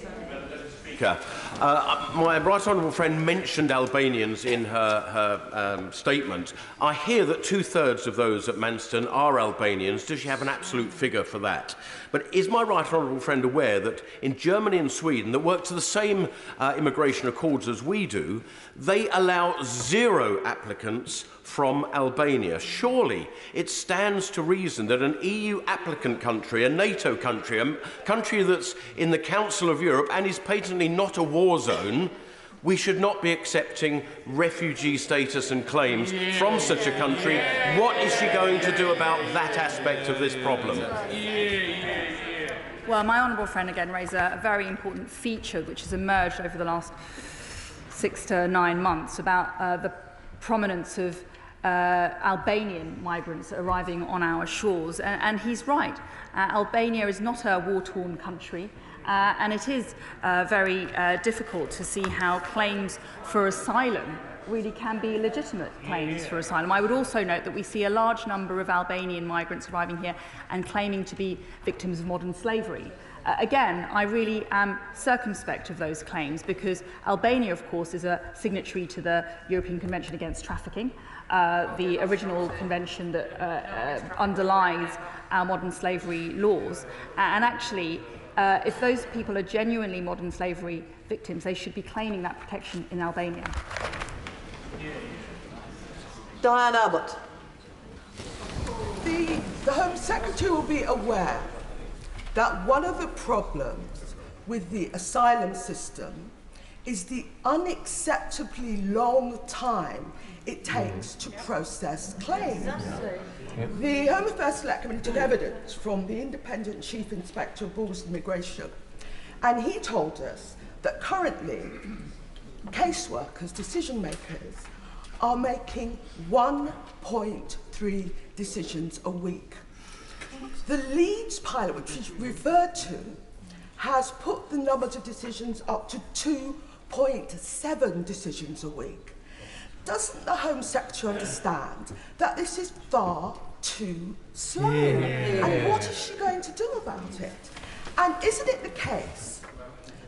My right honourable friend mentioned Albanians in her statement. I hear that 2/3 of those at Manston are Albanians. Does she have an absolute figure for that? But is my right honourable friend aware that in Germany and Sweden, that work to the same immigration accords as we do, they allow 0 applicants from Albania? Surely it stands to reason that an EU applicant country, a NATO country, a country that's in the Council of Europe and is patently not a war zone, we should not be accepting refugee status and claims from such a country. What is she going to do about that aspect of this problem?
Well, my honourable friend again raised a very important feature which has emerged over the last 6 to 9 months about the prominence of Albanian migrants arriving on our shores. And he's right. Albania is not a war-torn country. And it is very difficult to see how claims for asylum really can be legitimate claims for asylum. I would also note that we see a large number of Albanian migrants arriving here and claiming to be victims of modern slavery. Again, I really am circumspect of those claims because Albania, of course, is a signatory to the European Convention Against Trafficking, the original convention that underlies our modern slavery laws. And actually, if those people are genuinely modern slavery victims, they should be claiming that protection in Albania.
Diane Abbott. The Home Secretary will be aware that one of the problems with the asylum system is the unacceptably long time it takes to process claims. The Home Affairs Select Committee took evidence from the Independent Chief Inspector of Borders and Immigration, and he told us that currently caseworkers, decision makers, are making 1.3 decisions a week. The Leeds pilot, which is referred to, has put the numbers of decisions up to 2.7 decisions a week. Doesn't the Home Secretary understand that this is far too slow? And what is she going to do about it? And isn't it the case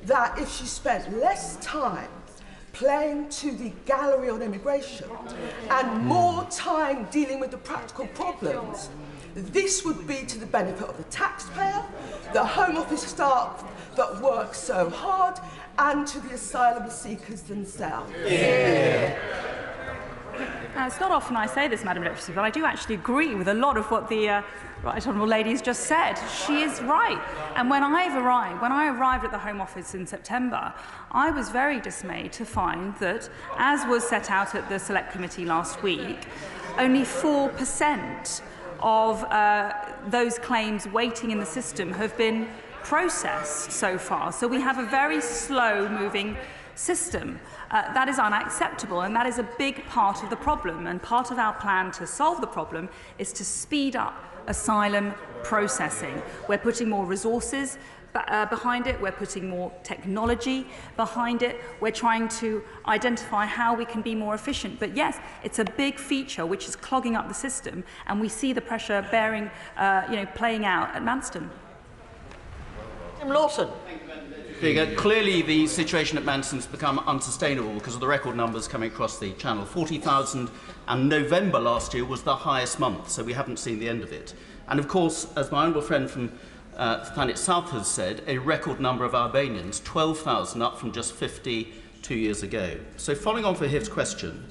that if she spent less time playing to the gallery on immigration and more time dealing with the practical problems, this would be to the benefit of the taxpayer, the Home Office staff that work so hard, and to the asylum seekers themselves?
It's not often I say this, Madam Deputy, but I do actually agree with a lot of what the Right Honourable Lady has just said. She is right. And when I arrived at the Home Office in September, I was very dismayed to find that, as was set out at the Select Committee last week, only 4% of those claims waiting in the system have been processed so far. So we have a very slow-moving system. That is unacceptable, and that is a big part of the problem. And part of our plan to solve the problem is to speed up asylum processing. We're putting more resources behind it, we're putting more technology behind it, we're trying to identify how we can be more efficient. But yes, it's a big feature which is clogging up the system, and we see the pressure playing out at Manston.
Tim Lawson.
Clearly, the situation at Manston's become unsustainable because of the record numbers coming across the channel. 40,000, and November last year was the highest month, so we haven't seen the end of it. And of course, as my honourable friend from Thanet South has said, a record number of Albanians, 12,000, up from just 50 2 years ago. So following on from his question,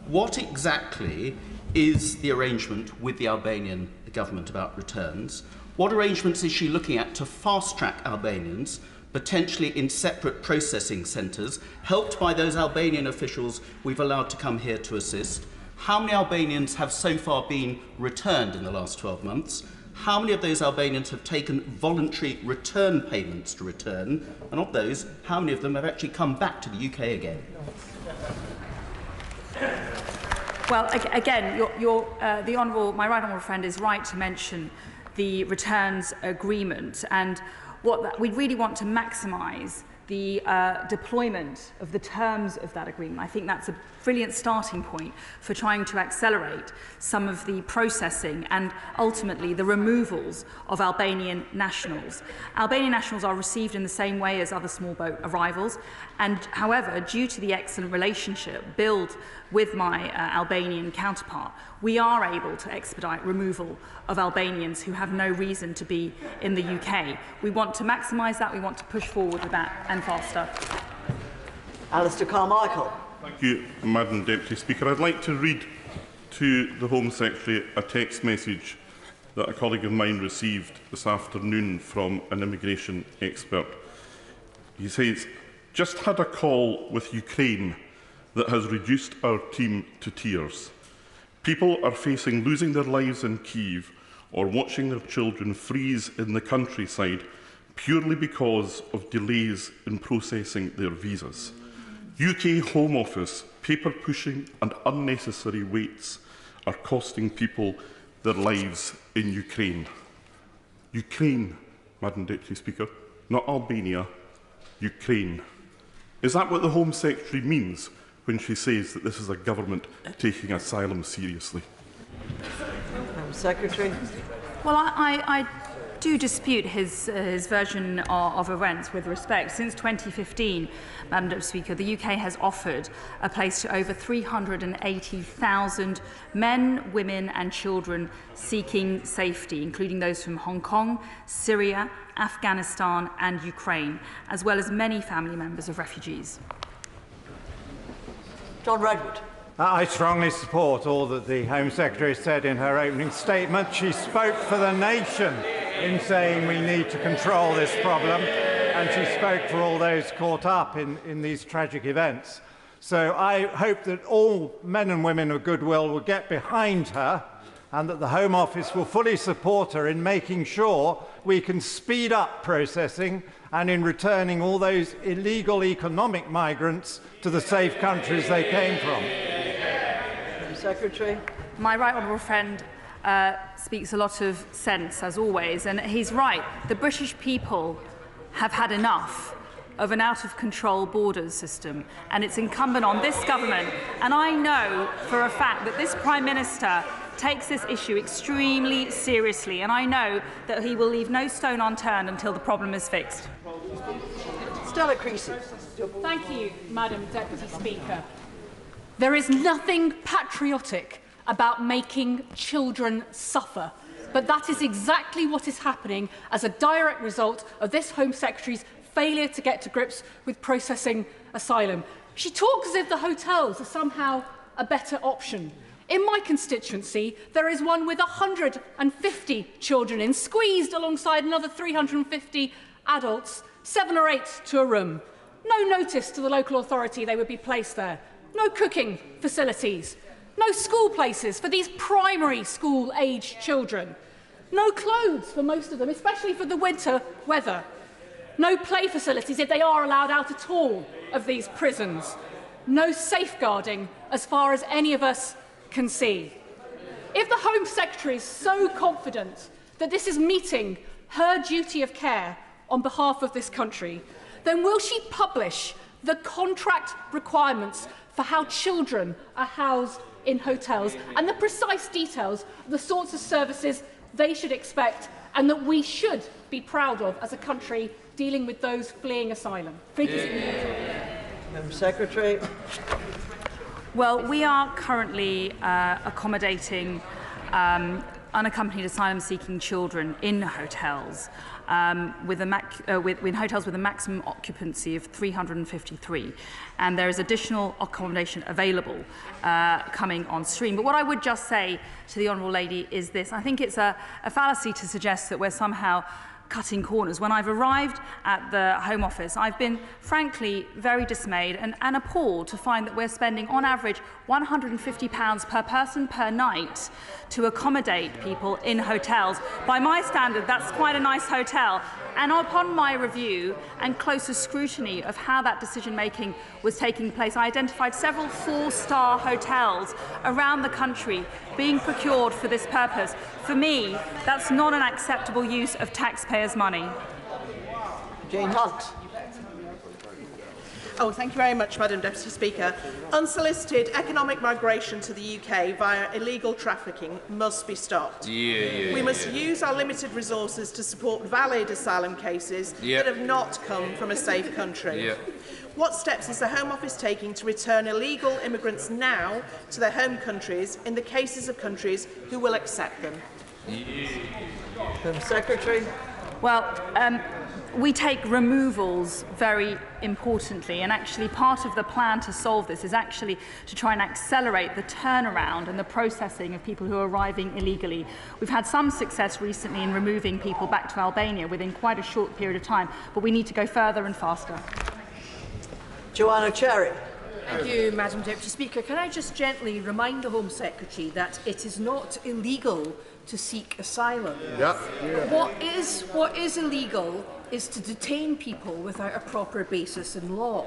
what exactly is the arrangement with the Albanian government about returns? What arrangements is she looking at to fast-track Albanians, potentially in separate processing centres, helped by those Albanian officials we've allowed to come here to assist? How many Albanians have so far been returned in the last 12 months? How many of those Albanians have taken voluntary return payments to return? And of those, how many of them have actually come back to the UK again?
Well, again, my right honourable friend is right to mention the returns agreement, and we really want to maximise the deployment of the terms of that agreement. I think that's a brilliant starting point for trying to accelerate some of the processing and ultimately the removals of Albanian nationals. Albanian nationals are received in the same way as other small boat arrivals, and however, due to the excellent relationship built with my Albanian counterpart, we are able to expedite removal of Albanians who have no reason to be in the UK. We want to maximise that, we want to push forward with that and faster.
Alistair Carmichael.
Thank you, Madam Deputy Speaker. I'd like to read to the Home Secretary a text message that a colleague of mine received this afternoon from an immigration expert. He says, "Just had a call with Ukraine that has reduced our team to tears. People are facing losing their lives in Kyiv or watching their children freeze in the countryside purely because of delays in processing their visas. UK Home Office, paper pushing and unnecessary waits are costing people their lives in Ukraine." Ukraine, Madam Deputy Speaker, not Albania, Ukraine. Is that what the Home Secretary means when she says that this is a government taking asylum seriously?
Home Secretary.
Well, I do dispute his version of events with respect. Since 2015, Madam Deputy Speaker, the UK has offered a place to over 380,000 men, women and children seeking safety, including those from Hong Kong, Syria, Afghanistan and Ukraine, as well as many family members of refugees.
John Redwood.
I strongly support all that the Home Secretary said in her opening statement. She spoke for the nation in saying we need to control this problem, and she spoke for all those caught up in these tragic events. So I hope that all men and women of goodwill will get behind her and that the Home Office will fully support her in making sure we can speed up processing and in returning all those illegal economic migrants to the safe countries they came from.
Secretary.
My right honourable friend speaks a lot of sense, as always, and he's right. The British people have had enough of an out-of-control borders system, and it's incumbent on this government, and I know for a fact that this Prime Minister takes this issue extremely seriously, and I know that he will leave no stone unturned until the problem is fixed.
Stella Creasy.
Thank you, Madam Deputy Speaker. There is nothing patriotic about making children suffer, but that is exactly what is happening as a direct result of this Home Secretary's failure to get to grips with processing asylum. She talks as if the hotels are somehow a better option. In my constituency, there is one with 150 children in, squeezed alongside another 350 adults, 7 or 8 to a room. No notice to the local authority they would be placed there. No cooking facilities. No school places for these primary school-aged children. No clothes for most of them, especially for the winter weather. No play facilities, if they are allowed out at all, of these prisons. No safeguarding, as far as any of us can see. If the Home Secretary is so confident that this is meeting her duty of care on behalf of this country, then will she publish the contract requirements for how children are housed in hotels and the precise details of the sorts of services they should expect and that we should be proud of as a country dealing with those fleeing asylum?
Madam Secretary.
Well, we are currently accommodating unaccompanied asylum-seeking children in hotels, with hotels with a maximum occupancy of 353, and there is additional accommodation available coming on stream. But what I would just say to the Honourable Lady is this: I think it's a fallacy to suggest that we're somehow cutting corners. When I've arrived at the Home Office, I've been frankly very dismayed and appalled to find that we're spending on average £150 per person per night to accommodate people in hotels. By my standard, that's quite a nice hotel. And upon my review and closer scrutiny of how that decision-making was taking place, I identified several 4-star hotels around the country being procured for this purpose. For me, that's not an acceptable use of taxpayers' money.
Jane Hunt.
Oh, thank you very much, Madam Deputy Speaker. Unsolicited economic migration to the UK via illegal trafficking must be stopped. We must use our limited resources to support valid asylum cases that have not come from a safe country. What steps is the Home Office taking to return illegal immigrants now to their home countries in the cases of countries who will accept them?
Home Secretary.
Well, we take removals very importantly, and actually part of the plan to solve this is actually to try and accelerate the turnaround and the processing of people who are arriving illegally. We've had some success recently in removing people back to Albania within quite a short period of time, but we need to go further and faster.
Joanna Cherry.
Thank you, Madam Deputy Speaker. Can I just gently remind the Home Secretary that it is not illegal to seek asylum. What is illegal is to detain people without a proper basis in law.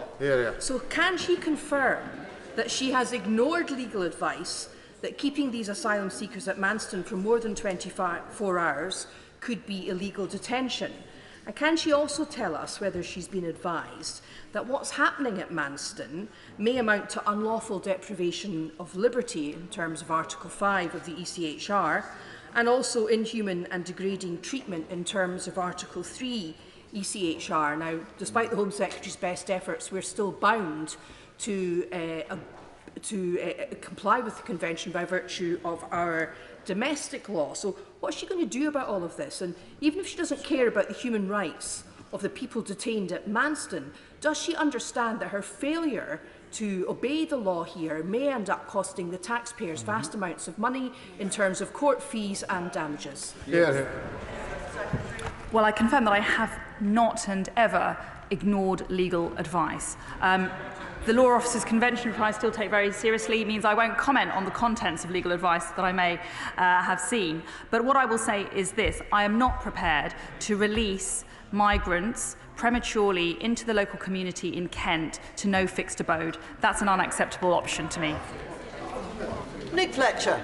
So can she confirm that she has ignored legal advice that keeping these asylum seekers at Manston for more than 24 hours could be illegal detention? And can she also tell us whether she's been advised that what's happening at Manston may amount to unlawful deprivation of liberty in terms of Article 5 of the ECHR, and also inhuman and degrading treatment in terms of Article 3 ECHR? Now, despite the Home Secretary's best efforts, we're still bound to comply with the Convention by virtue of our domestic law. So what's she going to do about all of this? And even if she doesn't care about the human rights of the people detained at Manston, does she understand that her failure to obey the law here may end up costing the taxpayers vast amounts of money in terms of court fees and damages?
Well, I confirm that I have not and ever ignored legal advice. The Law Officer's Convention, which I still take very seriously, means I won't comment on the contents of legal advice that I may have seen. But what I will say is this: I am not prepared to release migrants prematurely into the local community in Kent to no fixed abode. That's an unacceptable option to me.
Nick Fletcher.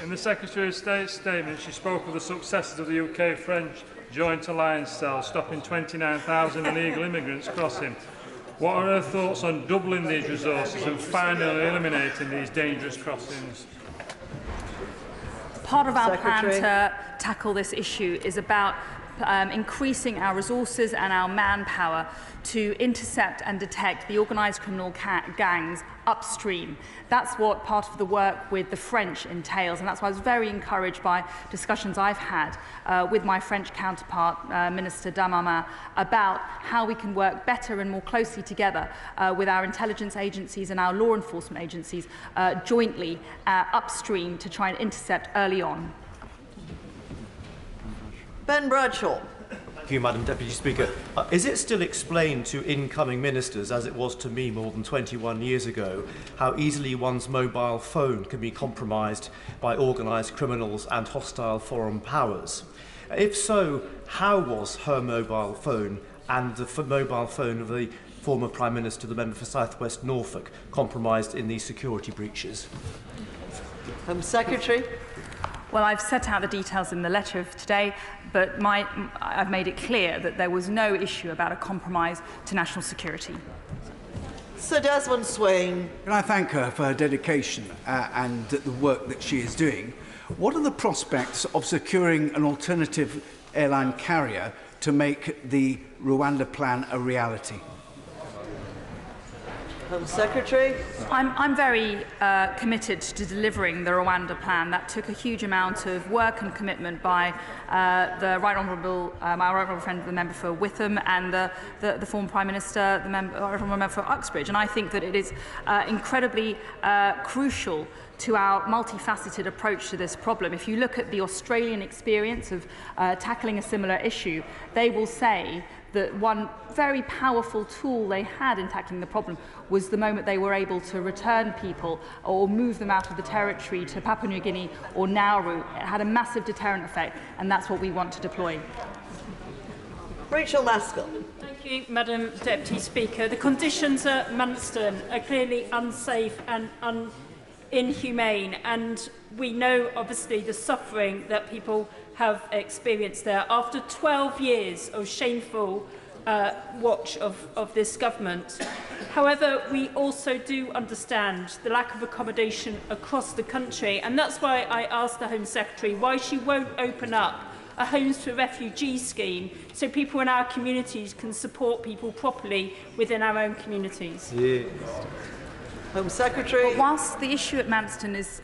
In the Secretary of State's statement, she spoke of the successes of the UK-French Joint Alliance cell stopping 29,000 illegal immigrants crossing. What are her thoughts on doubling these resources and finally eliminating these dangerous crossings?
Part of our plan to tackle this issue is about increasing our resources and our manpower to intercept and detect the organised criminal gangs upstream. That's what part of the work with the French entails, and that's why I was very encouraged by discussions I've had with my French counterpart, Minister Darmanin, about how we can work better and more closely together with our intelligence agencies and our law enforcement agencies jointly upstream to try and intercept early on.
Ben Bradshaw.
Thank you, Madam Deputy Speaker. Is it still explained to incoming ministers, as it was to me more than 21 years ago, how easily one's mobile phone can be compromised by organised criminals and hostile foreign powers? If so, how was her mobile phone and the mobile phone of the former Prime Minister, the member for South West Norfolk, compromised in these security breaches?
Secretary.
Well, I've set out the details in the letter of today, but I've made it clear that there was no issue about a compromise to national security.
Sir Desmond Swain.
Can I thank her for her dedication and the work that she is doing? What are the prospects of securing an alternative airline carrier to make the Rwanda plan a reality?
Home Secretary.
I'm very committed to delivering the Rwanda plan. That took a huge amount of work and commitment by my right honourable friend, the member for Witham, and the former Prime Minister, the member for Uxbridge. And I think that it is incredibly crucial to our multifaceted approach to this problem. If you look at the Australian experience of tackling a similar issue, they will say that one very powerful tool they had in tackling the problem was the moment they were able to return people or move them out of the territory to Papua New Guinea or Nauru. It had a massive deterrent effect, and that's what we want to deploy.
Rachel Maskell.
Thank you, Madam Deputy Speaker. The conditions at Manston are clearly unsafe and inhumane, and we know obviously the suffering that people
have experienced there after 12 years of shameful watch of this government. However, we also do understand the lack of accommodation across the country, and that's why I asked the Home Secretary why she won't open up a Homes for Refugees scheme so people in our communities can support people properly within our own communities.
Yes. Home Secretary.
Well, whilst the issue at Manston is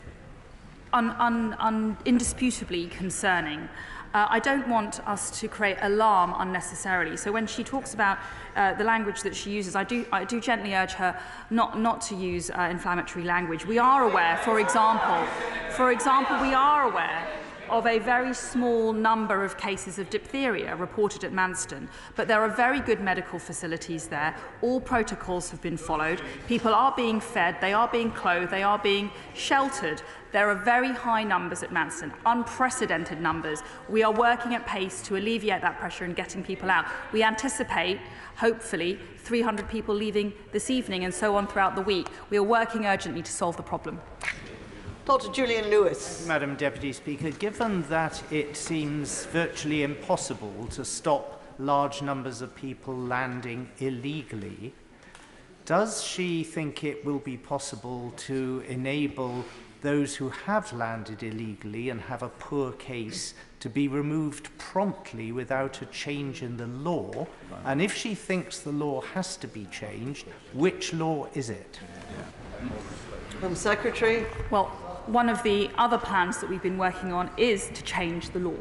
indisputably concerning, I don't want us to create alarm unnecessarily. So when she talks about the language that she uses, I do gently urge her not to use inflammatory language. We are aware, for example, we are aware of a very small number of cases of diphtheria reported at Manston, but there are very good medical facilities there. All protocols have been followed. People are being fed, they are being clothed, they are being sheltered. There are very high numbers at Manston, unprecedented numbers. We are working at pace to alleviate that pressure and getting people out. We anticipate, hopefully, 300 people leaving this evening and so on throughout the week. We are working urgently to solve the problem.
Dr. Julian Lewis.
Madam Deputy Speaker, given that it seems virtually impossible to stop large numbers of people landing illegally, does she think it will be possible to enable those who have landed illegally and have a poor case to be removed promptly without a change in the law? And if she thinks the law has to be changed, which law is it?
Home Secretary.
Well, one of the other plans that we've been working on is to change the law,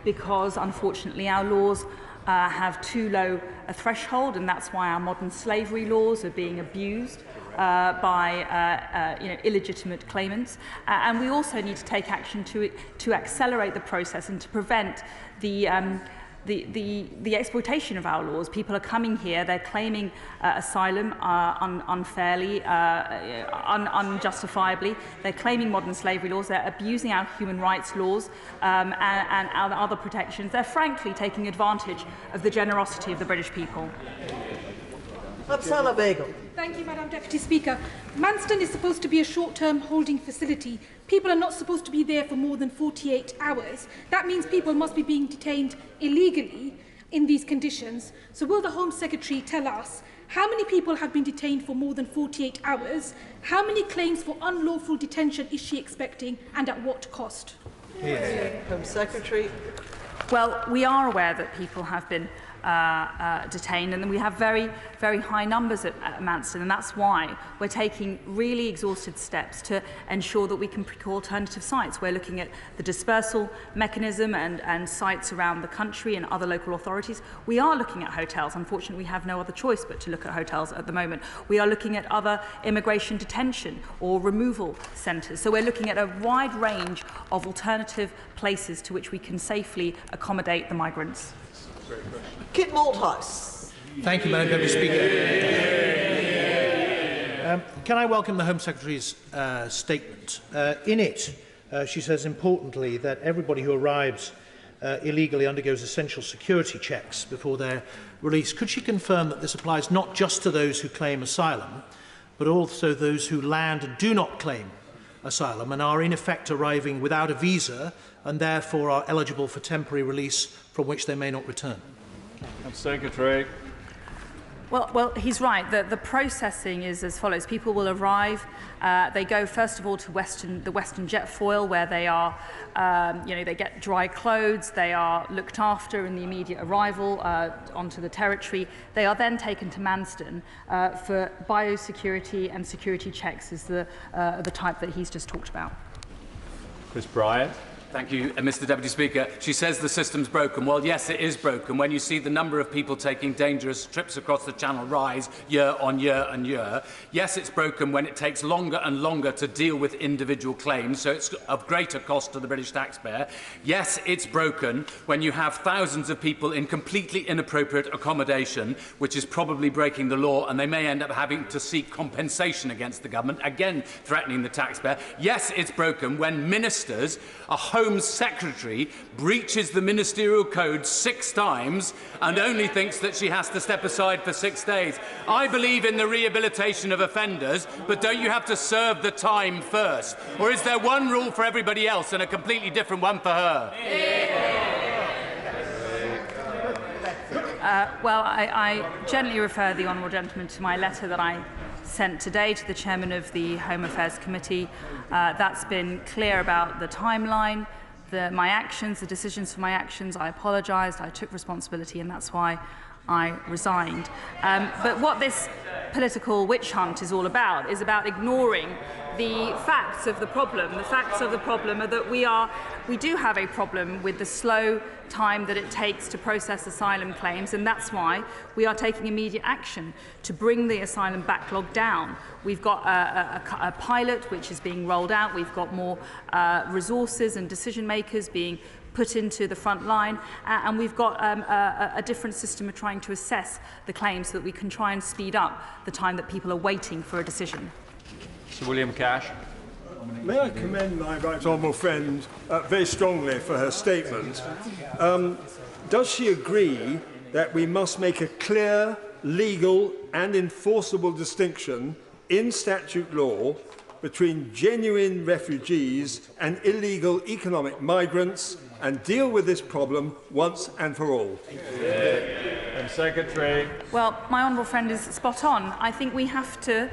because unfortunately our laws have too low a threshold, and that's why our modern slavery laws are being abused by illegitimate claimants. And we also need to take action to accelerate the process and to prevent the exploitation of our laws. People are coming here, they're claiming asylum unfairly, unjustifiably. They're claiming modern slavery laws, they're abusing our human rights laws and our other protections. They're frankly taking advantage of the generosity of the British people.
Suella Braverman.
Thank you, Madam Deputy Speaker. Manston is supposed to be a short-term holding facility. People are not supposed to be there for more than 48 hours. That means people must be being detained illegally in these conditions. So will the Home Secretary tell us how many people have been detained for more than 48 hours? How many claims for unlawful detention is she expecting, and at what cost?
Home Secretary.
Well, we are aware that people have been detained, and we have very, very high numbers at Manston, and that's why we're taking really exhaustive steps to ensure that we can procure alternative sites. We're looking at the dispersal mechanism and sites around the country and other local authorities. We are looking at hotels. Unfortunately, we have no other choice but to look at hotels at the moment. We are looking at other immigration detention or removal centres. So we're looking at a wide range of alternative places to which we can safely accommodate the migrants.
Kit Malthouse.
Thank you, Madam Deputy Speaker. Can I welcome the Home Secretary's statement? In it, she says importantly that everybody who arrives illegally undergoes essential security checks before they're released. Could she confirm that this applies not just to those who claim asylum, but also those who land and do not claim asylum and are in effect arriving without a visa and therefore are eligible for temporary release from which they may not return?
Secretary.
Well, he's right. The processing is as follows. People will arrive. They go first of all to the Western Jetfoil, where they are, they get dry clothes. They are looked after in the immediate arrival onto the territory. They are then taken to Manston for biosecurity and security checks, is the type that he's just talked about.
Chris Bryant.
Thank you, Mr. Deputy Speaker. She says the system's broken. Well, yes, it is broken. When you see the number of people taking dangerous trips across the Channel rise year on year and year, yes, it's broken when it takes longer and longer to deal with individual claims, so it's of greater cost to the British taxpayer. Yes, it's broken when you have thousands of people in completely inappropriate accommodation, which is probably breaking the law, and they may end up having to seek compensation against the government, again threatening the taxpayer. Yes, it's broken when ministers, a Home Secretary, breaches the ministerial code 6 times and only thinks that she has to step aside for 6 days. I believe in the rehabilitation of offenders, but don't you have to serve the time first? Or is there one rule for everybody else and a completely different one for her?
Well, I gently refer the honourable gentleman to my letter that I sent today to the chairman of the Home Affairs Committee. That's been clear about the timeline, my actions, the decisions for my actions. I apologised, I took responsibility, and that's why I resigned. But what this political witch hunt is all about is about ignoring the facts of the problem. The facts of the problem are that we do have a problem with the slow time that it takes to process asylum claims, and that's why we are taking immediate action to bring the asylum backlog down. We've got a pilot which is being rolled out. We've got more resources and decision makers being put into the front line, and we've got a different system of trying to assess the claims so that we can try and speed up the time that people are waiting for a decision.
Sir William Cash.
May I commend my right honourable friend very strongly for her statement. Does she agree that we must make a clear, legal and enforceable distinction in statute law between genuine refugees and illegal economic migrants and deal with this problem once and for all?
And Secretary.
Well, my honourable friend is spot on. I think we have to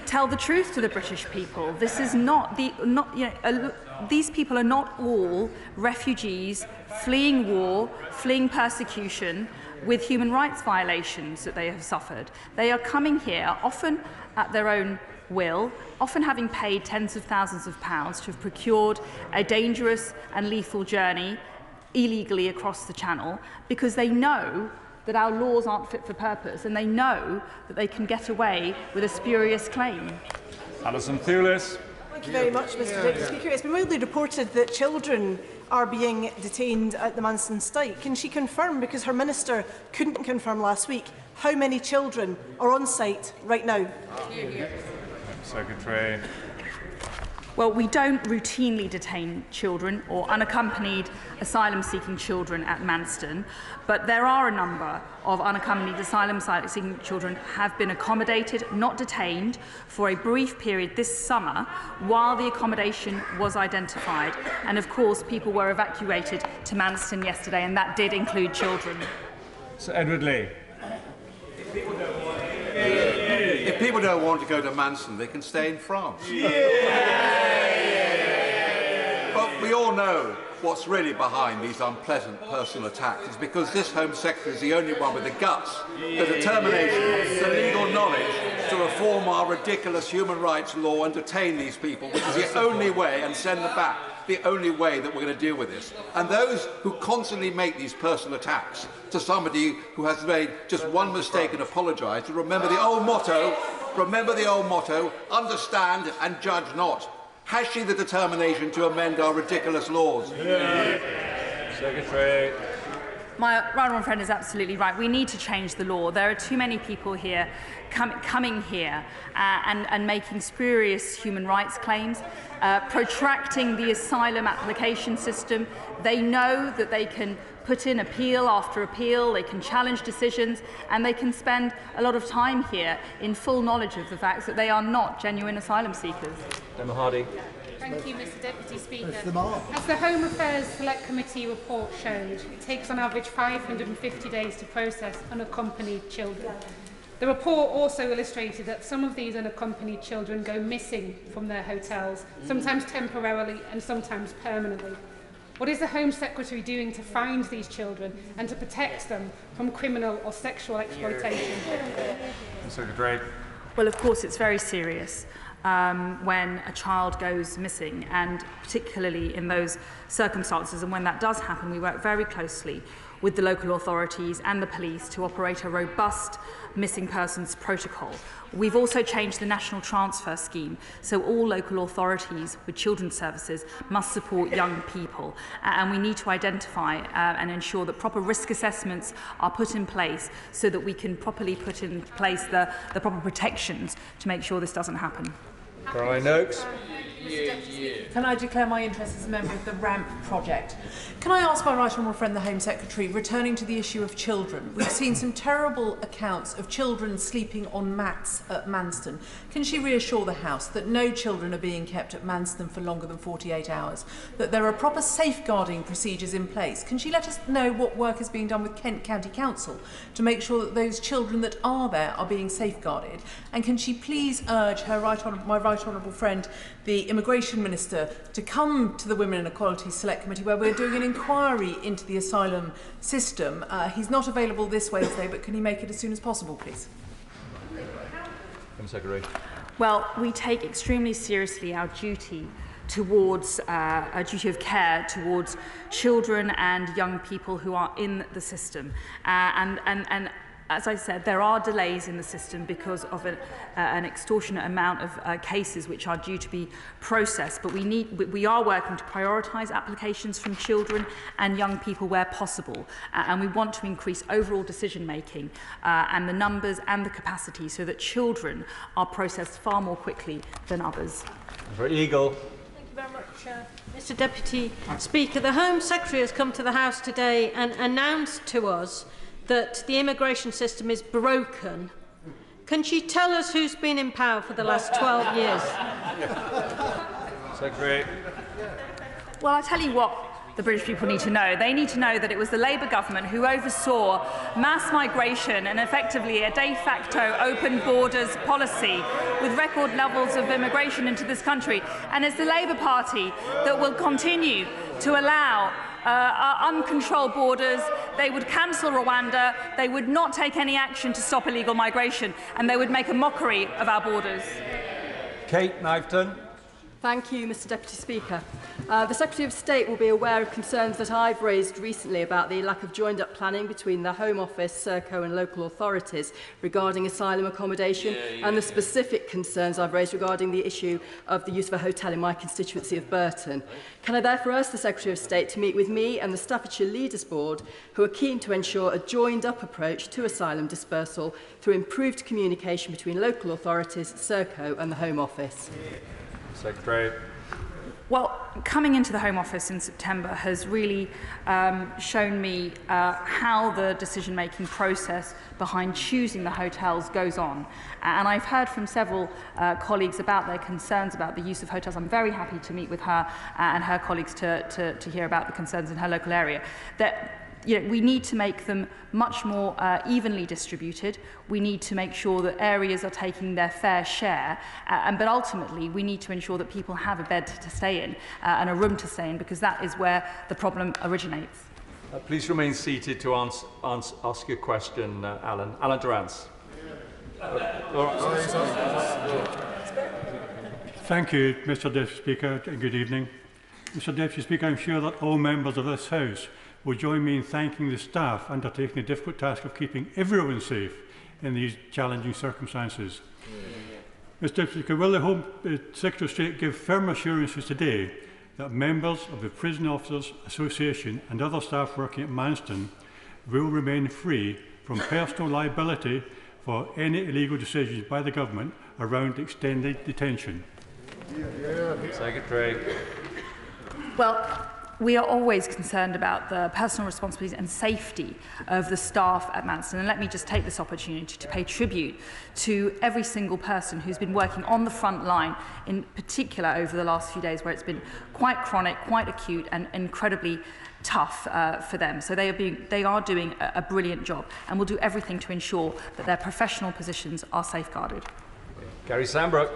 tell the truth to the British people. This is these people are not all refugees fleeing war, fleeing persecution, with human rights violations that they have suffered. They are coming here, often at their own will, often having paid tens of thousands of pounds to have procured a dangerous and lethal journey illegally across the Channel, because they know that our laws aren't fit for purpose, and they know that they can get away with a spurious claim.
Alison Thewlis.
Thank you very much, Mr Deputy Speaker. It's been widely reported that children are being detained at the Manston site. Can she confirm, because her minister couldn't confirm last week, how many children are on site right now?
Secretary.
Well, we don't routinely detain children or unaccompanied asylum-seeking children at Manston, but there are a number of unaccompanied asylum-seeking children have been accommodated, not detained, for a brief period this summer while the accommodation was identified. And of course, people were evacuated to Manston yesterday, and that did include children.
Sir Edward Lee.
If people don't want to go to Manston, they can stay in France. But we all know what's really behind these unpleasant personal attacks is because this Home Secretary is the only one with the guts, the determination, the legal knowledge to reform our ridiculous human rights law and detain these people, which is the only way, and send them back, the only way that we're going to deal with this. And those who constantly make these personal attacks to somebody who has made just one mistake and apologise, to remember the old motto, understand and judge not. Has she the determination to amend our ridiculous laws?
Secretary.
My honourable friend is absolutely right. We need to change the law. There are too many people here coming here and making spurious human rights claims, protracting the asylum application system. They know that they can put in appeal after appeal, they can challenge decisions, and they can spend a lot of time here in full knowledge of the fact that they are not genuine asylum seekers.
Emma Hardy.
Thank you, Mr Deputy Speaker. As the Home Affairs Select Committee report showed, it takes on average 550 days to process unaccompanied children. The report also illustrated that some of these unaccompanied children go missing from their hotels, sometimes temporarily and sometimes permanently. What is the Home Secretary doing to find these children and to protect them from criminal or sexual exploitation?
Secretary.
Well, of course, it's very serious when a child goes missing, and particularly in those circumstances. And when that does happen, we work very closely with the local authorities and the police to operate a robust missing persons protocol. We've also changed the national transfer scheme, so all local authorities with children's services must support young people, and we need to identify and ensure that proper risk assessments are put in place so that we can properly put in place the proper protections to make sure this doesn't happen.
Caroline Noakes.
Can I declare my interest as a member of the RAMP project? Can I ask my right honourable friend, the Home Secretary, returning to the issue of children? We've seen some terrible accounts of children sleeping on mats at Manston. Can she reassure the House that no children are being kept at Manston for longer than 48 hours, that there are proper safeguarding procedures in place? Can she let us know what work is being done with Kent County Council to make sure that those children that are there are being safeguarded? And can she please urge my right honourable friend, the Immigration Minister, to come to the Women and Equality Select Committee, where we're doing an inquiry into the asylum system. He's not available this Wednesday, but can he make it as soon as possible, please?
Home Secretary.
Well, we take extremely seriously our duty towards a duty of care towards children and young people who are in the system, and as I said, there are delays in the system because of an extortionate amount of cases which are due to be processed. But we are working to prioritise applications from children and young people where possible. And we want to increase overall decision making and the numbers and the capacity so that children are processed far more quickly than others.
For Eagle.
Thank you very much, Mr. Deputy Speaker. The Home Secretary has come to the House today and announced to us that the immigration system is broken. Can she tell us who's been in power for the last 12 years?
Secretary.
Well, I'll tell you what the British people need to know. They need to know that it was the Labour government who oversaw mass migration and effectively a de facto open borders policy with record levels of immigration into this country. And it's the Labour Party that will continue to allow our uncontrolled borders. They would cancel Rwanda, they would not take any action to stop illegal migration, and they would make a mockery of our borders.
Kate Knifton.
Thank you, Mr. Deputy Speaker. The Secretary of State will be aware of concerns that I've raised recently about the lack of joined-up planning between the Home Office, Serco and local authorities regarding asylum accommodation and the specific concerns I've raised regarding the issue of the use of a hotel in my constituency of Burton. Can I therefore ask the Secretary of State to meet with me and the Staffordshire Leaders Board, who are keen to ensure a joined-up approach to asylum dispersal through improved communication between local authorities, Serco and the Home Office?
Secretary.
Well, coming into the Home Office in September has really shown me how the decision-making process behind choosing the hotels goes on. And I've heard from several colleagues about their concerns about the use of hotels. I'm very happy to meet with her and her colleagues to hear about the concerns in her local area. We need to make them much more evenly distributed. We need to make sure that areas are taking their fair share. But ultimately, we need to ensure that people have a bed to stay in and a room to stay in, because that is where the problem originates.
Please remain seated to ask your question, Alan. Alan Durrance.
Thank you, Mr. Deputy Speaker, and good evening. Mr. Deputy Speaker, I'm sure that all members of this House will join me in thanking the staff undertaking the difficult task of keeping everyone safe in these challenging circumstances. Mr. Deputy Speaker, will the Home Secretary of State give firm assurances today that members of the Prison Officers Association and other staff working at Manston will remain free from personal liability for any illegal decisions by the government around extended detention?
Secretary.
Well, we are always concerned about the personal responsibilities and safety of the staff at Manston. And let me just take this opportunity to pay tribute to every single person who's been working on the front line, in particular over the last few days, where it's been quite chronic, quite acute and incredibly tough for them. So they are doing a brilliant job, and will do everything to ensure that their professional positions are safeguarded.
Gary Sambrook.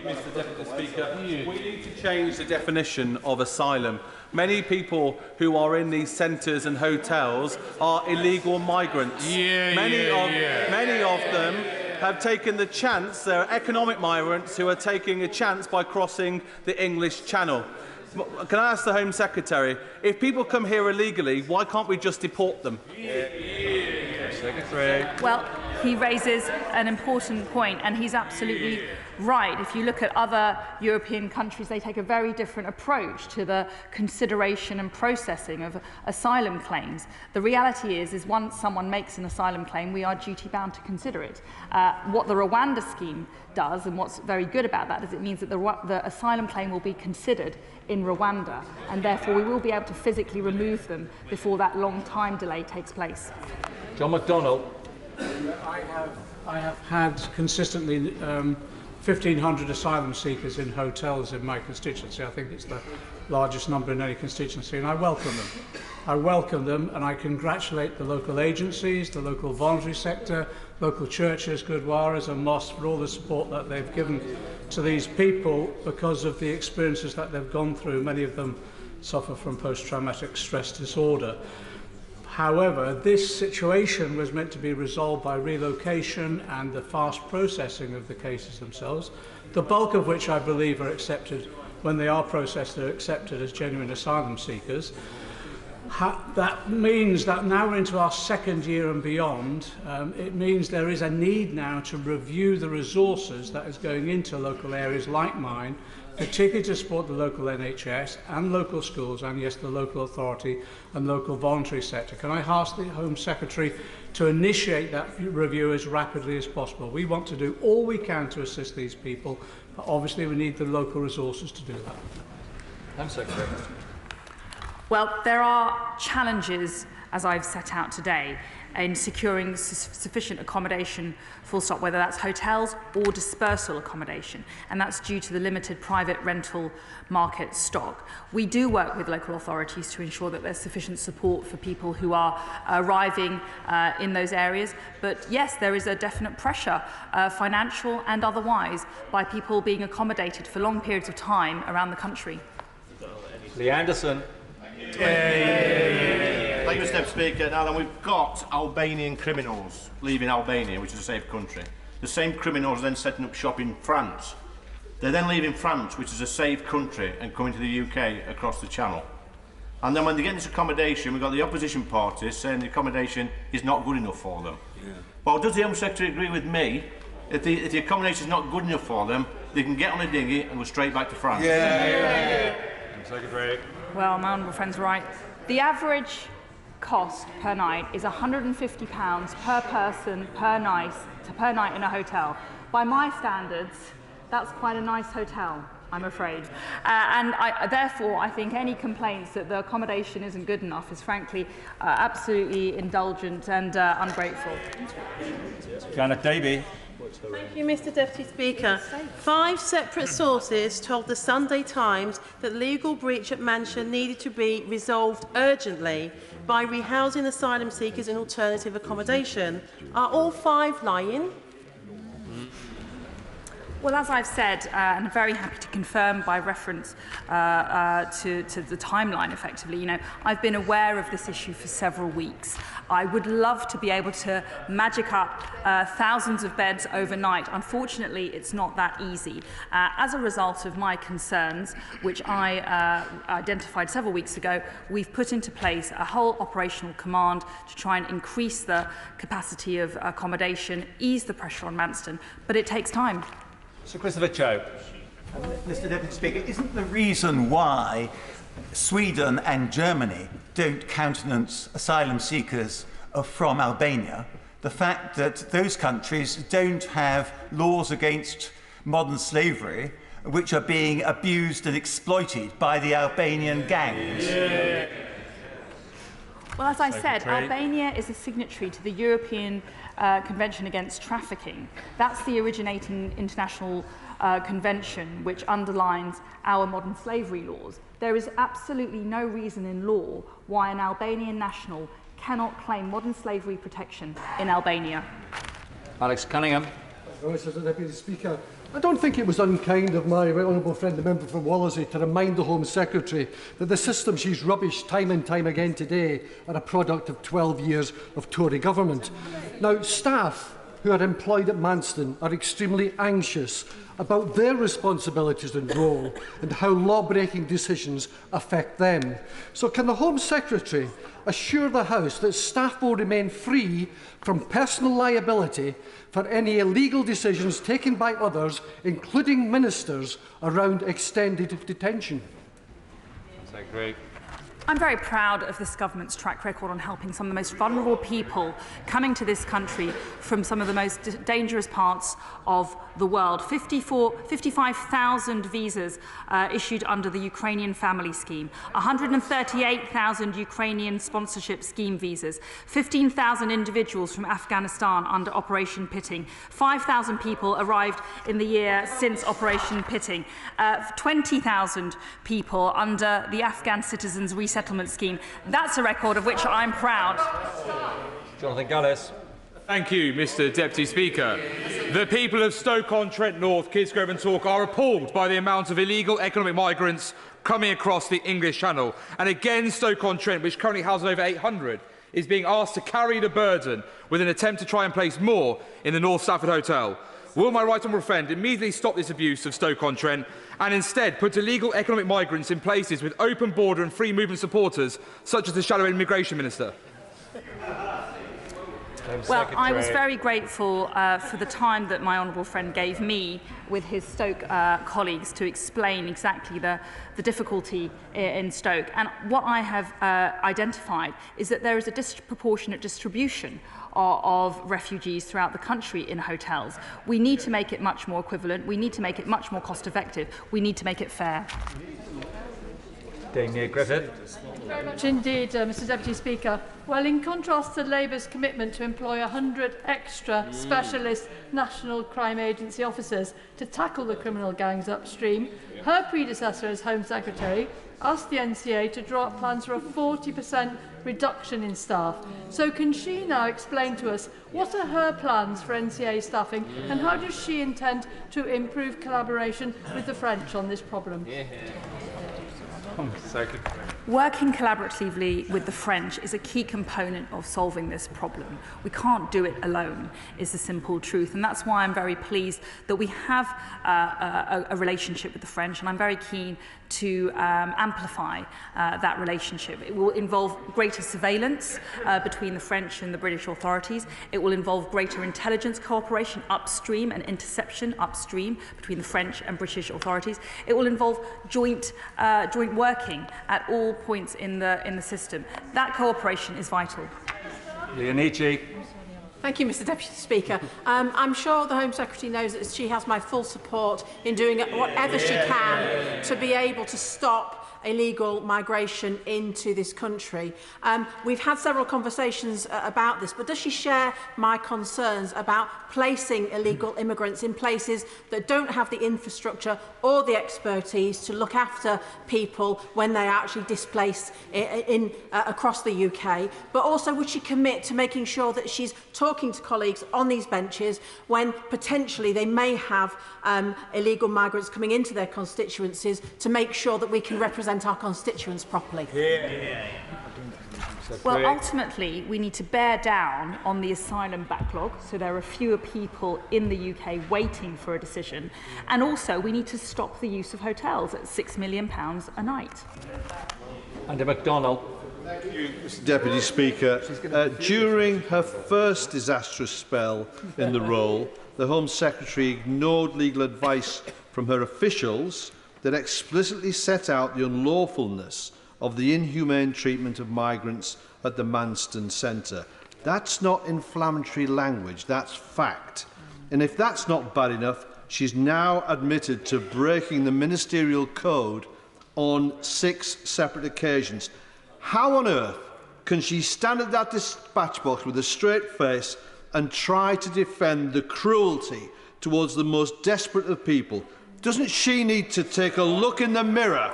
Mr. Deputy Speaker, we need to change the definition of asylum. Many people who are in these centres and hotels are illegal migrants. Many of them have taken the chance. They're economic migrants who are taking a chance by crossing the English Channel. Can I ask the Home Secretary, if people come here illegally, why can't we just deport them?
Secretary.
Well, he raises an important point, and he's absolutely right. If you look at other European countries, they take a very different approach to the consideration and processing of asylum claims. The reality is once someone makes an asylum claim, we are duty-bound to consider it. What the Rwanda scheme does, and what's very good about that, is it means that the asylum claim will be considered in Rwanda, and therefore we will be able to physically remove them before that long time delay takes place.
John MacDonald.
I have had consistently 1,500 asylum seekers in hotels in my constituency. I think it's the largest number in any constituency, and I welcome them. I welcome them, and I congratulate the local agencies, the local voluntary sector, local churches, gurdwaras and mosques for all the support that they've given to these people because of the experiences that they've gone through. Many of them suffer from post-traumatic stress disorder. However, this situation was meant to be resolved by relocation and the fast processing of the cases themselves, the bulk of which I believe are accepted when they are processed, they're accepted as genuine asylum seekers. That means that now we're into our second year and beyond. It means there is a need now to review the resources that is going into local areas like mine, particularly to support the local NHS and local schools and, yes, the local authority and local voluntary sector. Can I ask the Home Secretary to initiate that review as rapidly as possible? We want to do all we can to assist these people, but obviously we need the local resources to do that.
Home Secretary.
Well, there are challenges, as I've set out today, in securing sufficient accommodation, full stop, whether that's hotels or dispersal accommodation, and that's due to the limited private rental market stock. We do work with local authorities to ensure that there's sufficient support for people who are arriving in those areas, but yes, there is a definite pressure, financial and otherwise, by people being accommodated for long periods of time around the country.
Lee Anderson.
Thank you, Mr. Speaker. Now then, we've got Albanian criminals leaving Albania, which is a safe country. The same criminals are then setting up shop in France. They're then leaving France, which is a safe country, and coming to the UK across the Channel. And then when they get this accommodation, we've got the opposition parties saying the accommodation is not good enough for them. Yeah. Well, does the Home Secretary agree with me? If the accommodation is not good enough for them, they can get on a dinghy and go straight back to France.
Yeah. Secretary.
Well, my honourable friend's right. The average cost per night is £150 per person per night in a hotel. By my standards, that's quite a nice hotel, I'm afraid. Therefore, I think any complaints that the accommodation isn't good enough is frankly absolutely indulgent and ungrateful.
Janet Davey.
Thank you, Mr. Deputy Speaker. 5 separate sources told the Sunday Times that legal breach at Manston needed to be resolved urgently by rehousing asylum seekers in alternative accommodation. Are all 5 lying?
Well, as I've said, and I'm very happy to confirm by reference to the timeline, effectively, I've been aware of this issue for several weeks. I would love to be able to magic up thousands of beds overnight. Unfortunately, it's not that easy. As a result of my concerns, which I identified several weeks ago, we've put into place a whole operational command to try and increase the capacity of accommodation, ease the pressure on Manston, but it takes time.
Sir Christopher Cho.
Mr. Deputy Speaker, isn't the reason why Sweden and Germany don't countenance asylum seekers from Albania the fact that those countries don't have laws against modern slavery which are being abused and exploited by the Albanian gangs? Yeah.
Well, as I said, Albania is a signatory to the European Convention Against Trafficking. That's the originating international convention which underlines our modern slavery laws. There is absolutely no reason in law why an Albanian national cannot claim modern slavery protection in Albania.
Alex Cunningham.
Mr. Deputy Speaker, I don't think it was unkind of my right honourable friend, the member from Wallasey, to remind the Home Secretary that the system she's rubbished time and time again today are a product of 12 years of Tory government. Now, staff who are employed at Manston are extremely anxious about their responsibilities and role and how law-breaking decisions affect them. So can the Home Secretary assure the House that staff will remain free from personal liability for any illegal decisions taken by others, including ministers, around extended detention?
Secretary.
I'm very proud of this government's track record on helping some of the most vulnerable people coming to this country from some of the most dangerous parts of the world. 55,000 visas issued under the Ukrainian family scheme, 138,000 Ukrainian sponsorship scheme visas, 15,000 individuals from Afghanistan under Operation Pitting, 5,000 people arrived in the year since Operation Pitting, 20,000 people under the Afghan Citizens Resettlement Scheme. That's a record of which I'm proud.
Jonathan Gullis.
Thank you, Mr Deputy Speaker. The people of Stoke-on-Trent North, Kidsgrove and Talk are appalled by the amount of illegal economic migrants coming across the English Channel. And again, Stoke-on-Trent, which currently houses over 800, is being asked to carry the burden with an attempt to try and place more in the North Stafford Hotel. Will my right honourable friend immediately stop this abuse of Stoke-on-Trent and instead put illegal economic migrants in places with open border and free movement supporters, such as the Shadow Immigration Minister?
Well, I was very grateful for the time that my honourable friend gave me with his Stoke colleagues to explain exactly the difficulty in Stoke. And what I have identified is that there is a disproportionate distribution of refugees throughout the country in hotels. We need to make it much more equivalent. We need to make it much more cost effective. We need to make it fair.
Dania Griffith.
Thank you very much indeed, Mr Deputy Speaker. Well, in contrast to Labour's commitment to employ 100 extra specialist National Crime Agency officers to tackle the criminal gangs upstream, her predecessor as Home Secretary asked the NCA to draw up plans for a 40% reduction in staff. So can she now explain to us what are her plans for NCA staffing and how does she intend to improve collaboration with the French on this problem?
Working collaboratively with the French is a key component of solving this problem. We can't do it alone, is the simple truth. And that's why I'm very pleased that we have a relationship with the French, and I'm very keen to amplify that relationship. It will involve greater surveillance between the French and the British authorities. It will involve greater intelligence cooperation upstream and interception upstream between the French and British authorities. It will involve joint working at all points in the system. That cooperation is vital.
Leonici.
Thank you, Mr Deputy Speaker. I'm sure the Home Secretary knows that she has my full support in doing whatever she can to be able to stop illegal migration into this country. We've had several conversations about this, but does she share my concerns about placing illegal immigrants in places that don't have the infrastructure or the expertise to look after people when they are actually displaced across the UK? But also, would she commit to making sure that she's talking to colleagues on these benches when potentially they may have illegal migrants coming into their constituencies to make sure that we can represent our constituents properly?
Well, ultimately, we need to bear down on the asylum backlog, so there are fewer people in the UK waiting for a decision. And also, we need to stop the use of hotels at £6 million a night.
Andy MacDonald.
Thank you, Mr Deputy Speaker. During her first disastrous spell in the role, the Home Secretary ignored legal advice from her officials that explicitly set out the unlawfulness of the inhumane treatment of migrants at the Manston Centre. That's not inflammatory language, that's fact. And if that's not bad enough, she's now admitted to breaking the ministerial code on 6 separate occasions. How on earth can she stand at that dispatch box with a straight face and try to defend the cruelty towards the most desperate of people? Doesn't she need to take a look in the mirror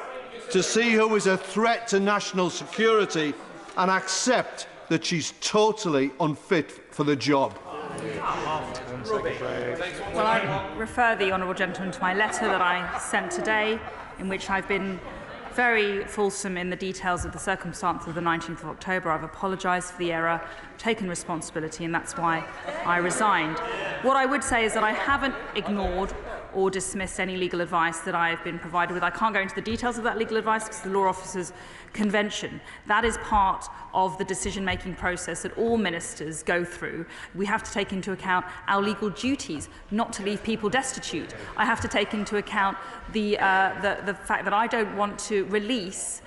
to see who is a threat to national security and accept that she's totally unfit for the job?
Well, I refer the honourable gentleman to my letter that I sent today, in which I've been very fulsome in the details of the circumstances of the 19th of October. I've apologised for the error, taken responsibility, and that's why I resigned. What I would say is that I haven't ignored or dismissed any legal advice that I have been provided with. I can't go into the details of that legal advice because the Law Officers Convention. That is part of the decision-making process that all ministers go through. We have to take into account our legal duties, not to leave people destitute. I have to take into account the fact that I don't want to release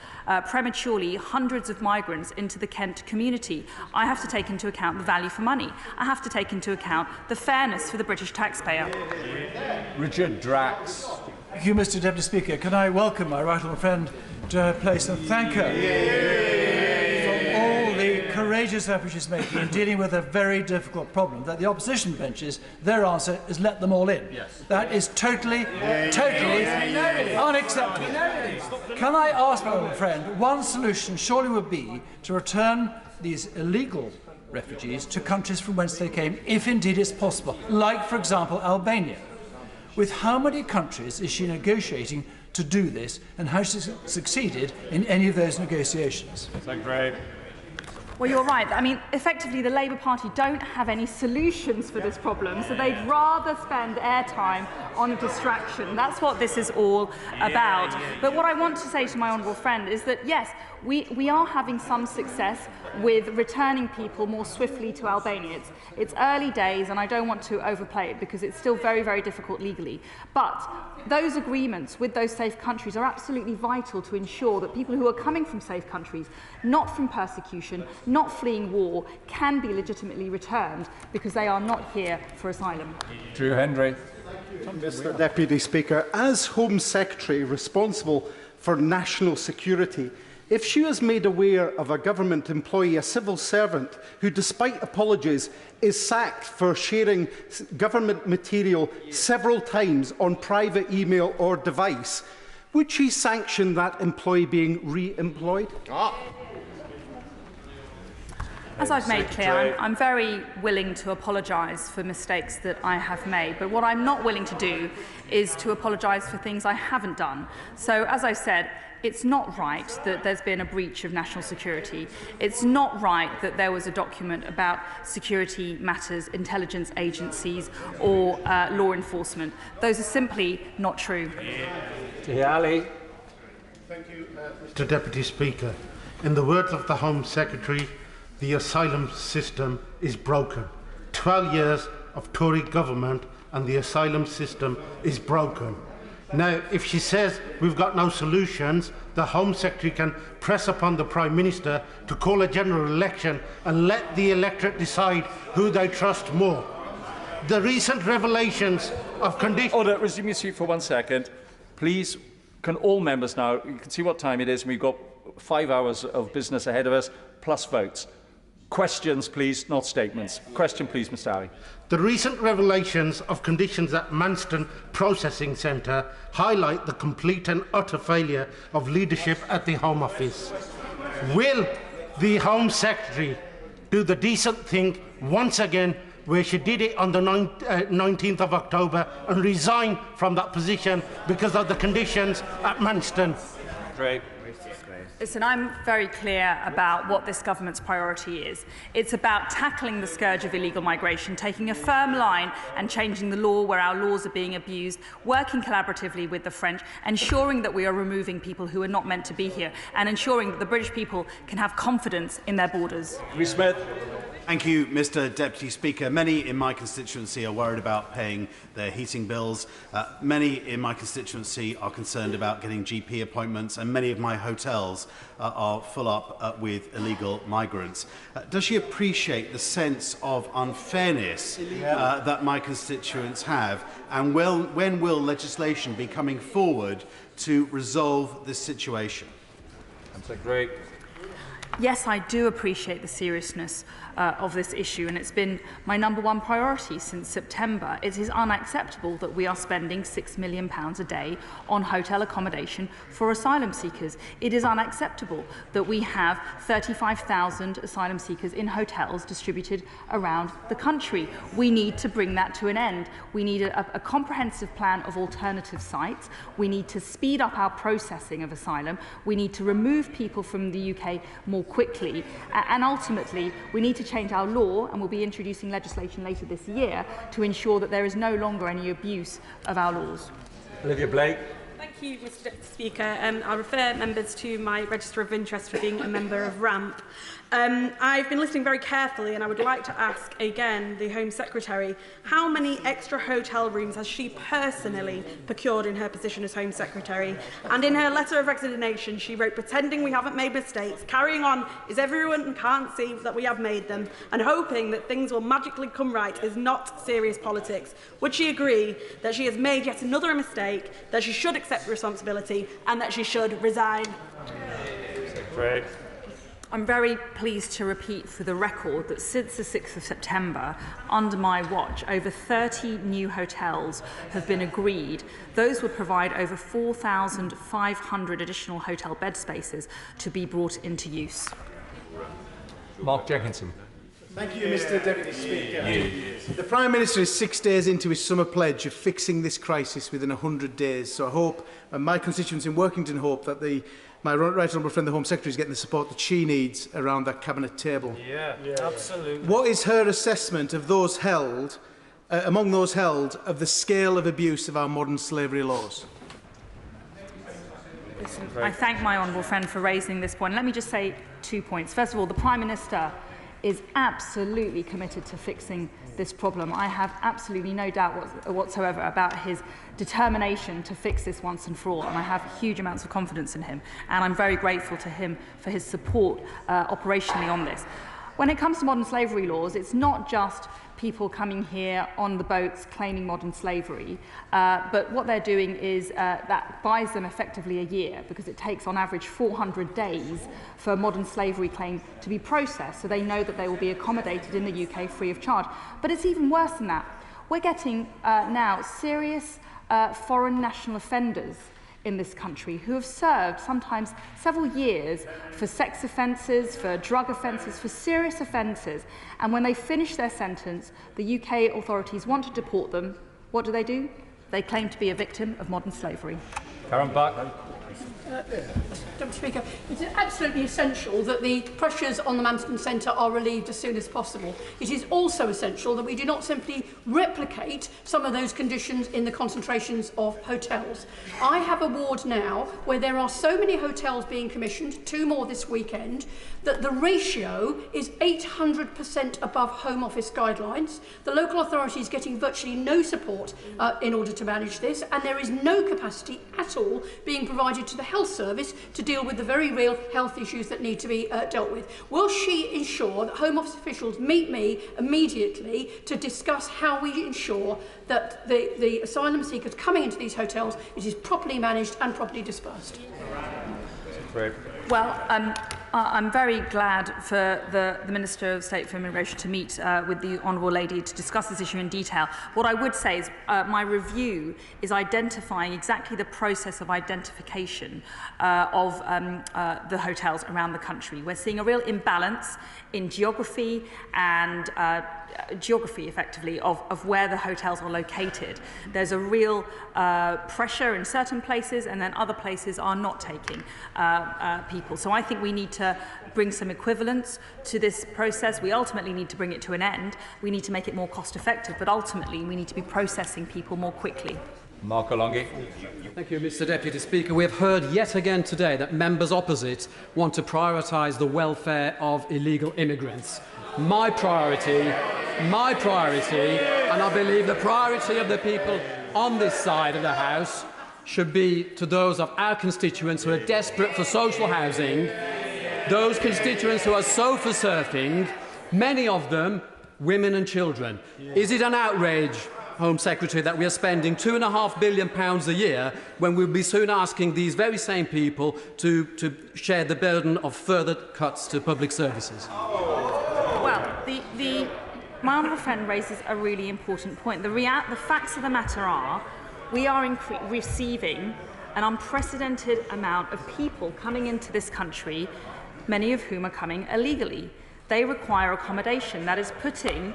prematurely hundreds of migrants into the Kent community. I have to take into account the value for money. I have to take into account the fairness for the British taxpayer.
Richard Drax.
Thank you, Mr. Deputy Speaker. Can I welcome my right honourable friend to her place and thank her for all the courageous effort she's making in dealing with a very difficult problem that the opposition benches, their answer is let them all in. Yes. That is totally unacceptable. Can I ask my old friend, one solution surely would be to return these illegal refugees to countries from whence they came, if indeed it's possible, like, for example, Albania. With how many countries is she negotiating to do this, and has she succeeded in any of those negotiations?
Great.
Well, you're right. I mean, effectively, the Labour Party don't have any solutions for this problem, so they'd rather spend airtime on a distraction. That's what this is all about. But what I want to say to my honourable friend is that, yes, we are having some success with returning people more swiftly to Albania. It's early days, and I don't want to overplay it because it's still very, very difficult legally. But those agreements with those safe countries are absolutely vital to ensure that people who are coming from safe countries, not from persecution, not fleeing war, can be legitimately returned because they are not here for asylum.
Drew Hendry.
Mr. Deputy Speaker, as Home Secretary responsible for national security, if she is made aware of a government employee, a civil servant, who, despite apologies, is sacked for sharing government material several times on private email or device, would she sanction that employee being re-employed?
As I've made clear, I'm very willing to apologise for mistakes that I have made, but what I'm not willing to do is to apologise for things I haven't done. So, as I said, it's not right that there's been a breach of national security. It's not right that there was a document about security matters, intelligence agencies or law enforcement. Those are simply not true.
Ali.
Thank you, Mr. Deputy Speaker. In the words of the Home Secretary, the asylum system is broken. 12 years of Tory government and the asylum system is broken. Now, if she says we've got no solutions, the Home Secretary can press upon the Prime Minister to call a general election and let the electorate decide who they trust more. The recent revelations of conditions...
Order, resume your seat for 1 second. Please, can all members now, you can see what time it is, and we've got 5 hours of business ahead of us, plus votes. Questions, please, not statements. Question, please, Mr. Ali.
The recent revelations of conditions at Manston Processing Centre highlight the complete and utter failure of leadership at the Home Office. Will the Home Secretary do the decent thing once again, where she did it on the 19th of October, and resign from that position because of the conditions at Manston?
Great.
Listen, I'm very clear about what this government's priority is. It's about tackling the scourge of illegal migration, taking a firm line and changing the law where our laws are being abused, working collaboratively with the French, ensuring that we are removing people who are not meant to be here, and ensuring that the British people can have confidence in their borders.
Rees Smith.
Thank you, Mr. Deputy Speaker. Many in my constituency are worried about paying their heating bills. Many in my constituency are concerned about getting GP appointments, and many of my hotels are full up with illegal migrants. Does she appreciate the sense of unfairness that my constituents have? And when will legislation be coming forward to resolve this situation?
That's great.
Yes, I do appreciate the seriousness of this issue, and it's been my #1 priority since September. It is unacceptable that we are spending £6 million a day on hotel accommodation for asylum seekers. It is unacceptable that we have 35,000 asylum seekers in hotels distributed around the country. We need to bring that to an end. We need a comprehensive plan of alternative sites. We need to speed up our processing of asylum. We need to remove people from the UK more quickly. And ultimately, we need to change our law, and we'll be introducing legislation later this year to ensure that there is no longer any abuse of our laws.
Olivia Blake.
Thank you, Mr Deputy Speaker. I refer members to my register of interest for being a member of RAMP. I've been listening very carefully, and I would like to ask again the Home Secretary, how many extra hotel rooms has she personally procured in her position as Home Secretary? And in her letter of resignation, she wrote, pretending we haven't made mistakes, carrying on as everyone can't see that we have made them, and hoping that things will magically come right is not serious politics. Would she agree that she has made yet another mistake, that she should accept responsibility, and that she should resign?
Secretary. I'm very pleased to repeat for the record that since the 6th of September, under my watch, over 30 new hotels have been agreed. Those would provide over 4,500 additional hotel bed spaces to be brought into use.
Mark Jenkinson.
Thank you, Mr Deputy Speaker. The Prime Minister is 6 days into his summer pledge of fixing this crisis within 100 days. So I hope, and my constituents in Workington hope, that my right honourable friend, the Home Secretary, is getting the support that she needs around that cabinet table.
Yeah, absolutely.
What is her assessment of those held, among those held, of the scale of abuse of our modern slavery laws?
Listen, I thank my honourable friend for raising this point. Let me just say 2 points. First of all, the Prime Minister is absolutely committed to fixing this problem. I have absolutely no doubt whatsoever about his determination to fix this once and for all, and I have huge amounts of confidence in him, and I'm very grateful to him for his support operationally on this. When it comes to modern slavery laws, it's not just people coming here on the boats claiming modern slavery, but what they're doing is that buys them effectively a year, because it takes on average 400 days for a modern slavery claim to be processed, so they know that they will be accommodated in the UK free of charge. But it's even worse than that. We're getting now serious foreign national offenders in this country who have served sometimes several years for sex offences, for drug offences, for serious offences, and when they finish their sentence, the UK authorities want to deport them. What do? They claim to be a victim of modern slavery.
Karen Buck.
Deputy Speaker, it is absolutely essential that the pressures on the Manston Centre are relieved as soon as possible. It is also essential that we do not simply replicate some of those conditions in the concentrations of hotels. I have a ward now where there are so many hotels being commissioned, 2 more this weekend, that the ratio is 800% above Home Office guidelines. The local authority is getting virtually no support in order to manage this, and there is no capacity at all being provided to the Health Service to deal with the very real health issues that need to be dealt with. Will she ensure that Home Office officials meet me immediately to discuss how we ensure that the asylum seekers coming into these hotels, it is properly managed and properly dispersed?
Well, I'm very glad for the Minister of State for Immigration to meet with the Honourable Lady to discuss this issue in detail. What I would say is my review is identifying exactly the process of identification of the hotels around the country. We're seeing a real imbalance in geography and effectively of where the hotels are located. There's a real pressure in certain places, and then other places are not taking people. So I think we need to bring some equivalence to this process. We ultimately need to bring it to an end. We need to make it more cost effective, but ultimately we need to be processing people more quickly.
Mark Olongi.
Thank you, Mr Deputy Speaker. We have heard yet again today that members opposite want to prioritise the welfare of illegal immigrants. My priority, and I believe the priority of the people on this side of the House should be to those of our constituents who are desperate for social housing, those constituents who are sofa surfing, many of them women and children. Is it an outrage, Home Secretary, that we are spending £2.5 billion a year when we'll be soon asking these very same people to share the burden of further cuts to public services?
Well, the my honourable friend raises a really important point. The facts of the matter are we are receiving an unprecedented amount of people coming into this country, many of whom are coming illegally. They require accommodation. That is putting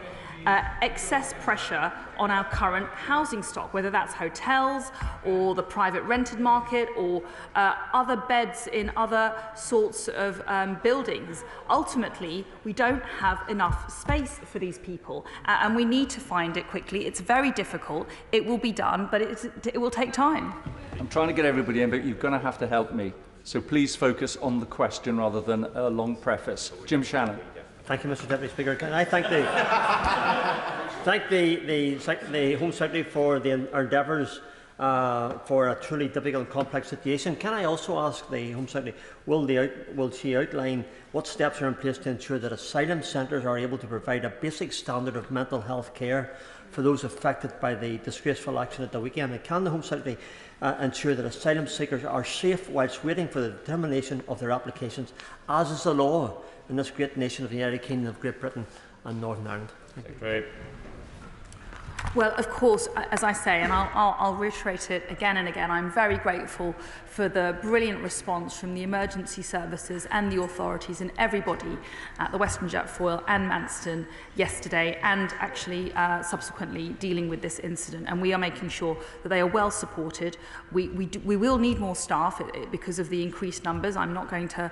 excess pressure on our current housing stock, whether that's hotels or the private rented market or other beds in other sorts of buildings. Ultimately, we don't have enough space for these people, and we need to find it quickly. It's very difficult. It will be done, but it will take time.
I'm trying to get everybody in, but you're going to have to help me. So please focus on the question rather than a long preface. Jim Shannon.
Thank you, Mr. Deputy Speaker. Can I thank the Home Secretary for their endeavours for a truly difficult and complex situation. Can I also ask the Home Secretary, will she outline what steps are in place to ensure that asylum centres are able to provide a basic standard of mental health care for those affected by the disgraceful action at the weekend? And can the Home Secretary ensure that asylum seekers are safe whilst waiting for the determination of their applications, as is the law in this great nation of the United Kingdom of Great Britain and Northern Ireland? Thank you.
Great.
Well, of course, as I say, and I'll reiterate it again and again, I'm very grateful for the brilliant response from the emergency services and the authorities and everybody at the Western Jetfoil and Manston yesterday, and actually subsequently dealing with this incident. And we are making sure that they are well supported. We will need more staff because of the increased numbers. I'm not going to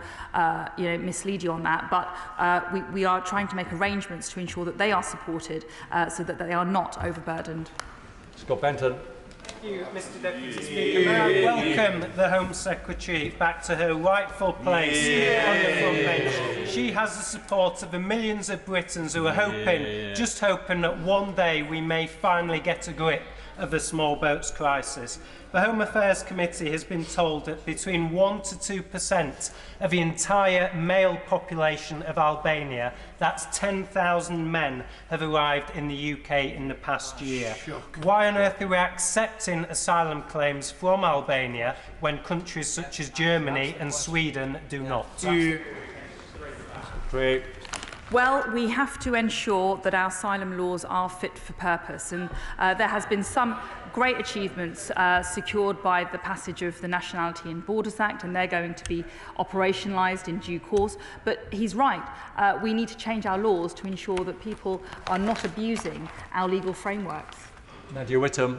mislead you on that, but we are trying to make arrangements to ensure that they are supported so that they are not overburdened.
Scott Benton.
Thank you, Mr. Deputy Speaker. May I welcome the Home Secretary back to her rightful place on the front bench. She has the support of the millions of Britons who are hoping, just hoping that one day we may finally get a grip of the small boats crisis. The Home Affairs Committee has been told that between 1 to 2% of the entire male population of Albania, that's 10,000 men, have arrived in the UK in the past year. Why on earth are we accepting asylum claims from Albania when countries such as Germany and Sweden do not?
Great. Well, we have to ensure that our asylum laws are fit for purpose, and there has been some great achievements secured by the passage of the Nationality and Borders Act, and they're going to be operationalised in due course. But he's right, we need to change our laws to ensure that people are not abusing our legal frameworks.
Nadia Whittam.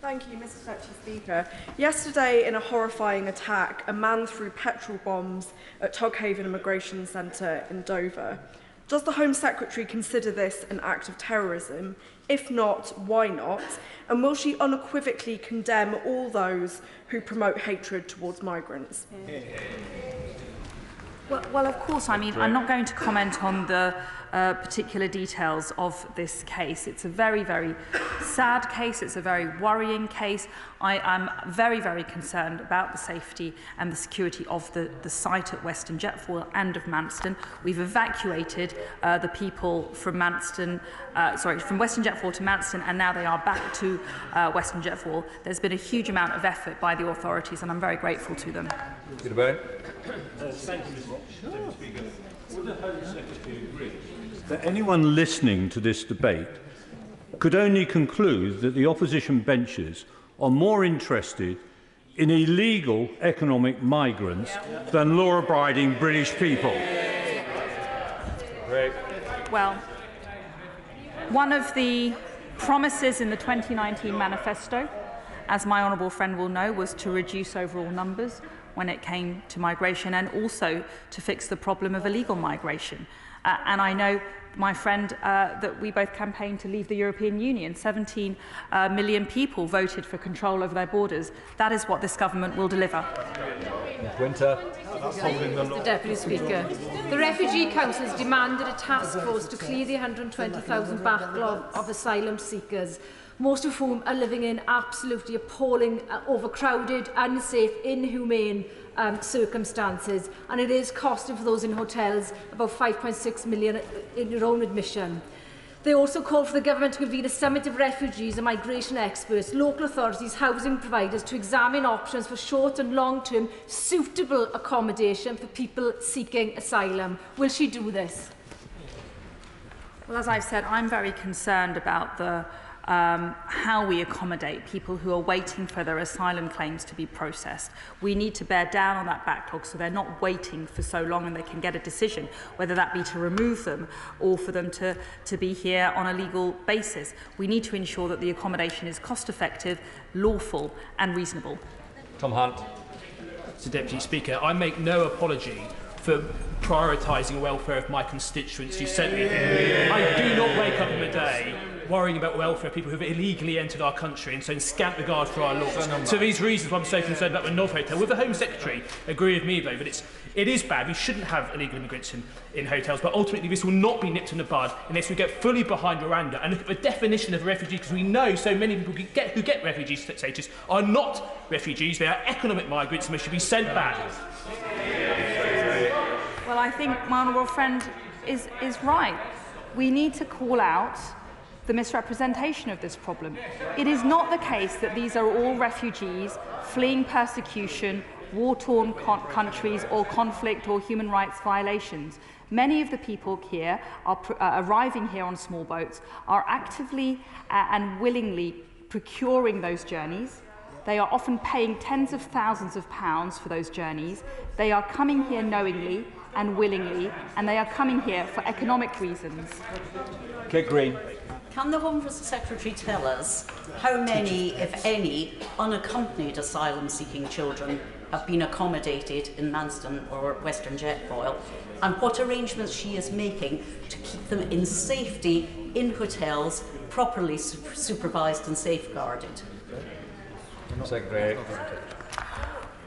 Thank you, Mr. Deputy Speaker. Yesterday, in a horrifying attack, a man threw petrol bombs at Toghaven Immigration Centre in Dover. Does the Home Secretary consider this an act of terrorism? If not, why not? And will she unequivocally condemn all those who promote hatred towards migrants?
Well, of course, I mean, I'm not going to comment on the particular details of this case. It's a very, very sad case. It's a very worrying case. I am very, very concerned about the safety and the security of the site at Western Jetfoil and of Manston. We've evacuated the people from from Western Jetfoil to Manston, and now they are back to Western Jetfoil. There's been a huge amount of effort by the authorities, and I'm very grateful to them.
Thank you, Mr. Speaker. Would the Home Secretary agree that anyone listening to this debate could only conclude that the opposition benches are more interested in illegal economic migrants than law-abiding British people?
Great. Well, one of the promises in the 2019 manifesto, as my honourable friend will know, was to reduce overall numbers when it came to migration, and also to fix the problem of illegal migration. And I know, my friend, that we both campaigned to leave the European Union. 17 million people voted for control over their borders. That is what this government will deliver.
Winter.
Mr. Deputy Speaker, the Refugee Council has demanded a task force to clear the 120,000 backlog of asylum seekers, most of whom are living in absolutely appalling, overcrowded, unsafe, inhumane circumstances, and it is costing for those in hotels about 5.6 million in your own admission. They also call for the government to convene a summit of refugees and migration experts, local authorities, housing providers to examine options for short and long-term suitable accommodation for people seeking asylum. Will she do this?
Well, as I've said, I'm very concerned about the how we accommodate people who are waiting for their asylum claims to be processed. We need to bear down on that backlog so they're not waiting for so long and they can get a decision, whether that be to remove them or for them to be here on a legal basis. We need to ensure that the accommodation is cost-effective, lawful and reasonable.
Tom Hunt.
Mr Deputy Speaker, I make no apology for prioritising the welfare of my constituents who sent me here. I do not wake up in the day worrying about the welfare of people who have illegally entered our country and so in scant regard for our laws. So these reasons why I'm so concerned about the North Hotel. Will the Home Secretary agree with me, though, that it is bad? We shouldn't have illegal immigrants in hotels, but ultimately this will not be nipped in the bud unless we get fully behind Rwanda and look at the definition of a refugee, because we know so many people who get refugee status are not refugees, they are economic migrants and they should be sent back.
Well, I think my honourable friend is right. We need to call out the misrepresentation of this problem. It is not the case that these are all refugees fleeing persecution, war-torn countries or conflict or human rights violations. Many of the people here are arriving here on small boats, are actively and willingly procuring those journeys. They are often paying tens of thousands of pounds for those journeys. They are coming here knowingly and willingly, and they are coming here for economic reasons.
Kit Green.
Can the Home Secretary tell us how many, if any, unaccompanied asylum-seeking children have been accommodated in Manston or Western Jetfoil, and what arrangements she is making to keep them in safety in hotels, properly supervised and safeguarded?
Secretary.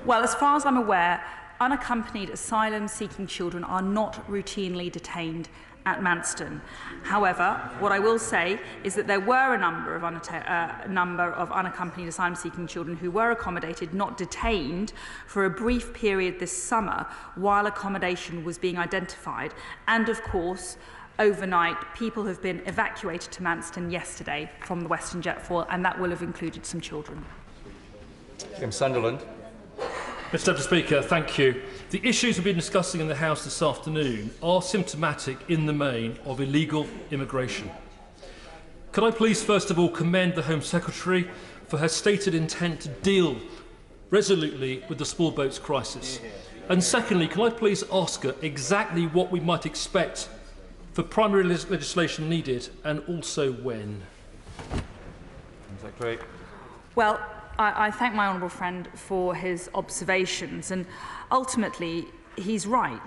Well, as far as I'm aware, unaccompanied asylum-seeking children are not routinely detained at Manston. However, what I will say is that there were a number of unaccompanied asylum-seeking children who were accommodated, not detained, for a brief period this summer while accommodation was being identified. And of course, overnight, people have been evacuated to Manston yesterday from the Western Jetfoil, and that will have included some children.
Jim Sunderland.
Mr Deputy Speaker, thank you. The issues we've been discussing in the House this afternoon are symptomatic in the main of illegal immigration. Could I please first of all commend the Home Secretary for her stated intent to deal resolutely with the small boats crisis? And secondly, can I please ask her exactly what we might expect for primary legislation needed and also when?
Secretary.
Well, I thank my honourable friend for his observations, and ultimately he's right.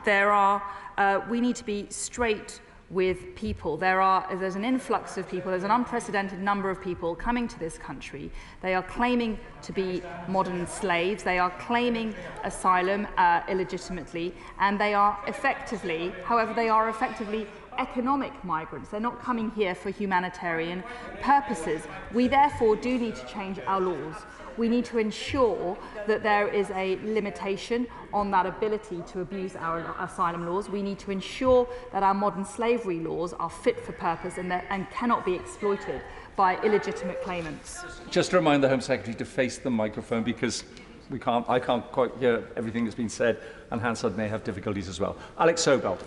We need to be straight with people. There's an influx of people, there's an unprecedented number of people coming to this country. They are claiming to be modern slaves, they are claiming asylum illegitimately, and they are effectively economic migrants. They're not coming here for humanitarian purposes. We therefore do need to change our laws. We need to ensure that there is a limitation on that ability to abuse our asylum laws. We need to ensure that our modern slavery laws are fit for purpose and cannot be exploited by illegitimate claimants.
Just to remind the Home Secretary to face the microphone, because I can't quite hear everything that's been said, and Hansard may have difficulties as well. Alex Sobel.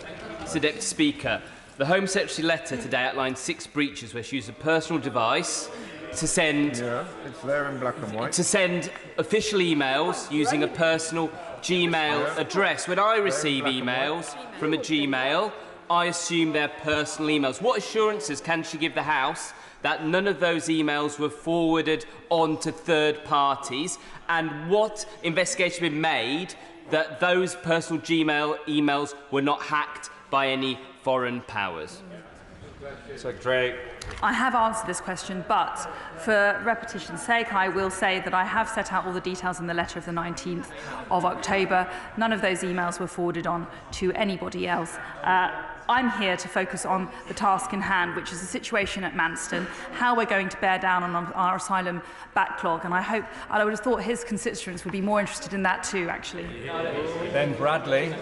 Mr Deputy Speaker, the Home Secretary letter today outlined 6 breaches where she used a personal device to send
it's there in black and white.
To send official emails using a personal Gmail address. When I receive emails from a Gmail, I assume they're personal emails. What assurances can she give the House that none of those emails were forwarded on to third parties, and what investigation has been made that those personal Gmail emails were not hacked by any foreign powers?
Secretary.
I have answered this question, but for repetition's sake, I will say that I have set out all the details in the letter of the 19th of October. None of those emails were forwarded on to anybody else. I'm here to focus on the task in hand, which is the situation at Manston, how we're going to bear down on our asylum backlog, and I would have thought his constituents would be more interested in that too, actually.
Ben Bradley.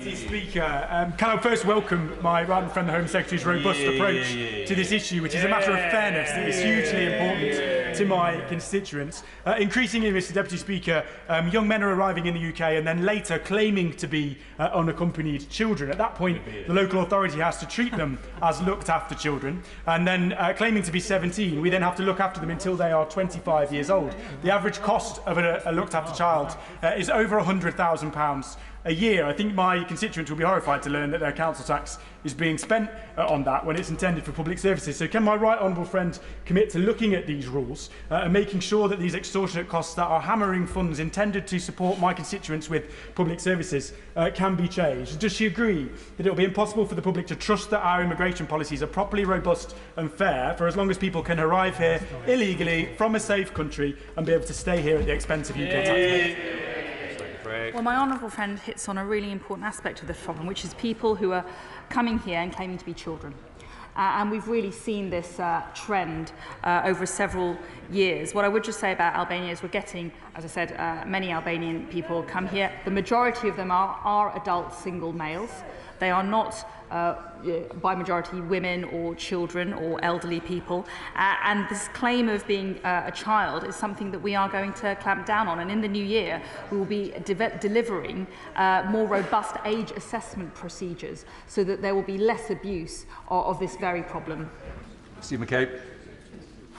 Deputy Speaker, can I first welcome my right friend, the Home Secretary's robust approach to this issue, which is a matter of fairness that is hugely important to my constituents. Increasingly, Mr Deputy Speaker, young men are arriving in the UK and then later claiming to be unaccompanied children. At that point, the local authority has to treat them as looked after children, and then claiming to be 17, we then have to look after them until they are 25 years old. The average cost of a looked after child is over £100,000 a year. I think my constituents will be horrified to learn that their council tax is being spent on that when it's intended for public services. So can my right honourable friend commit to looking at these rules and making sure that these extortionate costs that are hammering funds intended to support my constituents with public services can be changed? Does she agree that it will be impossible for the public to trust that our immigration policies are properly robust and fair for as long as people can arrive here illegally from a safe country and be able to stay here at the expense of UK taxpayers?
Well, my honourable friend hits on a really important aspect of the problem, which is people who are coming here and claiming to be children. And we've really seen this trend over several years. What I would just say about Albania is we're getting, as I said, many Albanian people come here. The majority of them are adult single males. They are not by majority women or children or elderly people. And this claim of being a child is something that we are going to clamp down on. And in the new year, we will be delivering more robust age assessment procedures so that there will be less abuse of this very problem.
Steve McCabe.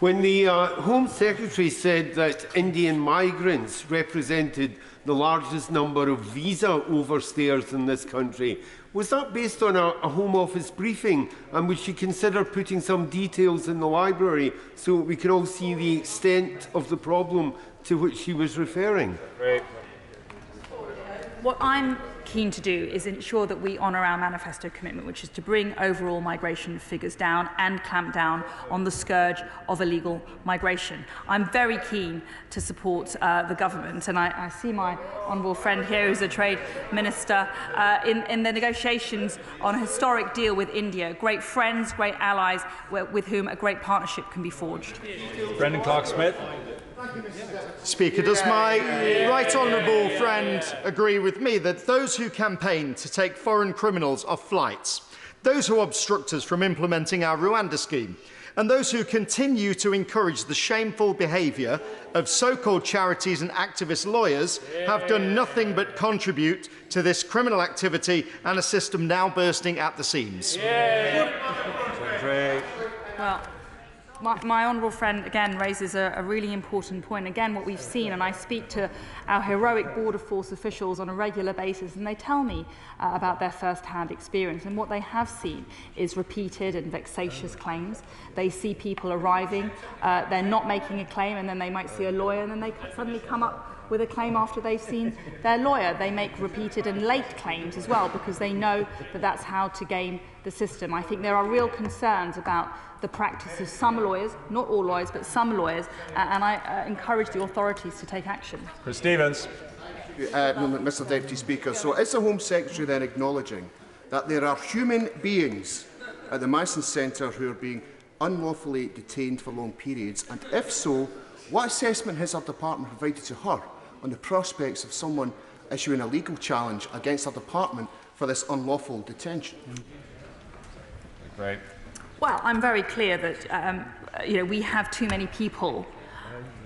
When the Home Secretary said that Indian migrants represented the largest number of visa overstayers in this country, was that based on a Home Office briefing, and would she consider putting some details in the library so we can all see the extent of the problem to which she was referring?
Great.
What I'm keen to do is ensure that we honour our manifesto commitment, which is to bring overall migration figures down and clamp down on the scourge of illegal migration. I'm very keen to support the government, and I see my honourable friend here, who's a trade minister, in the negotiations on a historic deal with India. Great friends, great allies, with whom a great partnership can be forged.
Brendan Clark-Smith.
Speaker, does my right honourable friend agree with me that those who campaign to take foreign criminals off flights, those who obstruct us from implementing our Rwanda scheme, and those who continue to encourage the shameful behaviour of so-called charities and activist lawyers have done nothing but contribute to this criminal activity and a system now bursting at the seams?
Well, my honourable friend, again, raises a really important point. Again, what we've seen, and I speak to our heroic border force officials on a regular basis, and they tell me about their first-hand experience. And what they have seen is repeated and vexatious claims. They see people arriving, they're not making a claim, and then they might see a lawyer, and then they suddenly come up with a claim after they've seen their lawyer. They make repeated and late claims as well, because they know that that's how to game the system. I think there are real concerns about the practice of some lawyers, not all lawyers, but some lawyers, and I encourage the authorities to take action.
Chris Stevens.
Mr Deputy Speaker, so is the Home Secretary then acknowledging that there are human beings at the Manston Centre who are being unlawfully detained for long periods, and if so, what assessment has her department provided to her on the prospects of someone issuing a legal challenge against her department for this unlawful detention?
Great.
Well, I'm very clear that we have too many people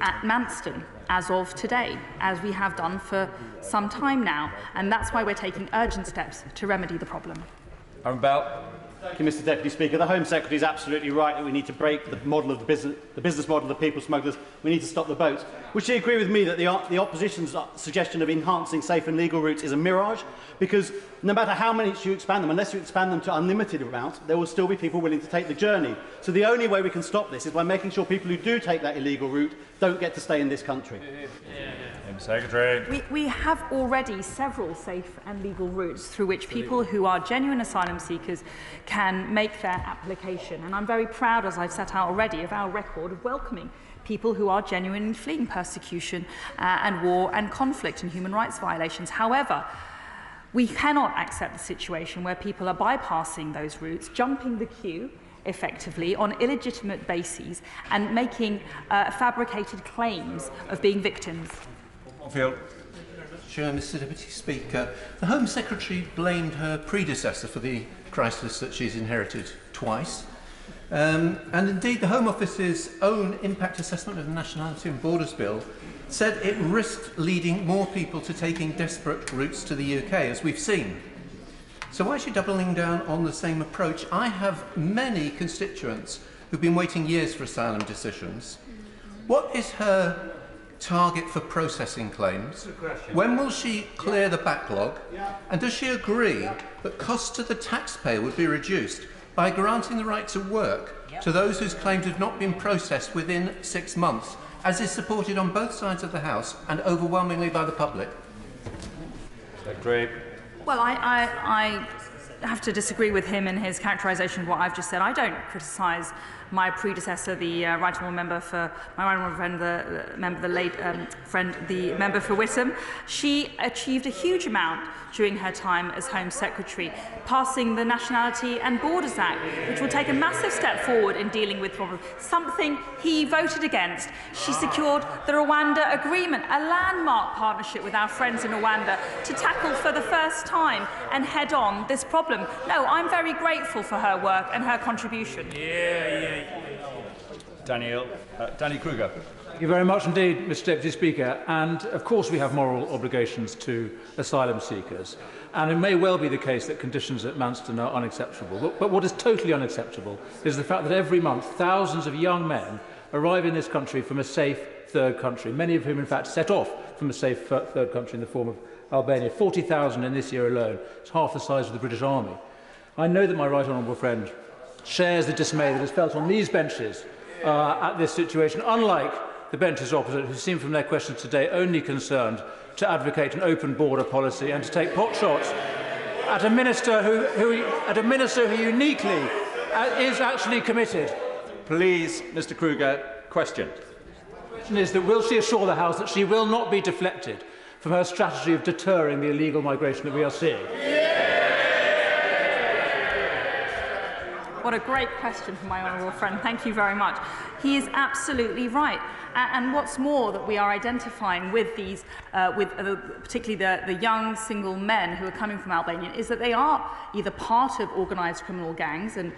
at Manston as of today, as we have done for some time now, and that's why we're taking urgent steps to remedy the problem.
Aaron Bell.
Thank you, Mr Deputy Speaker. The Home Secretary is absolutely right that we need to break the model of the business model of the people smugglers. We need to stop the boats. Would she agree with me that the opposition's suggestion of enhancing safe and legal routes is a mirage? Because no matter how many you expand them, unless you expand them to unlimited amounts, there will still be people willing to take the journey. So the only way we can stop this is by making sure people who do take that illegal route don't get to stay in this country.
Secretary.
We have already several safe and legal routes through which people who are genuine asylum seekers can make their application. And I'm very proud, as I've set out already, of our record of welcoming people who are genuinely fleeing persecution and war and conflict and human rights violations. However, we cannot accept the situation where people are bypassing those routes, jumping the queue effectively on illegitimate bases and making fabricated claims of being victims.
Sure, Mr Deputy Speaker. The Home Secretary blamed her predecessor for the crisis that she's inherited twice. And indeed, the Home Office's own impact assessment of the Nationality and Borders Bill said it risked leading more people to taking desperate routes to the UK, as we've seen. So why is she doubling down on the same approach? I have many constituents who've been waiting years for asylum decisions. What is her target for processing claims? When will she clear the backlog? And does she agree that costs to the taxpayer would be reduced by granting the right to work to those whose claims have not been processed within 6 months, as is supported on both sides of the House and overwhelmingly by the public?
Secretary.
Well, I have to disagree with him in his characterisation of what I've just said. I don't criticise my predecessor, the right honourable member for my right honourable friend, the member for Witham. She achieved a huge amount during her time as Home Secretary, passing the Nationality and Borders Act, which will take a massive step forward in dealing with problems, something he voted against. She secured the Rwanda Agreement, a landmark partnership with our friends in Rwanda to tackle for the first time and head on this problem. No, I'm very grateful for her work and her contribution.
Danny Kruger.
Thank you very much indeed, Mr Deputy Speaker. And of course we have moral obligations to asylum seekers. And it may well be the case that conditions at Manston are unacceptable. But what is totally unacceptable is the fact that every month thousands of young men arrive in this country from a safe third country, many of whom in fact set off from a safe third country in the form of Albania. 40,000 in this year alone. It's half the size of the British Army. I know that my right honourable friend shares the dismay that is felt on these benches at this situation, unlike the benches opposite, who seem from their questions today only concerned to advocate an open border policy and to take pot shots at a minister who uniquely is actually committed.
Please, Mr Kruger, question.
The question is that will she assure the House that she will not be deflected from her strategy of deterring the illegal migration that we are seeing?
What a great question from my honourable friend. Thank you very much. He is absolutely right. And what's more that we are identifying with these, particularly the young single men who are coming from Albania, is that they are either part of organised criminal gangs and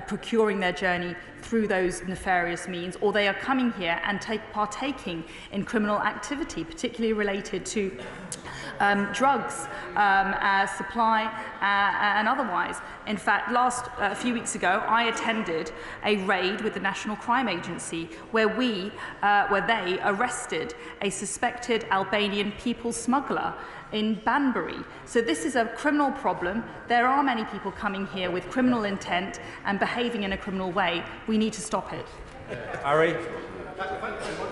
procuring their journey through those nefarious means, or they are coming here and partaking in criminal activity, particularly related to drugs, supply and otherwise. In fact, a few weeks ago, I attended a raid with the National Crime Agency where they arrested a suspected Albanian people smuggler in Banbury. So this is a criminal problem. There are many people coming here with criminal intent and behaving in a criminal way. We need to stop it.
Harry.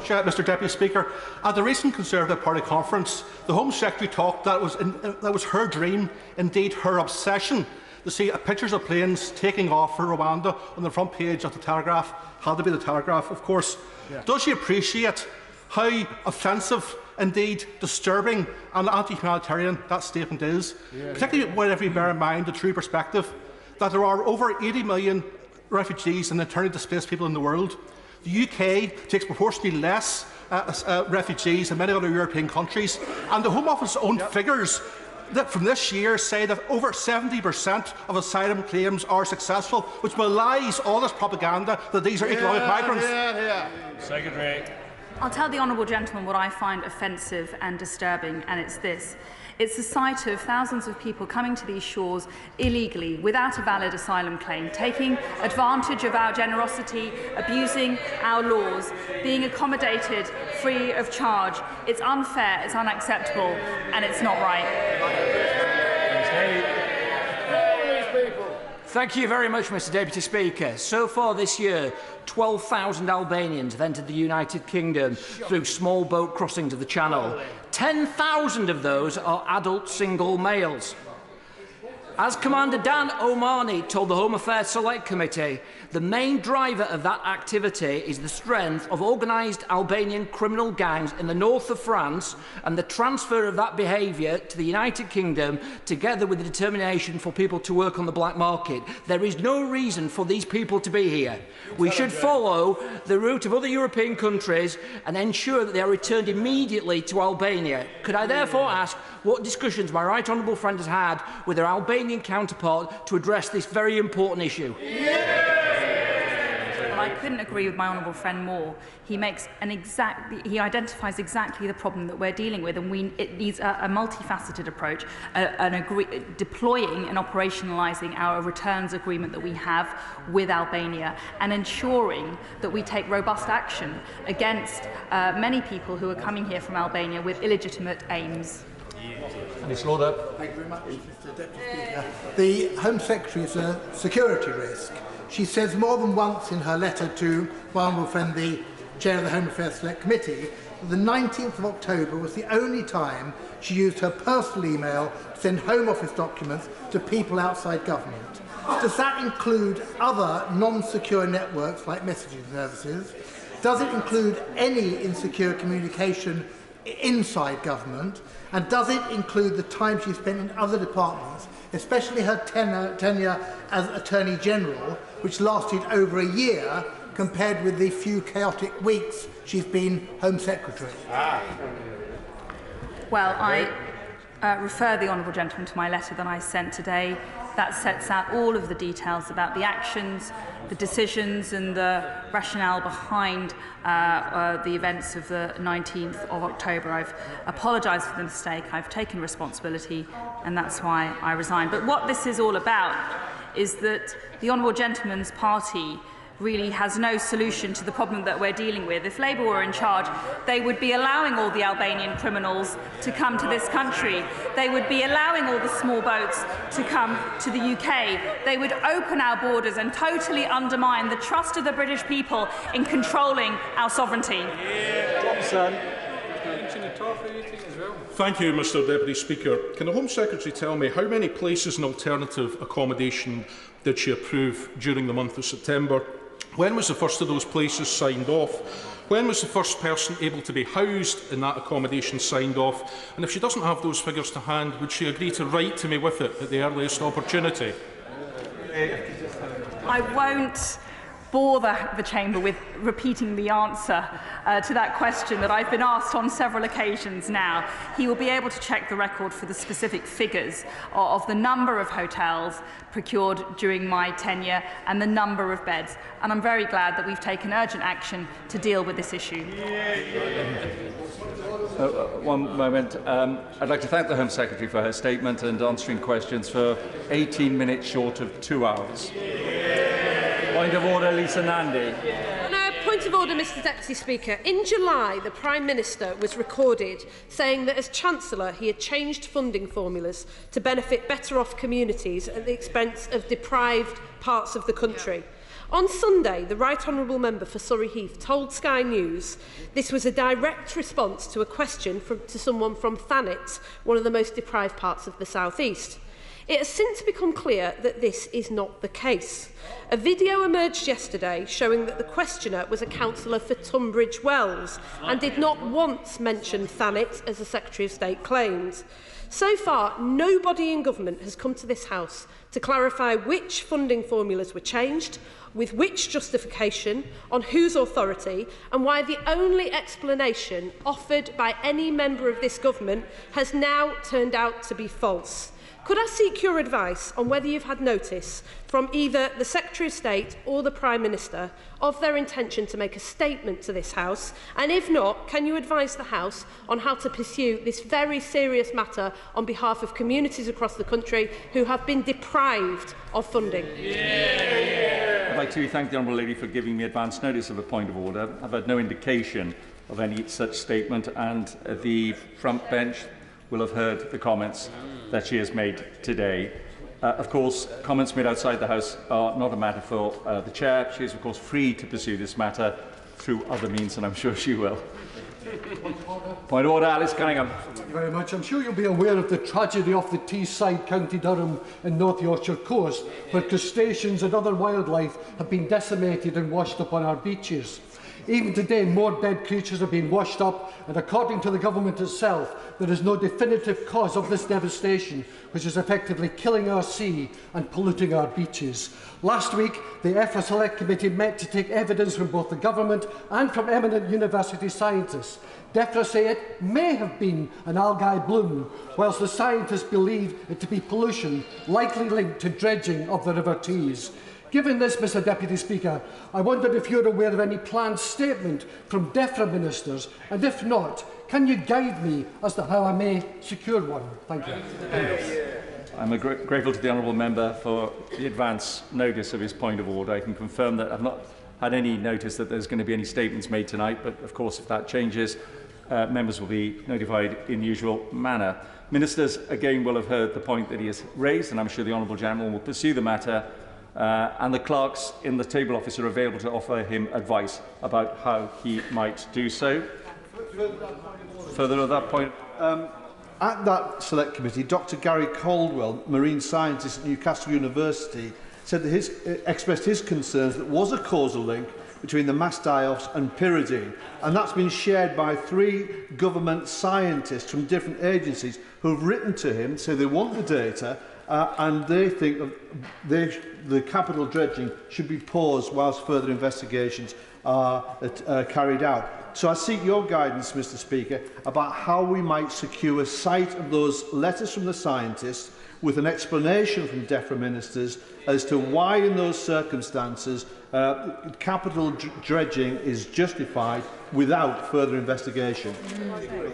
Mr Deputy Speaker, at the recent Conservative Party conference, the Home Secretary talked that was her dream, indeed her obsession, to see pictures of planes taking off for Rwanda on the front page of the Telegraph. Had to be the Telegraph, of course. Yeah. Does she appreciate how offensive, indeed disturbing and anti-humanitarian that statement is? Yeah. Particularly whenever you bear in mind the true perspective that there are over 80 million refugees and internally displaced people in the world. The UK takes proportionally less refugees than many other European countries, and the Home Office's own figures that from this year say that over 70% of asylum claims are successful, which belies all this propaganda that these are economic migrants.
Secretary.
I'll tell the honourable gentleman what I find offensive and disturbing, and it's this. It's the sight of thousands of people coming to these shores illegally, without a valid asylum claim, taking advantage of our generosity, abusing our laws, being accommodated free of charge. It's unfair, it's unacceptable, and it's not right.
Thank you very much, Mr Deputy Speaker. So far this year, 12,000 Albanians have entered the United Kingdom through small boat crossings of the Channel. 10,000 of those are adult single males. As Commander Dan O'Mahony told the Home Affairs Select Committee, the main driver of that activity is the strength of organised Albanian criminal gangs in the north of France and the transfer of that behaviour to the United Kingdom, together with the determination for people to work on the black market. There is no reason for these people to be here. We should follow the route of other European countries and ensure that they are returned immediately to Albania. Could I therefore ask what discussions my right honourable friend has had with their Albanian counterpart to address this very important issue?
Well, I couldn't agree with my honourable friend more. He identifies exactly the problem that we're dealing with, and it needs a multifaceted approach, deploying and operationalising our returns agreement that we have with Albania, and ensuring that we take robust action against many people who are coming here from Albania with illegitimate aims.
Thank you very much, Mr. Deputy Speaker. The Home Secretary is a security risk. She says more than once in her letter to my honourable friend, the Chair of the Home Affairs Select Committee, that the 19th of October was the only time she used her personal email to send Home Office documents to people outside government. Does that include other non-secure networks like messaging services? Does it include any insecure communication inside government? And does it include the time she spent in other departments, especially her tenure as Attorney General, which lasted over a year, compared with the few chaotic weeks she's been Home Secretary?
Well, I refer the honourable gentleman to my letter that I sent today. That sets out all of the details about the actions, the decisions and the rationale behind the events of the 19th of October. I've apologised for the mistake, I've taken responsibility, and that's why I resigned. But what this is all about is that the honourable gentleman's party really has no solution to the problem that we're dealing with. If Labour were in charge, they would be allowing all the Albanian criminals to come to this country. They would be allowing all the small boats to come to the UK. They would open our borders and totally undermine the trust of the British people in controlling our sovereignty.
Thank you, Mr. Deputy Speaker. Can the Home Secretary tell me how many places and alternative accommodation did she approve during the month of September? When was the first of those places signed off? When was the first person able to be housed in that accommodation signed off? And if she doesn't have those figures to hand, would she agree to write to me with it at the earliest opportunity?
I won't bore the Chamber with repeating the answer to that question that I've been asked on several occasions now. He will be able to check the record for the specific figures of the number of hotels procured during my tenure and the number of beds. And I'm very glad that we've taken urgent action to deal with this issue.
One moment. I'd like to thank the Home Secretary for her statement and answering questions for 18 minutes short of 2 hours. Point of order, Lisa Nandy.
Point of order, Mr. Deputy Speaker. In July, the Prime Minister was recorded saying that as Chancellor he had changed funding formulas to benefit better off communities at the expense of deprived parts of the country. On Sunday, the Right Honourable Member for Surrey Heath told Sky News this was a direct response to a question to someone from Thanet, one of the most deprived parts of the South East. It has since become clear that this is not the case. A video emerged yesterday showing that the questioner was a councillor for Tunbridge Wells and did not once mention Thanet, as the Secretary of State claims. So far, nobody in government has come to this House to clarify which funding formulas were changed, with which justification, on whose authority, and why the only explanation offered by any member of this government has now turned out to be false. Could I seek your advice on whether you've had notice from either the Secretary of State or the Prime Minister of their intention to make a statement to this House? And if not, can you advise the House on how to pursue this very serious matter on behalf of communities across the country who have been deprived of funding?
I'd like to thank the Honourable Lady for giving me advance notice of a point of order. I've had no indication of any such statement, and the front bench will have heard the comments that she has made today. Of course, comments made outside the House are not a matter for the Chair. She is, of course, free to pursue this matter through other means, and I'm sure she will. Point of order, Alice Cunningham.
Thank you very much. I'm sure you'll be aware of the tragedy off the Teesside, County Durham and North Yorkshire coast, where crustaceans and other wildlife have been decimated and washed up on our beaches. Even today, more dead creatures are being washed up, and according to the government itself, there is no definitive cause of this devastation, which is effectively killing our sea and polluting our beaches. Last week, the EFRA Select Committee met to take evidence from both the government and from eminent university scientists. DEFRA say it may have been an algae bloom, whilst the scientists believe it to be pollution likely linked to dredging of the River Tees. Given this, Mr Deputy Speaker, I wondered if you're aware of any planned statement from DEFRA ministers, and if not, can you guide me as to how I may secure one? Thank you.
I'm grateful to the honourable member for the advance notice of his point of order. I can confirm that I've not had any notice that there's going to be any statements made tonight, but of course if that changes, members will be notified in the usual manner. Ministers again will have heard the point that he has raised, and I'm sure the honourable gentleman will pursue the matter, and the clerks in the table office are available to offer him advice about how he might do so. Further to that point.
At that select committee, Dr Gary Caldwell, marine scientist at Newcastle University, said that expressed his concerns that there was a causal link between the mastios and pyridine, and that's been shared by 3 government scientists from different agencies who have written to him, so they want the data, and they think that the capital dredging should be paused whilst further investigations are carried out. So I seek your guidance, Mr Speaker, about how we might secure sight of those letters from the scientists with an explanation from DEFRA ministers as to why in those circumstances capital dredging is justified without further investigation.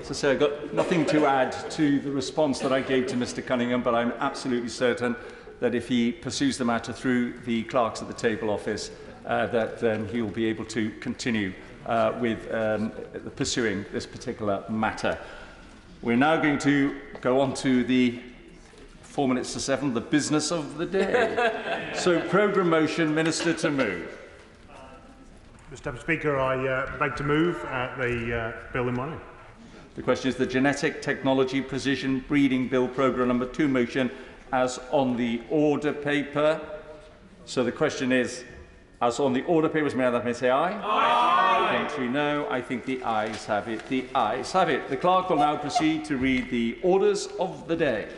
So, sir, I've got nothing to add to the response that I gave to Mr Cunningham, but I'm absolutely certain that if he pursues the matter through the clerks at the table office, that then he will be able to continue with pursuing this particular matter. We're now going to go on to the 4 minutes to 7, the business of the day. So, programme motion, Minister to move.
Mr Speaker, I beg to move the bill in morning.
The question is the Genetic Technology Precision Breeding Bill Programme number 2 motion as on the order paper. So the question is, as on the order papers, may I say aye? Aye. Contrary, no. I think the ayes have it. The ayes have it. The clerk will now proceed to read the orders of the day.